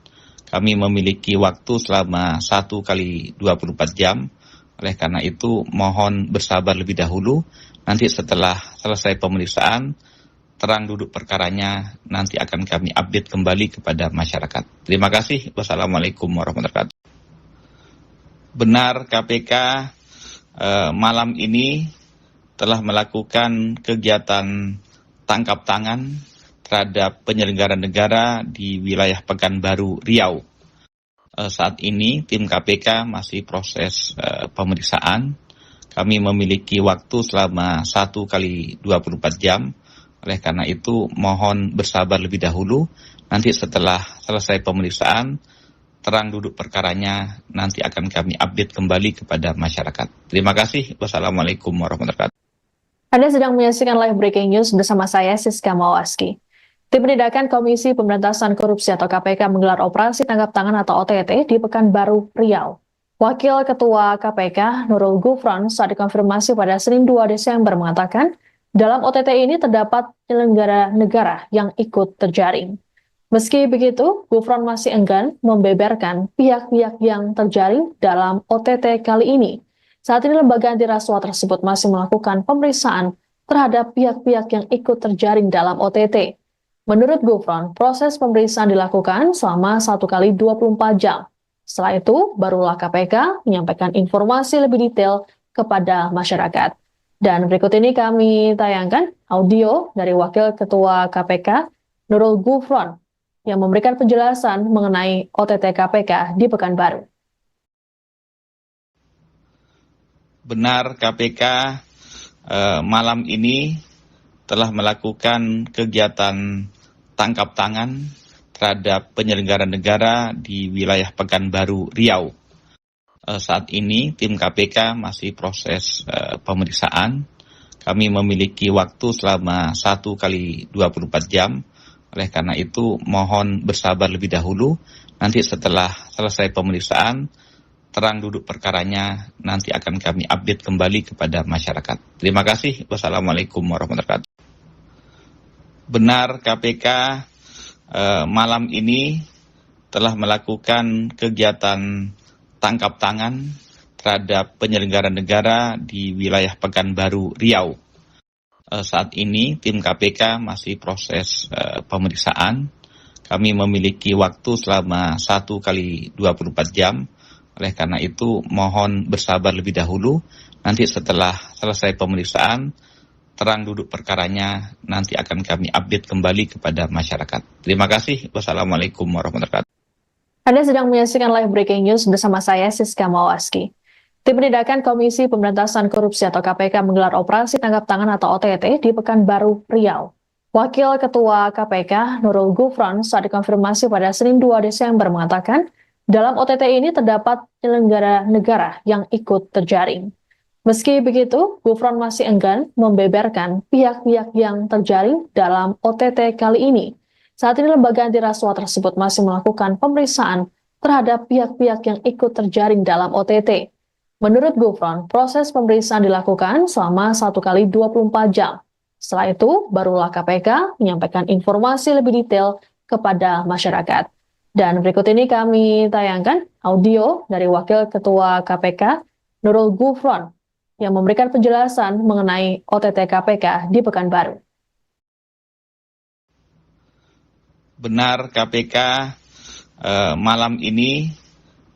Kami memiliki waktu selama 1 kali 24 jam. Oleh karena itu mohon bersabar lebih dahulu. Nanti setelah selesai pemeriksaan, terang duduk perkaranya nanti akan kami update kembali kepada masyarakat. Terima kasih. Wassalamualaikum warahmatullahi wabarakatuh. Benar, KPK malam ini telah melakukan kegiatan tangkap tangan terhadap penyelenggara negara di wilayah Pekanbaru, Riau. Saat ini tim KPK masih proses pemeriksaan. Kami memiliki waktu selama 1 kali 24 jam. Oleh karena itu mohon bersabar lebih dahulu. Nanti setelah selesai pemeriksaan, terang duduk perkaranya nanti akan kami update kembali kepada masyarakat. Terima kasih. Wassalamualaikum warahmatullahi wabarakatuh. Anda sedang menyaksikan live breaking news bersama saya Siska Mawaski. Tim Penindakan Komisi Pemberantasan Korupsi atau KPK menggelar operasi tangkap tangan atau OTT di Pekanbaru, Riau. Wakil Ketua KPK Nurul Gufron saat dikonfirmasi pada Senin 2 Desember mengatakan, dalam OTT ini terdapat penyelenggara negara yang ikut terjaring. Meski begitu, Gufron masih enggan membeberkan pihak-pihak yang terjaring dalam OTT kali ini. Saat ini lembaga anti rasuah tersebut masih melakukan pemeriksaan terhadap pihak-pihak yang ikut terjaring dalam OTT. Menurut Gufron, proses pemeriksaan dilakukan selama 1 kali 24 jam. Setelah itu, barulah KPK menyampaikan informasi lebih detail kepada masyarakat. Dan berikut ini kami tayangkan audio dari Wakil Ketua KPK Nurul Gufron yang memberikan penjelasan mengenai OTT KPK di Pekanbaru. Benar, KPK malam ini telah melakukan kegiatan tangkap tangan terhadap penyelenggara negara di wilayah Pekanbaru, Riau. Saat ini tim KPK masih proses pemeriksaan. Kami memiliki waktu selama 1 kali 24 jam. Oleh karena itu mohon bersabar lebih dahulu. Nanti setelah selesai pemeriksaan, terang duduk perkaranya nanti akan kami update kembali kepada masyarakat. Terima kasih. Wassalamualaikum warahmatullahi wabarakatuh. Benar, KPK malam ini telah melakukan kegiatan tangkap tangan terhadap penyelenggara negara di wilayah Pekanbaru, Riau. Saat ini tim KPK masih proses pemeriksaan. Kami memiliki waktu selama 1 kali 24 jam. Oleh karena itu mohon bersabar lebih dahulu. Nanti setelah selesai pemeriksaan, terang duduk perkaranya nanti akan kami update kembali kepada masyarakat. Terima kasih. Wassalamualaikum warahmatullahi wabarakatuh. Anda sedang menyaksikan live breaking news bersama saya Siska Mawaski. Tim Penindakan Komisi Pemberantasan Korupsi atau KPK menggelar operasi tangkap tangan atau OTT di Pekanbaru, Riau. Wakil Ketua KPK Nurul Gufron saat dikonfirmasi pada Senin 2 Desember mengatakan, dalam OTT ini terdapat penyelenggara negara yang ikut terjaring. Meski begitu, Gufron masih enggan membeberkan pihak-pihak yang terjaring dalam OTT kali ini. Saat ini lembaga anti rasuah tersebut masih melakukan pemeriksaan terhadap pihak-pihak yang ikut terjaring dalam OTT. Menurut Gufron, proses pemeriksaan dilakukan selama 1 kali 24 jam. Setelah itu, barulah KPK menyampaikan informasi lebih detail kepada masyarakat. Dan berikut ini kami tayangkan audio dari Wakil Ketua KPK, Nurul Gufron, yang memberikan penjelasan mengenai OTT KPK di Pekanbaru. Benar KPK malam ini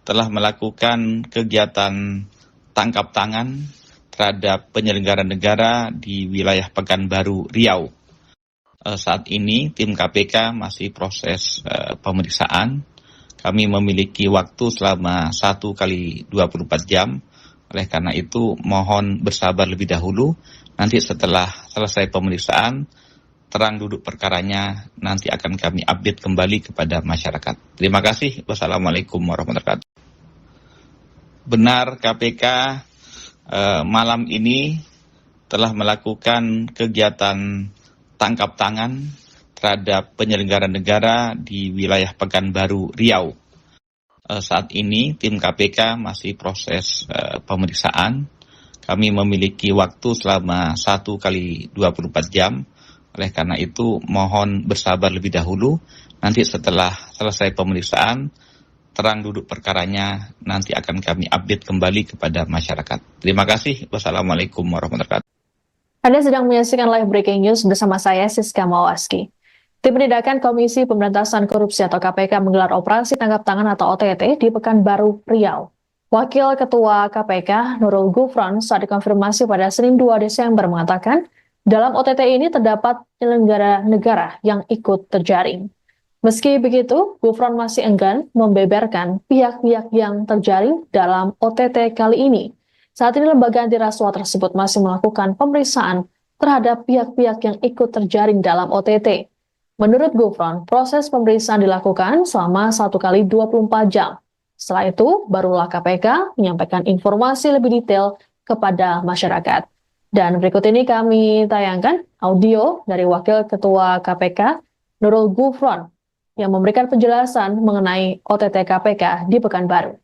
telah melakukan kegiatan tangkap tangan terhadap penyelenggara negara di wilayah Pekanbaru, Riau. Saat ini tim KPK masih proses pemeriksaan. Kami memiliki waktu selama 1 kali 24 jam. Oleh karena itu mohon bersabar lebih dahulu. Nanti setelah selesai pemeriksaan, terang duduk perkaranya nanti akan kami update kembali kepada masyarakat. Terima kasih. Wassalamualaikum warahmatullahi wabarakatuh. Benar KPK malam ini telah melakukan kegiatan tangkap tangan terhadap penyelenggara negara di wilayah Pekanbaru, Riau. Saat ini tim KPK masih proses pemeriksaan. Kami memiliki waktu selama 1 kali 24 jam. Oleh karena itu mohon bersabar lebih dahulu. Nanti setelah selesai pemeriksaan, terang duduk perkaranya nanti akan kami update kembali kepada masyarakat. Terima kasih. Wassalamualaikum warahmatullahi wabarakatuh. Anda sedang menyaksikan live breaking news bersama saya Siska Mawaski. Tim Penindakan Komisi Pemberantasan Korupsi atau KPK menggelar operasi tangkap tangan atau OTT di Pekanbaru, Riau. Wakil Ketua KPK Nurul Gufron saat dikonfirmasi pada Senin 2 Desember mengatakan, dalam OTT ini terdapat penyelenggara negara yang ikut terjaring. Meski begitu, Gufron masih enggan membeberkan pihak-pihak yang terjaring dalam OTT kali ini. Saat ini lembaga anti rasuah tersebut masih melakukan pemeriksaan terhadap pihak-pihak yang ikut terjaring dalam OTT. Menurut Gufron, proses pemeriksaan dilakukan selama 1 kali 24 jam. Setelah itu, barulah KPK menyampaikan informasi lebih detail kepada masyarakat. Dan berikut ini kami tayangkan audio dari Wakil Ketua KPK, Nurul Gufron, yang memberikan penjelasan mengenai OTT KPK di Pekanbaru.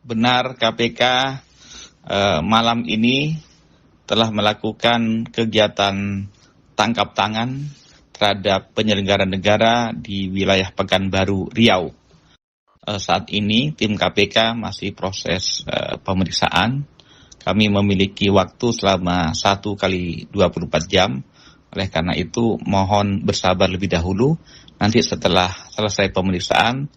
Benar KPK malam ini telah melakukan kegiatan tangkap tangan terhadap penyelenggara negara di wilayah Pekanbaru, Riau. Saat ini tim KPK masih proses pemeriksaan. Kami memiliki waktu selama 1 kali 24 jam. Oleh karena itu mohon bersabar lebih dahulu. Nanti setelah selesai pemeriksaan,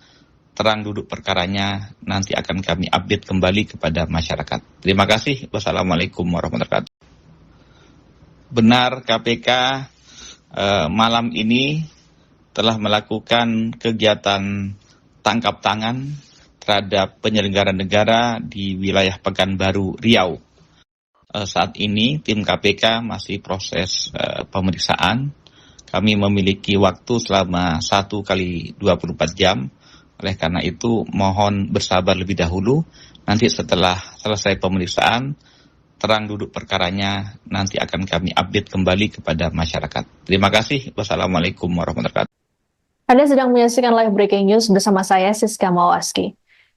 terang duduk perkaranya nanti akan kami update kembali kepada masyarakat. Terima kasih. Wassalamualaikum warahmatullahi wabarakatuh. Benar KPK malam ini telah melakukan kegiatan tangkap tangan terhadap penyelenggara negara di wilayah Pekanbaru, Riau. Saat ini tim KPK masih proses pemeriksaan. Kami memiliki waktu selama 1 kali 24 jam. Oleh karena itu mohon bersabar lebih dahulu. Nanti setelah selesai pemeriksaan, terang duduk perkaranya nanti akan kami update kembali kepada masyarakat. Terima kasih. Wassalamualaikum warahmatullahi wabarakatuh. Anda sedang menyaksikan live breaking news bersama saya Siska Mawaski.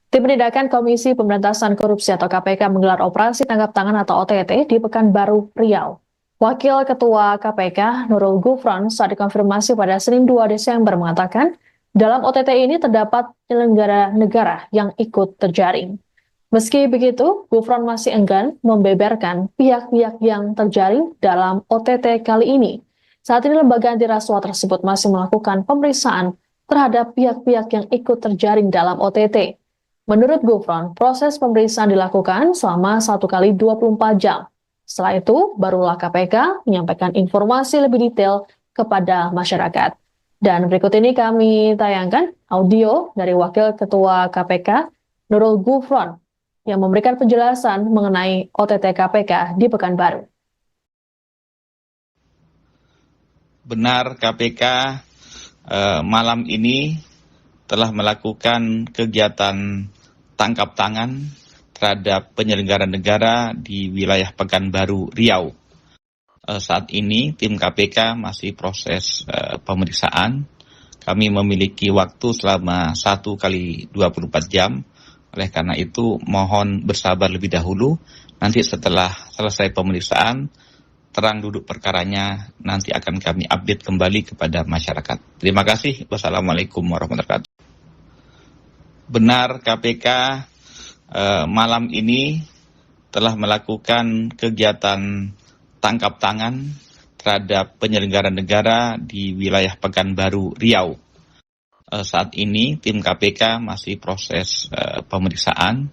Tim Penindakan Komisi Pemberantasan Korupsi atau KPK menggelar operasi tangkap tangan atau OTT di Pekanbaru, Riau. Wakil Ketua KPK Nurul Gufron saat dikonfirmasi pada Senin 2 Desember mengatakan, dalam OTT ini terdapat penyelenggara negara yang ikut terjaring. Meski begitu, Gufron masih enggan membeberkan pihak-pihak yang terjaring dalam OTT kali ini. Saat ini lembaga anti rasuah tersebut masih melakukan pemeriksaan terhadap pihak-pihak yang ikut terjaring dalam OTT. Menurut Gufron, proses pemeriksaan dilakukan selama 1 kali 24 jam. Setelah itu, barulah KPK menyampaikan informasi lebih detail kepada masyarakat. Dan berikut ini kami tayangkan audio dari Wakil Ketua KPK, Nurul Gufron, yang memberikan penjelasan mengenai OTT KPK di Pekanbaru. Benar KPK malam ini telah melakukan kegiatan tangkap tangan terhadap penyelenggara negara di wilayah Pekanbaru, Riau. Saat ini tim KPK masih proses pemeriksaan. Kami memiliki waktu selama 1 kali 24 jam. Oleh karena itu, mohon bersabar lebih dahulu. Nanti setelah selesai pemeriksaan, terang duduk perkaranya nanti akan kami update kembali kepada masyarakat. Terima kasih. Wassalamualaikum warahmatullahi wabarakatuh. Benar KPK malam ini telah melakukan kegiatan tangkap tangan terhadap penyelenggara negara di wilayah Pekanbaru, Riau. Saat ini tim KPK masih proses pemeriksaan.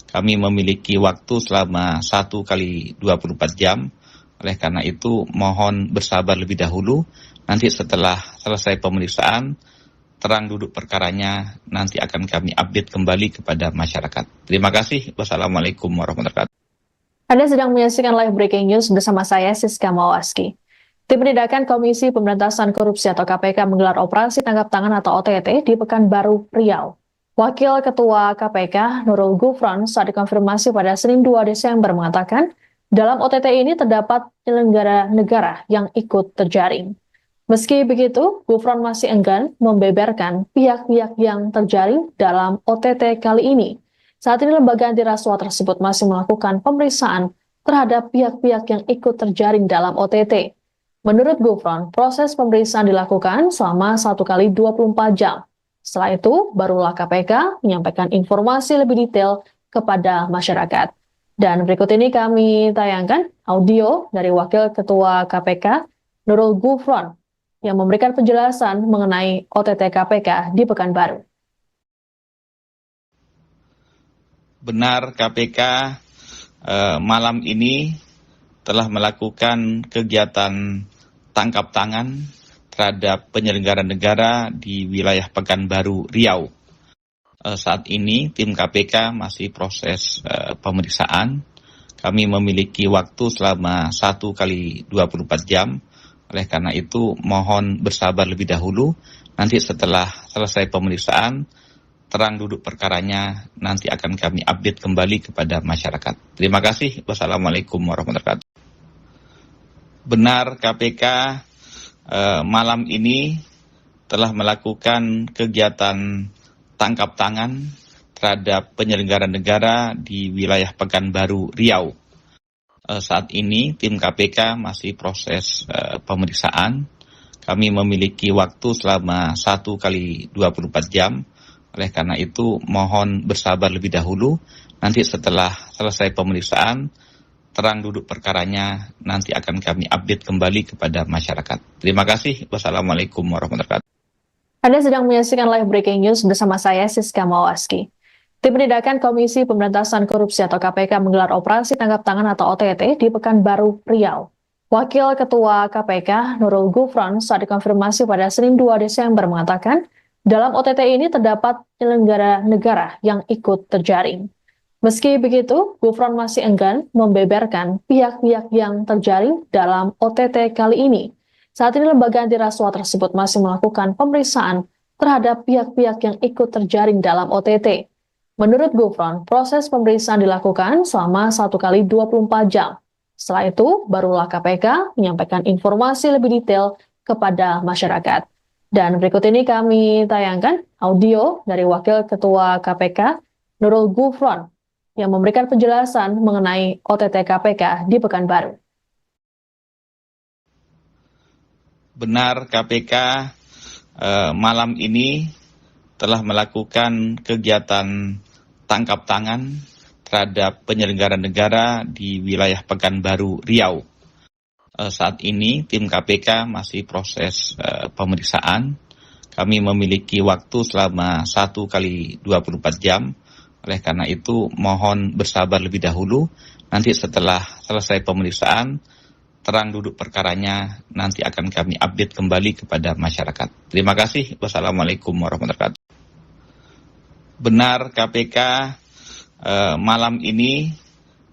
Kami memiliki waktu selama 1 kali 24 jam. Oleh karena itu mohon bersabar lebih dahulu. Nanti setelah selesai pemeriksaan, terang duduk perkaranya nanti akan kami update kembali kepada masyarakat. Terima kasih. Wassalamualaikum warahmatullahi wabarakatuh. Anda sedang menyaksikan live breaking news bersama saya Siska Mawaski. Tim Penindakan Komisi Pemberantasan Korupsi atau KPK menggelar operasi tangkap tangan atau OTT di Pekanbaru, Riau. Wakil Ketua KPK Nurul Gufron saat dikonfirmasi pada Senin 2 Desember mengatakan, dalam OTT ini terdapat penyelenggara negara yang ikut terjaring. Meski begitu, Gufron masih enggan membeberkan pihak-pihak yang terjaring dalam OTT kali ini. Saat ini lembaga anti rasuah tersebut masih melakukan pemeriksaan terhadap pihak-pihak yang ikut terjaring dalam OTT. Menurut Gufron, proses pemeriksaan dilakukan selama 1 kali 24 jam. Setelah itu, barulah KPK menyampaikan informasi lebih detail kepada masyarakat. Dan berikut ini kami tayangkan audio dari Wakil Ketua KPK, Nurul Gufron, yang memberikan penjelasan mengenai OTT KPK di Pekanbaru. Benar KPK malam ini telah melakukan kegiatan tangkap tangan terhadap penyelenggara negara di wilayah Pekanbaru, Riau. Saat ini tim KPK masih proses pemeriksaan. Kami memiliki waktu selama 1 kali 24 jam. Oleh karena itu mohon bersabar lebih dahulu. Nanti setelah selesai pemeriksaan, terang duduk perkaranya nanti akan kami update kembali kepada masyarakat. Terima kasih. Wassalamualaikum warahmatullahi wabarakatuh. Benar KPK malam ini telah melakukan kegiatan tangkap tangan terhadap penyelenggara negara di wilayah Pekanbaru, Riau. Saat ini tim KPK masih proses pemeriksaan. Kami memiliki waktu selama 1 kali 24 jam. Oleh karena itu mohon bersabar lebih dahulu. Nanti setelah selesai pemeriksaan, terang duduk perkaranya nanti akan kami update kembali kepada masyarakat. Terima kasih. Wassalamualaikum warahmatullahi wabarakatuh. Anda sedang menyaksikan live breaking news bersama saya Siska Mawaski. Tim Penindakan Komisi Pemberantasan Korupsi atau KPK menggelar operasi tangkap tangan atau OTT di Pekanbaru, Riau. Wakil Ketua KPK Nurul Gufron saat dikonfirmasi pada Senin 2 Desember mengatakan, dalam OTT ini terdapat penyelenggara negara yang ikut terjaring. Meski begitu, Gufron masih enggan membeberkan pihak-pihak yang terjaring dalam OTT kali ini. Saat ini lembaga anti rasuah tersebut masih melakukan pemeriksaan terhadap pihak-pihak yang ikut terjaring dalam OTT. Menurut Gufron, proses pemeriksaan dilakukan selama 1 kali 24 jam. Setelah itu, barulah KPK menyampaikan informasi lebih detail kepada masyarakat. Dan berikut ini kami tayangkan audio dari Wakil Ketua KPK, Nurul Gufron, yang memberikan penjelasan mengenai OTT KPK di Pekanbaru. Benar KPK malam ini telah melakukan kegiatan tangkap tangan terhadap penyelenggara negara di wilayah Pekanbaru, Riau. Saat ini tim KPK masih proses pemeriksaan. Kami memiliki waktu selama 1 kali 24 jam. Oleh karena itu mohon bersabar lebih dahulu. Nanti setelah selesai pemeriksaan, terang duduk perkaranya nanti akan kami update kembali kepada masyarakat. Terima kasih. Wassalamualaikum warahmatullahi wabarakatuh. Benar KPK malam ini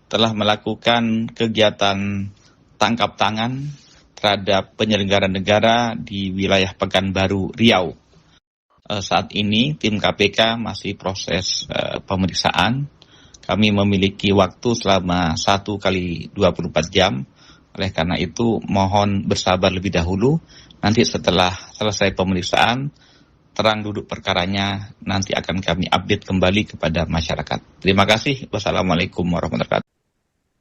telah melakukan kegiatan tangkap tangan terhadap penyelenggara negara di wilayah Pekanbaru, Riau. Saat ini tim KPK masih proses pemeriksaan. Kami memiliki waktu selama 1 kali 24 jam. Oleh karena itu mohon bersabar lebih dahulu. Nanti setelah selesai pemeriksaan, terang duduk perkaranya nanti akan kami update kembali kepada masyarakat. Terima kasih. Wassalamualaikum warahmatullahi wabarakatuh.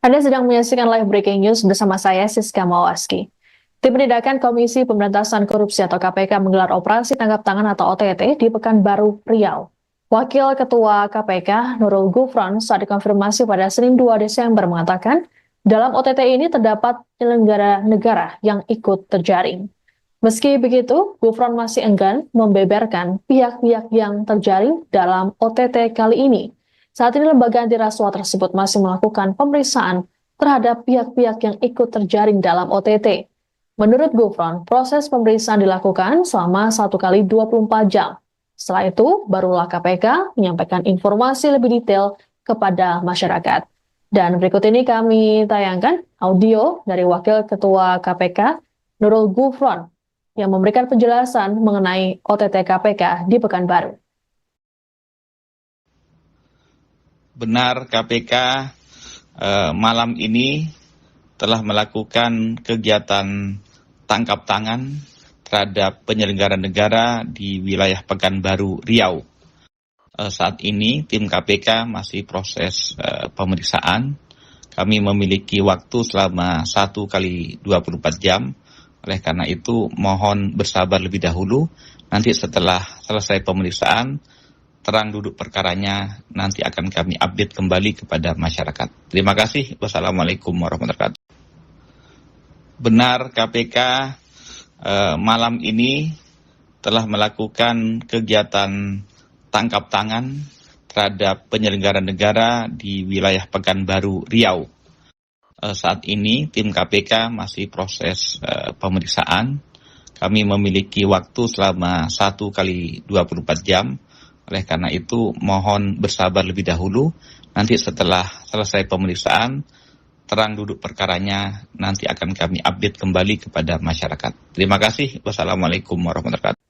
Anda sedang menyaksikan live breaking news bersama saya Siska Mawaski. Tim Penindakan Komisi Pemberantasan Korupsi atau KPK menggelar operasi tangkap tangan atau OTT di Pekanbaru, Riau. Wakil Ketua KPK Nurul Gufron saat dikonfirmasi pada Senin 2 Desember mengatakan, dalam OTT ini terdapat penyelenggara negara yang ikut terjaring. Meski begitu, Gufron masih enggan membeberkan pihak-pihak yang terjaring dalam OTT kali ini. Saat ini lembaga anti rasuah tersebut masih melakukan pemeriksaan terhadap pihak-pihak yang ikut terjaring dalam OTT. Menurut Gufron, proses pemeriksaan dilakukan selama 1 kali 24 jam. Setelah itu, barulah KPK menyampaikan informasi lebih detail kepada masyarakat. Dan berikut ini kami tayangkan audio dari Wakil Ketua KPK Nurul Gufron yang memberikan penjelasan mengenai OTT KPK di Pekanbaru. Benar KPK malam ini telah melakukan kegiatan tangkap tangan terhadap penyelenggara negara di wilayah Pekanbaru, Riau. Saat ini tim KPK masih proses pemeriksaan. Kami memiliki waktu selama 1 kali 24 jam. Oleh karena itu mohon bersabar lebih dahulu. Nanti setelah selesai pemeriksaan, terang duduk perkaranya nanti akan kami update kembali kepada masyarakat. Terima kasih. Wassalamualaikum warahmatullahi wabarakatuh. Benar KPK malam ini telah melakukan kegiatan tangkap tangan terhadap penyelenggara negara di wilayah Pekanbaru, Riau. Saat ini tim KPK masih proses pemeriksaan. Kami memiliki waktu selama 1 kali 24 jam. Oleh karena itu mohon bersabar lebih dahulu. Nanti setelah selesai pemeriksaan, terang duduk perkaranya nanti akan kami update kembali kepada masyarakat. Terima kasih. Wassalamualaikum warahmatullahi wabarakatuh.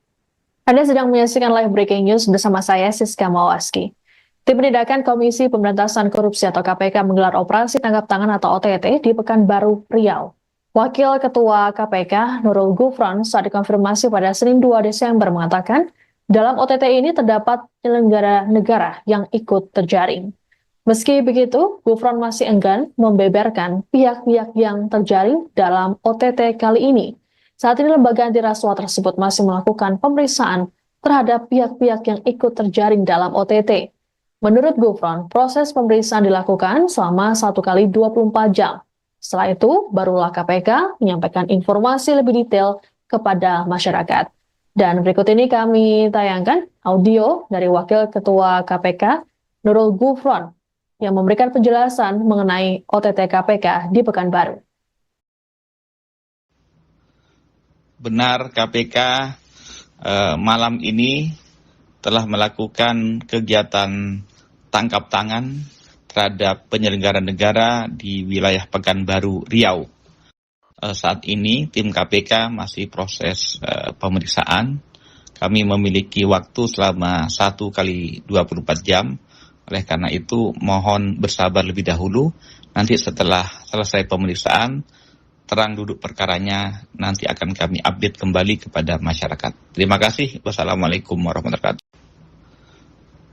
Anda sedang menyaksikan live breaking news bersama saya Siska Mawaski. Tim Penindakan Komisi Pemberantasan Korupsi atau KPK menggelar operasi tangkap tangan atau OTT di Pekanbaru, Riau. Wakil Ketua KPK Nurul Gufron saat dikonfirmasi pada Senin 2 Desember mengatakan, dalam OTT ini terdapat penyelenggara negara yang ikut terjaring. Meski begitu, Gufron masih enggan membeberkan pihak-pihak yang terjaring dalam OTT kali ini. Saat ini lembaga anti rasuah tersebut masih melakukan pemeriksaan terhadap pihak-pihak yang ikut terjaring dalam OTT. Menurut Gufron, proses pemeriksaan dilakukan selama 1 kali 24 jam. Setelah itu, barulah KPK menyampaikan informasi lebih detail kepada masyarakat. Dan berikut ini kami tayangkan audio dari Wakil Ketua KPK Nurul Gufron yang memberikan penjelasan mengenai OTT KPK di Pekanbaru. Benar KPK malam ini telah melakukan kegiatan tangkap tangan terhadap penyelenggara negara di wilayah Pekanbaru, Riau. Saat ini tim KPK masih proses pemeriksaan. Kami memiliki waktu selama 1 kali 24 jam. Oleh karena itu mohon bersabar lebih dahulu. Nanti setelah selesai pemeriksaan, terang duduk perkaranya nanti akan kami update kembali kepada masyarakat. Terima kasih. Wassalamualaikum warahmatullahi wabarakatuh.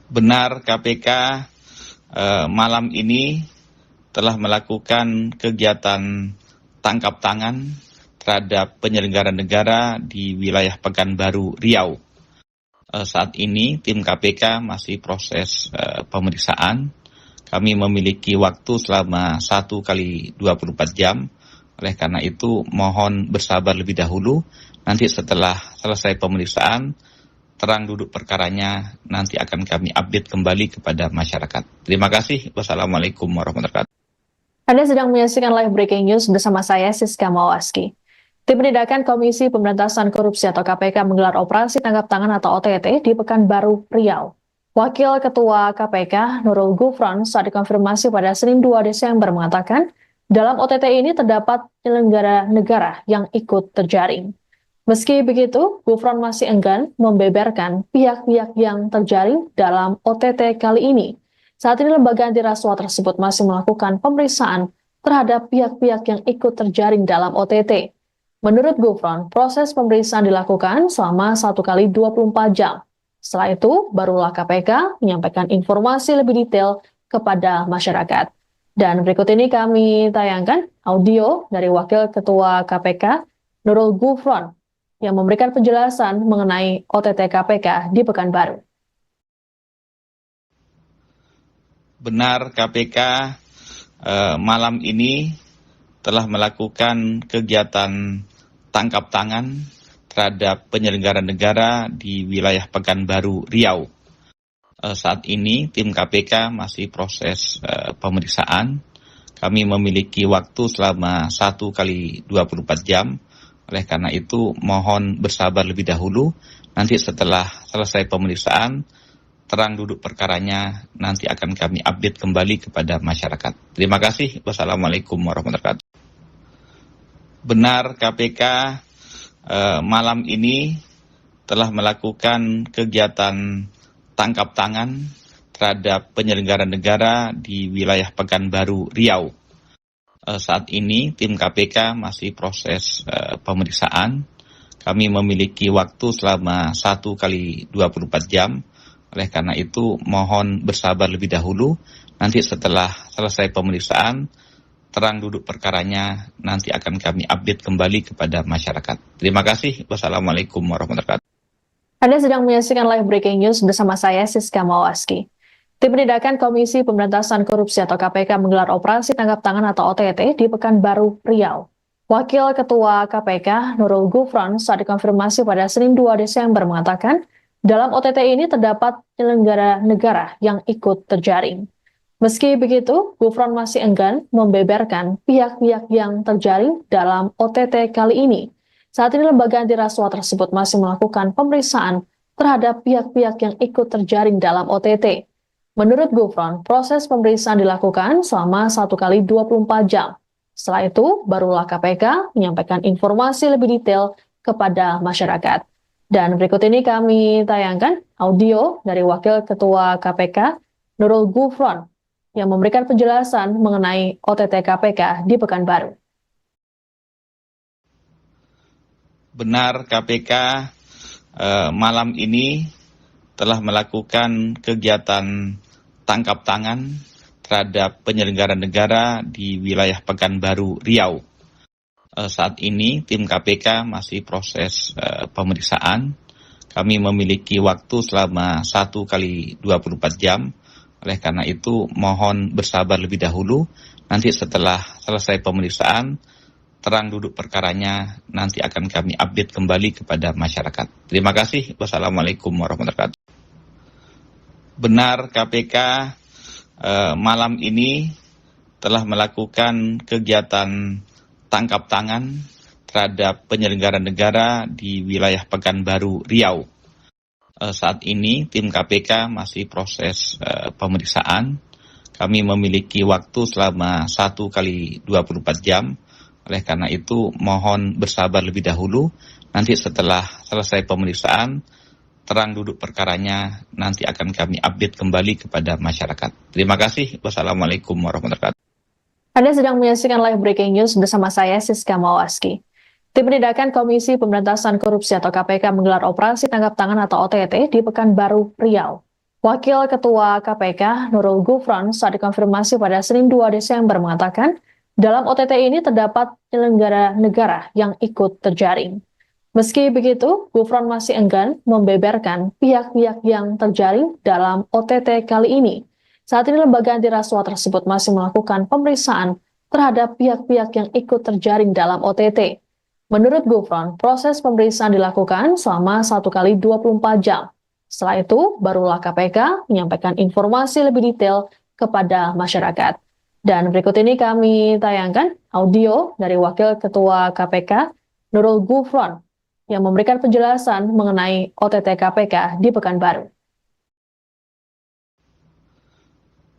Benar KPK malam ini telah melakukan kegiatan tangkap tangan terhadap penyelenggara negara di wilayah Pekanbaru, Riau. Saat ini tim KPK masih proses pemeriksaan. Kami memiliki waktu selama 1 kali 24 jam. Oleh karena itu mohon bersabar lebih dahulu. Nanti setelah selesai pemeriksaan, terang duduk perkaranya nanti akan kami update kembali kepada masyarakat. Terima kasih. Wassalamualaikum warahmatullahi wabarakatuh. Anda sedang menyaksikan live breaking news bersama saya Siska Mawaski. Tim Penindakan Komisi Pemberantasan Korupsi atau KPK menggelar operasi tangkap tangan atau OTT di Pekanbaru, Riau. Wakil Ketua KPK Nurul Gufron saat dikonfirmasi pada Senin 2 Desember mengatakan, dalam OTT ini terdapat penyelenggara negara yang ikut terjaring. Meski begitu, Gufron masih enggan membeberkan pihak-pihak yang terjaring dalam OTT kali ini. Saat ini lembaga anti rasuah tersebut masih melakukan pemeriksaan terhadap pihak-pihak yang ikut terjaring dalam OTT. Menurut Gufron, proses pemeriksaan dilakukan selama 1 kali 24 jam. Setelah itu, barulah KPK menyampaikan informasi lebih detail kepada masyarakat. Dan berikut ini kami tayangkan audio dari Wakil Ketua KPK, Nurul Gufron, yang memberikan penjelasan mengenai OTT KPK di Pekanbaru. Benar KPK malam ini telah melakukan kegiatan tangkap tangan terhadap penyelenggara negara di wilayah Pekanbaru, Riau. Saat ini tim KPK masih proses pemeriksaan. Kami memiliki waktu selama 1 kali 24 jam. Oleh karena itu mohon bersabar lebih dahulu. Nanti setelah selesai pemeriksaan, terang duduk perkaranya nanti akan kami update kembali kepada masyarakat. Terima kasih. Wassalamualaikum warahmatullahi wabarakatuh. Benar KPK malam ini telah melakukan kegiatan tangkap tangan terhadap penyelenggara negara di wilayah Pekanbaru, Riau. Saat ini tim KPK masih proses pemeriksaan. Kami memiliki waktu selama 1 kali 24 jam. Oleh karena itu mohon bersabar lebih dahulu. Nanti setelah selesai pemeriksaan, terang duduk perkaranya nanti akan kami update kembali kepada masyarakat. Terima kasih. Wassalamualaikum warahmatullahi wabarakatuh. Anda sedang menyaksikan live breaking news bersama saya, Siska Mawaski. Tim Penindakan Komisi Pemberantasan Korupsi atau KPK menggelar operasi tangkap tangan atau OTT di Pekanbaru, Riau. Wakil Ketua KPK, Nurul Gufron, saat dikonfirmasi pada Senin 2 Desember mengatakan, dalam OTT ini terdapat penyelenggara negara yang ikut terjaring. Meski begitu, Gufron masih enggan membeberkan pihak-pihak yang terjaring dalam OTT kali ini. Saat ini lembaga anti rasuah tersebut masih melakukan pemeriksaan terhadap pihak-pihak yang ikut terjaring dalam OTT. Menurut Gufron, proses pemeriksaan dilakukan selama 1 kali 24 jam. Setelah itu, barulah KPK menyampaikan informasi lebih detail kepada masyarakat. Dan berikut ini kami tayangkan audio dari Wakil Ketua KPK, Nurul Gufron, yang memberikan penjelasan mengenai OTT KPK di Pekanbaru. Benar KPK malam ini telah melakukan kegiatan tangkap tangan terhadap penyelenggara negara di wilayah Pekanbaru, Riau. Saat ini tim KPK masih proses pemeriksaan. Kami memiliki waktu selama 1 kali 24 jam. Oleh karena itu mohon bersabar lebih dahulu. Nanti setelah selesai pemeriksaan, terang duduk perkaranya nanti akan kami update kembali kepada masyarakat. Terima kasih. Wassalamualaikum warahmatullahi wabarakatuh. Benar KPK malam ini telah melakukan kegiatan tangkap tangan terhadap penyelenggara negara di wilayah Pekanbaru, Riau. Saat ini tim KPK masih proses pemeriksaan. Kami memiliki waktu selama 1 kali 24 jam. Oleh karena itu mohon bersabar lebih dahulu. Nanti setelah selesai pemeriksaan, terang duduk perkaranya nanti akan kami update kembali kepada masyarakat. Terima kasih. Wassalamualaikum warahmatullahi wabarakatuh. Anda sedang menyaksikan live breaking news bersama saya, Siska Mawaski. Tim Penindakan Komisi Pemberantasan Korupsi atau KPK menggelar operasi tangkap tangan atau OTT di Pekanbaru, Riau. Wakil Ketua KPK, Nurul Gufron, saat dikonfirmasi pada Senin 2 Desember mengatakan, dalam OTT ini terdapat penyelenggara negara yang ikut terjaring. Meski begitu, Gufron masih enggan membeberkan pihak-pihak yang terjaring dalam OTT kali ini. Saat ini lembaga anti rasuah tersebut masih melakukan pemeriksaan terhadap pihak-pihak yang ikut terjaring dalam OTT. Menurut Gufron, proses pemeriksaan dilakukan selama 1 kali 24 jam. Setelah itu, barulah KPK menyampaikan informasi lebih detail kepada masyarakat. Dan berikut ini kami tayangkan audio dari Wakil Ketua KPK, Nurul Gufron, yang memberikan penjelasan mengenai OTT KPK di Pekanbaru.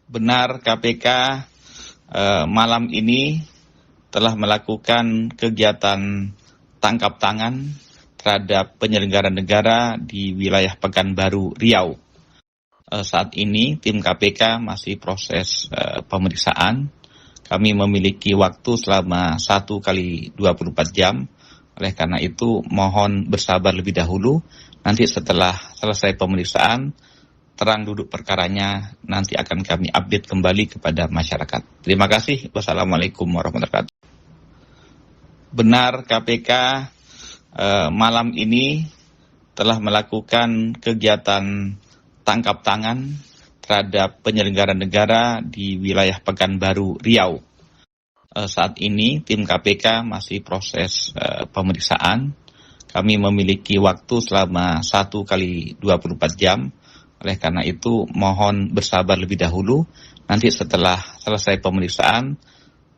Benar KPK malam ini telah melakukan kegiatan tangkap tangan terhadap penyelenggara negara di wilayah Pekanbaru, Riau. Saat ini tim KPK masih proses pemeriksaan. Kami memiliki waktu selama 1 kali 24 jam. Oleh karena itu, mohon bersabar lebih dahulu. Nanti setelah selesai pemeriksaan, terang duduk perkaranya, nanti akan kami update kembali kepada masyarakat. Terima kasih. Wassalamualaikum warahmatullahi wabarakatuh. Benar KPK malam ini telah melakukan kegiatan tangkap tangan terhadap penyelenggara negara di wilayah Pekanbaru, Riau. Saat ini tim KPK masih proses pemeriksaan. Kami memiliki waktu selama 1 kali 24 jam. Oleh karena itu mohon bersabar lebih dahulu. Nanti setelah selesai pemeriksaan,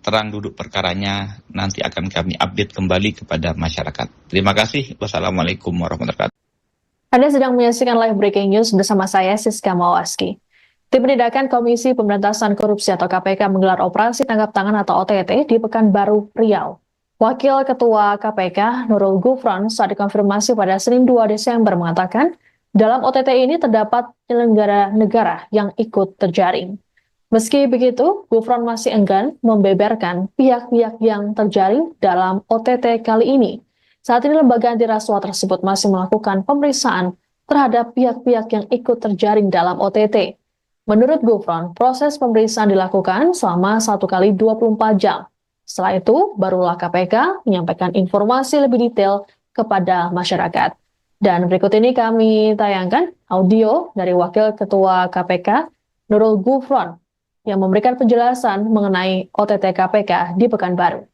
terang duduk perkaranya, nanti akan kami update kembali kepada masyarakat. Terima kasih. Wassalamualaikum warahmatullahi wabarakatuh. Anda sedang menyaksikan live breaking news bersama saya Siska Mawaski. Tim Penindakan Komisi Pemberantasan Korupsi atau KPK menggelar operasi tangkap tangan atau OTT di Pekanbaru, Riau. Wakil Ketua KPK Nurul Gufron saat dikonfirmasi pada Senin 2 Desember mengatakan, dalam OTT ini terdapat penyelenggara negara yang ikut terjaring. Meski begitu, Gufron masih enggan membeberkan pihak-pihak yang terjaring dalam OTT kali ini. Saat ini lembaga anti rasuah tersebut masih melakukan pemeriksaan terhadap pihak-pihak yang ikut terjaring dalam OTT. Menurut Gufron, proses pemeriksaan dilakukan selama 1 kali 24 jam. Setelah itu, barulah KPK menyampaikan informasi lebih detail kepada masyarakat. Dan berikut ini kami tayangkan audio dari Wakil Ketua KPK Nurul Gufron yang memberikan penjelasan mengenai OTT KPK di Pekanbaru.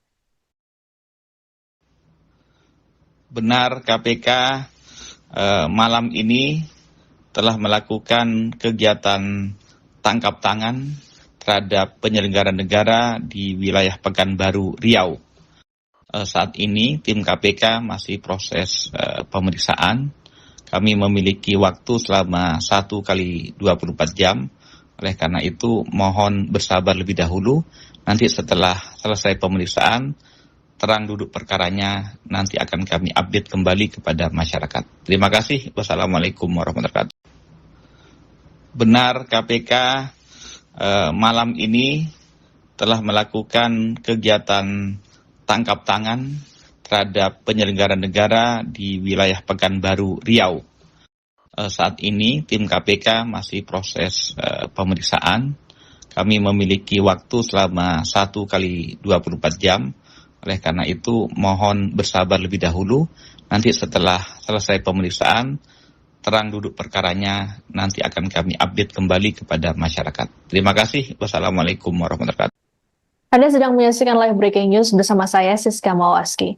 Benar KPK malam ini telah melakukan kegiatan tangkap tangan terhadap penyelenggara negara di wilayah Pekanbaru, Riau. Saat ini tim KPK masih proses pemeriksaan. Kami memiliki waktu selama 1 kali 24 jam. Oleh karena itu mohon bersabar lebih dahulu. Nanti setelah selesai pemeriksaan, terang duduk perkaranya, nanti akan kami update kembali kepada masyarakat. Terima kasih. Wassalamualaikum warahmatullahi wabarakatuh. Benar KPK malam ini telah melakukan kegiatan tangkap tangan terhadap penyelenggara negara di wilayah Pekanbaru, Riau. Saat ini tim KPK masih proses pemeriksaan. Kami memiliki waktu selama 1 kali 24 jam. Oleh karena itu mohon bersabar lebih dahulu. Nanti setelah selesai pemeriksaan, terang duduk perkaranya, nanti akan kami update kembali kepada masyarakat. Terima kasih. Wassalamualaikum warahmatullahi wabarakatuh. Anda sedang menyaksikan live breaking news bersama saya Siska Mawaski.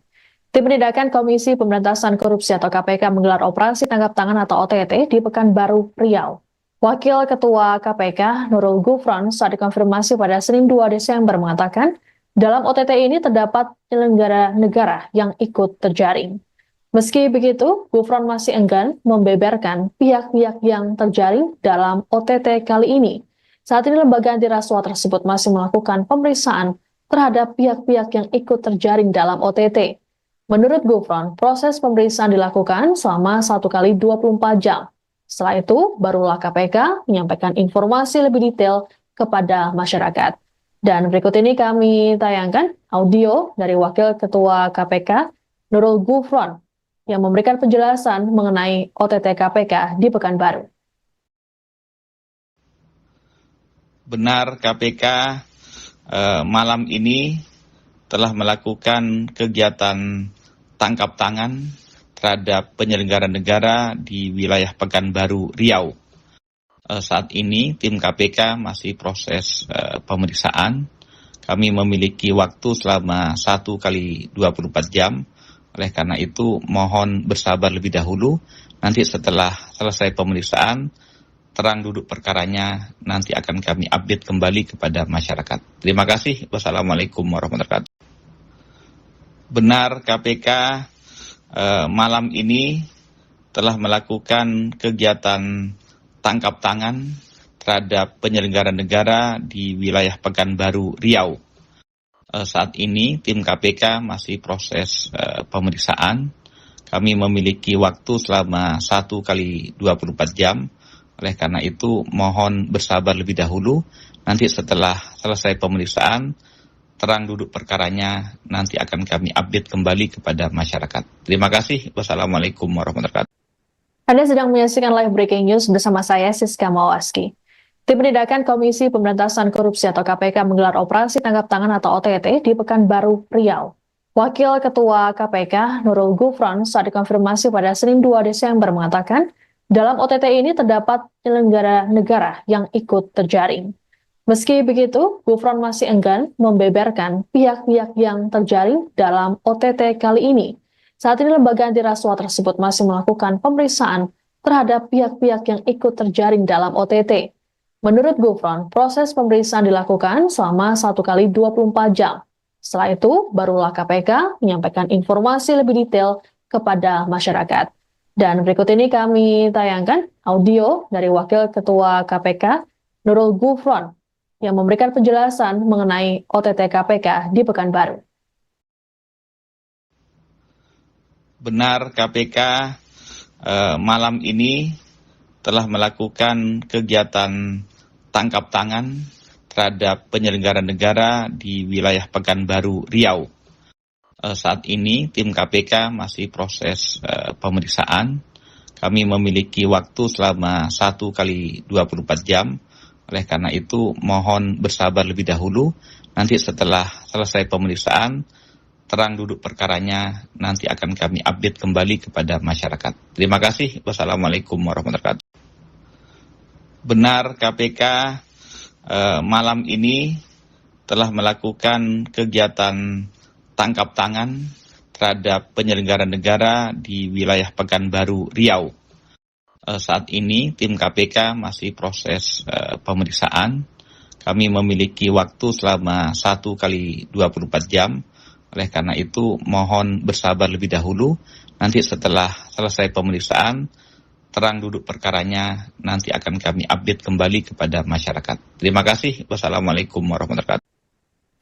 Tim Penindakan Komisi Pemberantasan Korupsi atau KPK menggelar operasi tangkap tangan atau OTT di Pekanbaru, Riau. Wakil Ketua KPK Nurul Gufron saat dikonfirmasi pada Senin 2 Desember mengatakan, dalam OTT ini terdapat penyelenggara negara yang ikut terjaring. Meski begitu, Gufron masih enggan membeberkan pihak-pihak yang terjaring dalam OTT kali ini. Saat ini lembaga anti rasuah tersebut masih melakukan pemeriksaan terhadap pihak-pihak yang ikut terjaring dalam OTT. Menurut Gufron, proses pemeriksaan dilakukan selama 1 kali 24 jam. Setelah itu, barulah KPK menyampaikan informasi lebih detail kepada masyarakat. Dan berikut ini kami tayangkan audio dari Wakil Ketua KPK Nurul Gufron yang memberikan penjelasan mengenai OTT KPK di Pekanbaru. Benar KPK malam ini telah melakukan kegiatan tangkap tangan terhadap penyelenggara negara di wilayah Pekanbaru, Riau. Saat ini tim KPK masih proses pemeriksaan. Kami memiliki waktu selama 1 kali 24 jam. Oleh karena itu mohon bersabar lebih dahulu. Nanti setelah selesai pemeriksaan, terang duduk perkaranya, nanti akan kami update kembali kepada masyarakat. Terima kasih. Wassalamualaikum warahmatullahi wabarakatuh. Benar KPK malam ini telah melakukan kegiatan tangkap tangan terhadap penyelenggara negara di wilayah Pekanbaru, Riau. Saat ini tim KPK masih proses pemeriksaan. Kami memiliki waktu selama 1 kali 24 jam. Oleh karena itu mohon bersabar lebih dahulu. Nanti setelah selesai pemeriksaan, terang duduk perkaranya nanti akan kami update kembali kepada masyarakat. Terima kasih. Wassalamualaikum warahmatullahi wabarakatuh. Anda sedang menyaksikan live breaking news bersama saya Siska Mawaski. Tim Penindakan Komisi Pemberantasan Korupsi atau KPK menggelar operasi tangkap tangan atau OTT di Pekanbaru, Riau. Wakil Ketua KPK Nurul Gufron saat dikonfirmasi pada Senin 2 Desember mengatakan, dalam OTT ini terdapat penyelenggara negara yang ikut terjaring. Meski begitu, Gufron masih enggan membeberkan pihak-pihak yang terjaring dalam OTT kali ini. Saat ini lembaga anti rasuah tersebut masih melakukan pemeriksaan terhadap pihak-pihak yang ikut terjaring dalam OTT. Menurut Gufron, proses pemeriksaan dilakukan selama 1 kali 24 jam. Setelah itu, barulah KPK menyampaikan informasi lebih detail kepada masyarakat. Dan berikut ini kami tayangkan audio dari Wakil Ketua KPK Nurul Gufron yang memberikan penjelasan mengenai OTT KPK di Pekanbaru. Benar, KPK malam ini telah melakukan kegiatan tangkap tangan terhadap penyelenggara negara di wilayah Pekanbaru, Riau. Saat ini tim KPK masih proses pemeriksaan. Kami memiliki waktu selama 1 kali 24 jam. Oleh karena itu mohon bersabar lebih dahulu. Nanti setelah selesai pemeriksaan, terang duduk perkaranya nanti akan kami update kembali kepada masyarakat. Terima kasih. Wassalamualaikum warahmatullahi wabarakatuh. Benar, KPK malam ini telah melakukan kegiatan tangkap tangan terhadap penyelenggara negara di wilayah Pekanbaru, Riau. Saat ini tim KPK masih proses pemeriksaan. Kami memiliki waktu selama 1 kali 24 jam. Oleh karena itu mohon bersabar lebih dahulu. Nanti setelah selesai pemeriksaan, terang duduk perkaranya nanti akan kami update kembali kepada masyarakat. Terima kasih. Wassalamualaikum warahmatullahi wabarakatuh.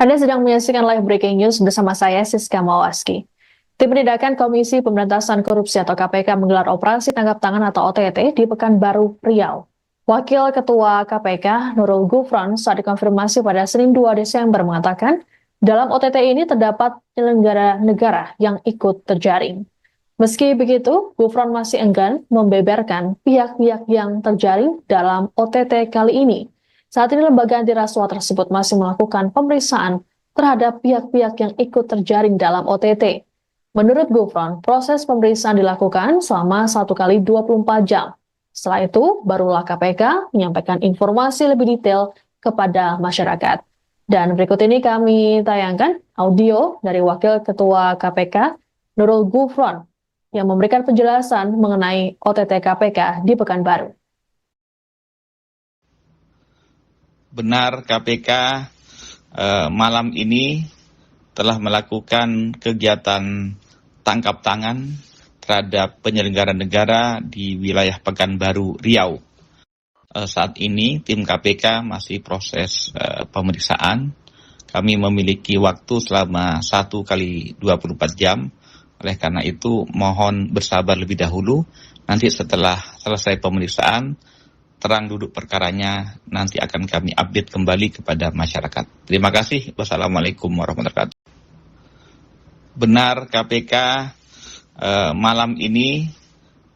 Anda sedang menyaksikan live breaking news bersama saya Siska Mawaski. Tim Penindakan Komisi Pemberantasan Korupsi atau KPK menggelar operasi tangkap tangan atau OTT di Pekanbaru, Riau. Wakil Ketua KPK Nurul Gufron saat dikonfirmasi pada Senin 2 Desember mengatakan, dalam OTT ini terdapat penyelenggara negara yang ikut terjaring. Meski begitu, Gufron masih enggan membeberkan pihak-pihak yang terjaring dalam OTT kali ini. Saat ini lembaga anti rasuah tersebut masih melakukan pemeriksaan terhadap pihak-pihak yang ikut terjaring dalam OTT. Menurut Gufron, proses pemeriksaan dilakukan selama 1 kali 24 jam. Setelah itu, barulah KPK menyampaikan informasi lebih detail kepada masyarakat. Dan berikut ini kami tayangkan audio dari Wakil Ketua KPK Nurul Gufron yang memberikan penjelasan mengenai OTT KPK di Pekanbaru. Benar, KPK malam ini telah melakukan kegiatan tangkap tangan terhadap penyelenggara negara di wilayah Pekanbaru, Riau. Saat ini tim KPK masih proses pemeriksaan. Kami memiliki waktu selama 1 kali 24 jam. Oleh karena itu mohon bersabar lebih dahulu. Nanti setelah selesai pemeriksaan, terang duduk perkaranya nanti akan kami update kembali kepada masyarakat. Terima kasih. Wassalamualaikum warahmatullahi wabarakatuh. Benar, KPK malam ini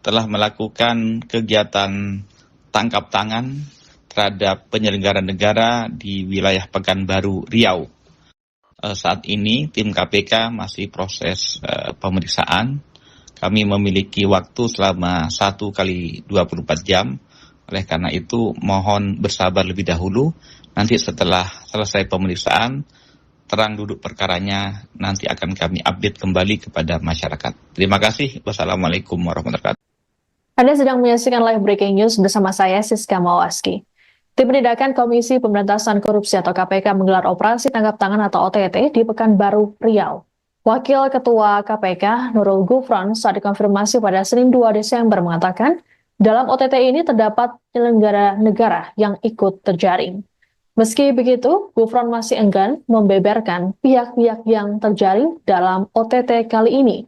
telah melakukan kegiatan tangkap tangan terhadap penyelenggara negara di wilayah Pekanbaru, Riau. Saat ini tim KPK masih proses pemeriksaan. Kami memiliki waktu selama 1 kali 24 jam. Oleh karena itu mohon bersabar lebih dahulu. Nanti setelah selesai pemeriksaan, terang duduk perkaranya nanti akan kami update kembali kepada masyarakat. Terima kasih. Wassalamualaikum warahmatullahi wabarakatuh. Anda sedang menyaksikan live breaking news bersama saya Siska Mawaski. Tim Penindakan Komisi Pemberantasan Korupsi atau KPK menggelar operasi tangkap tangan atau OTT di Pekanbaru, Riau. Wakil Ketua KPK Nurul Gufron saat dikonfirmasi pada Senin 2 Desember mengatakan, dalam OTT ini terdapat penyelenggara negara yang ikut terjaring. Meski begitu, Gufron masih enggan membeberkan pihak-pihak yang terjaring dalam OTT kali ini.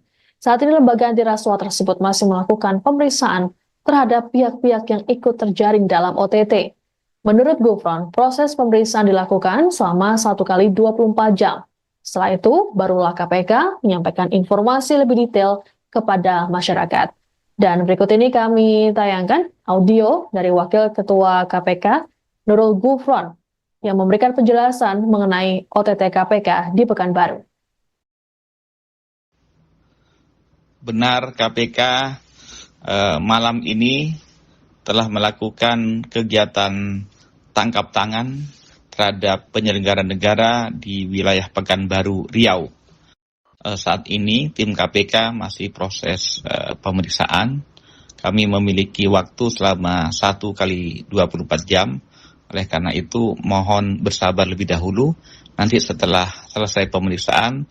Saat ini lembaga anti rasuah tersebut masih melakukan pemeriksaan terhadap pihak-pihak yang ikut terjaring dalam OTT. Menurut Gufron, proses pemeriksaan dilakukan selama 1 kali 24 jam. Setelah itu, barulah KPK menyampaikan informasi lebih detail kepada masyarakat. Dan berikut ini kami tayangkan audio dari Wakil Ketua KPK, Nurul Gufron, yang memberikan penjelasan mengenai OTT KPK di Pekanbaru. Benar KPK malam ini telah melakukan kegiatan tangkap tangan terhadap penyelenggara negara di wilayah Pekanbaru, Riau. Saat ini tim KPK masih proses pemeriksaan. Kami memiliki waktu selama 1 kali 24 jam. Oleh karena itu mohon bersabar lebih dahulu. Nanti setelah selesai pemeriksaan,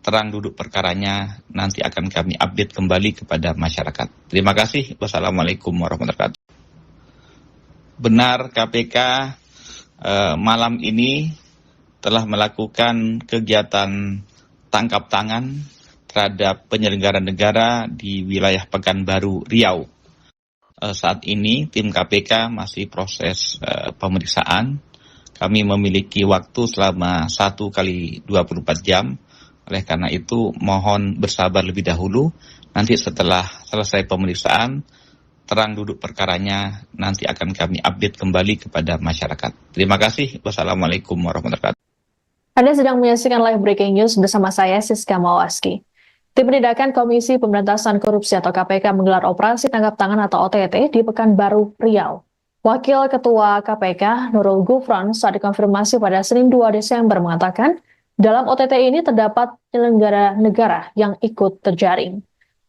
terang duduk perkaranya nanti akan kami update kembali kepada masyarakat. Terima kasih. Wassalamualaikum warahmatullahi wabarakatuh. Benar KPK malam ini telah melakukan kegiatan tangkap tangan terhadap penyelenggara negara di wilayah Pekanbaru, Riau. Saat ini tim KPK masih proses pemeriksaan. Kami memiliki waktu selama 1 kali 24 jam. Oleh karena itu mohon bersabar lebih dahulu. Nanti setelah selesai pemeriksaan, terang duduk perkaranya nanti akan kami update kembali kepada masyarakat. Terima kasih. Wassalamualaikum warahmatullahi wabarakatuh. Anda sedang menyaksikan live breaking news bersama saya, Siska Mawaski. Tim Penindakan Komisi Pemberantasan Korupsi atau KPK menggelar operasi tangkap tangan atau OTT di Pekanbaru, Riau. Wakil Ketua KPK, Nurul Gufron, saat dikonfirmasi pada Senin 2 Desember mengatakan, dalam OTT ini terdapat penyelenggara negara yang ikut terjaring.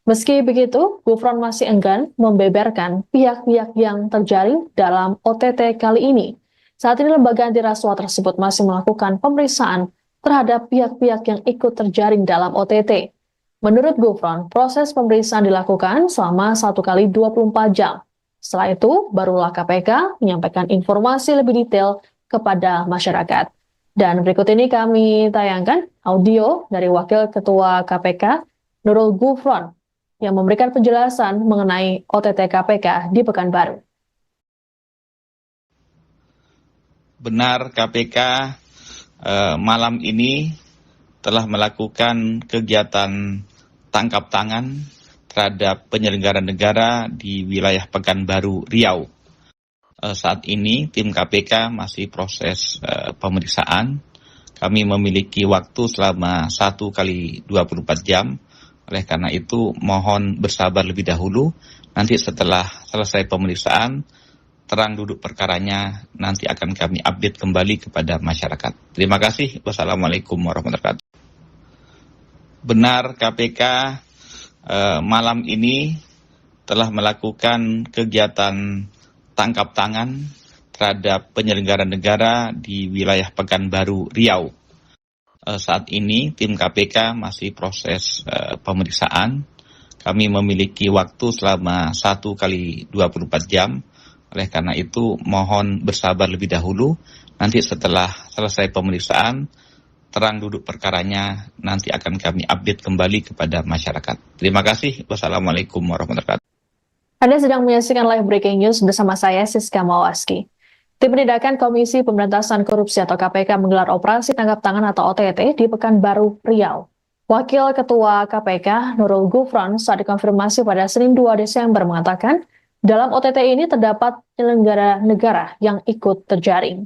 Meski begitu, Gufron masih enggan membeberkan pihak-pihak yang terjaring dalam OTT kali ini. Saat ini lembaga anti rasuah tersebut masih melakukan pemeriksaan terhadap pihak-pihak yang ikut terjaring dalam OTT. Menurut Gufron, proses pemeriksaan dilakukan selama 1 kali 24 jam. Setelah itu, barulah KPK menyampaikan informasi lebih detail kepada masyarakat. Dan berikut ini kami tayangkan audio dari Wakil Ketua KPK, Nurul Gufron, yang memberikan penjelasan mengenai OTT KPK di Pekanbaru. Benar KPK malam ini telah melakukan kegiatan tangkap tangan terhadap penyelenggara negara di wilayah Pekanbaru, Riau. Saat ini tim KPK masih proses pemeriksaan. Kami memiliki waktu selama 1 kali 24 jam. Oleh karena itu mohon bersabar lebih dahulu. Nanti setelah selesai pemeriksaan, terang duduk perkaranya nanti akan kami update kembali kepada masyarakat. Terima kasih. Wassalamualaikum warahmatullahi wabarakatuh. Benar KPK malam ini telah melakukan kegiatan tangkap tangan terhadap penyelenggara negara di wilayah Pekanbaru, Riau. Saat ini tim KPK masih proses pemeriksaan. Kami memiliki waktu selama 1 kali 24 jam. Oleh karena itu mohon bersabar lebih dahulu. Nanti setelah selesai pemeriksaan, terang duduk perkaranya nanti akan kami update kembali kepada masyarakat. Terima kasih. Wassalamualaikum warahmatullahi wabarakatuh. Anda sedang menyaksikan live breaking news bersama saya, Siska Mawaski. Tim Penindakan Komisi Pemberantasan Korupsi atau KPK menggelar operasi tangkap tangan atau OTT di Pekanbaru, Riau. Wakil Ketua KPK, Nurul Gufron, saat dikonfirmasi pada Senin 2 Desember mengatakan, dalam OTT ini terdapat penyelenggara negara yang ikut terjaring.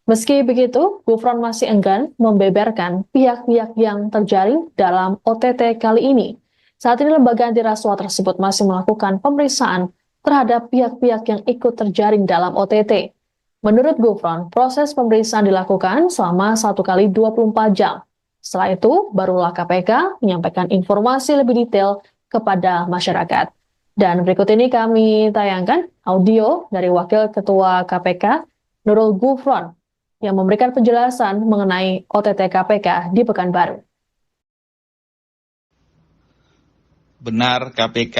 Meski begitu, Gufron masih enggan membeberkan pihak-pihak yang terjaring dalam OTT kali ini. Saat ini lembaga anti rasuah tersebut masih melakukan pemeriksaan terhadap pihak-pihak yang ikut terjaring dalam OTT. Menurut Gufron, proses pemeriksaan dilakukan selama 1 kali 24 jam. Setelah itu, barulah KPK menyampaikan informasi lebih detail kepada masyarakat. Dan berikut ini kami tayangkan audio dari Wakil Ketua KPK, Nurul Gufron, yang memberikan penjelasan mengenai OTT KPK di Pekanbaru. Benar KPK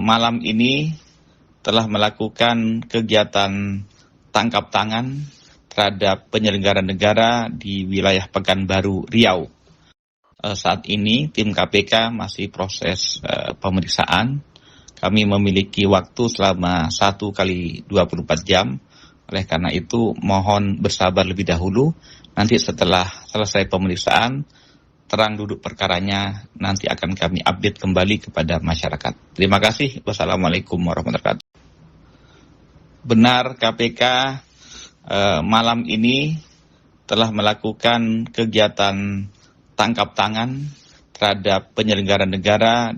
malam ini telah melakukan kegiatan tangkap tangan terhadap penyelenggara negara di wilayah Pekanbaru, Riau. Saat ini tim KPK masih proses pemeriksaan. Kami memiliki waktu selama 1 kali 24 jam. Oleh karena itu, mohon bersabar lebih dahulu. Nanti setelah selesai pemeriksaan, terang duduk perkaranya, nanti akan kami update kembali kepada masyarakat. Terima kasih. Wassalamualaikum warahmatullahi wabarakatuh. Benar, KPK malam ini telah melakukan kegiatan tangkap tangan terhadap penyelenggara negara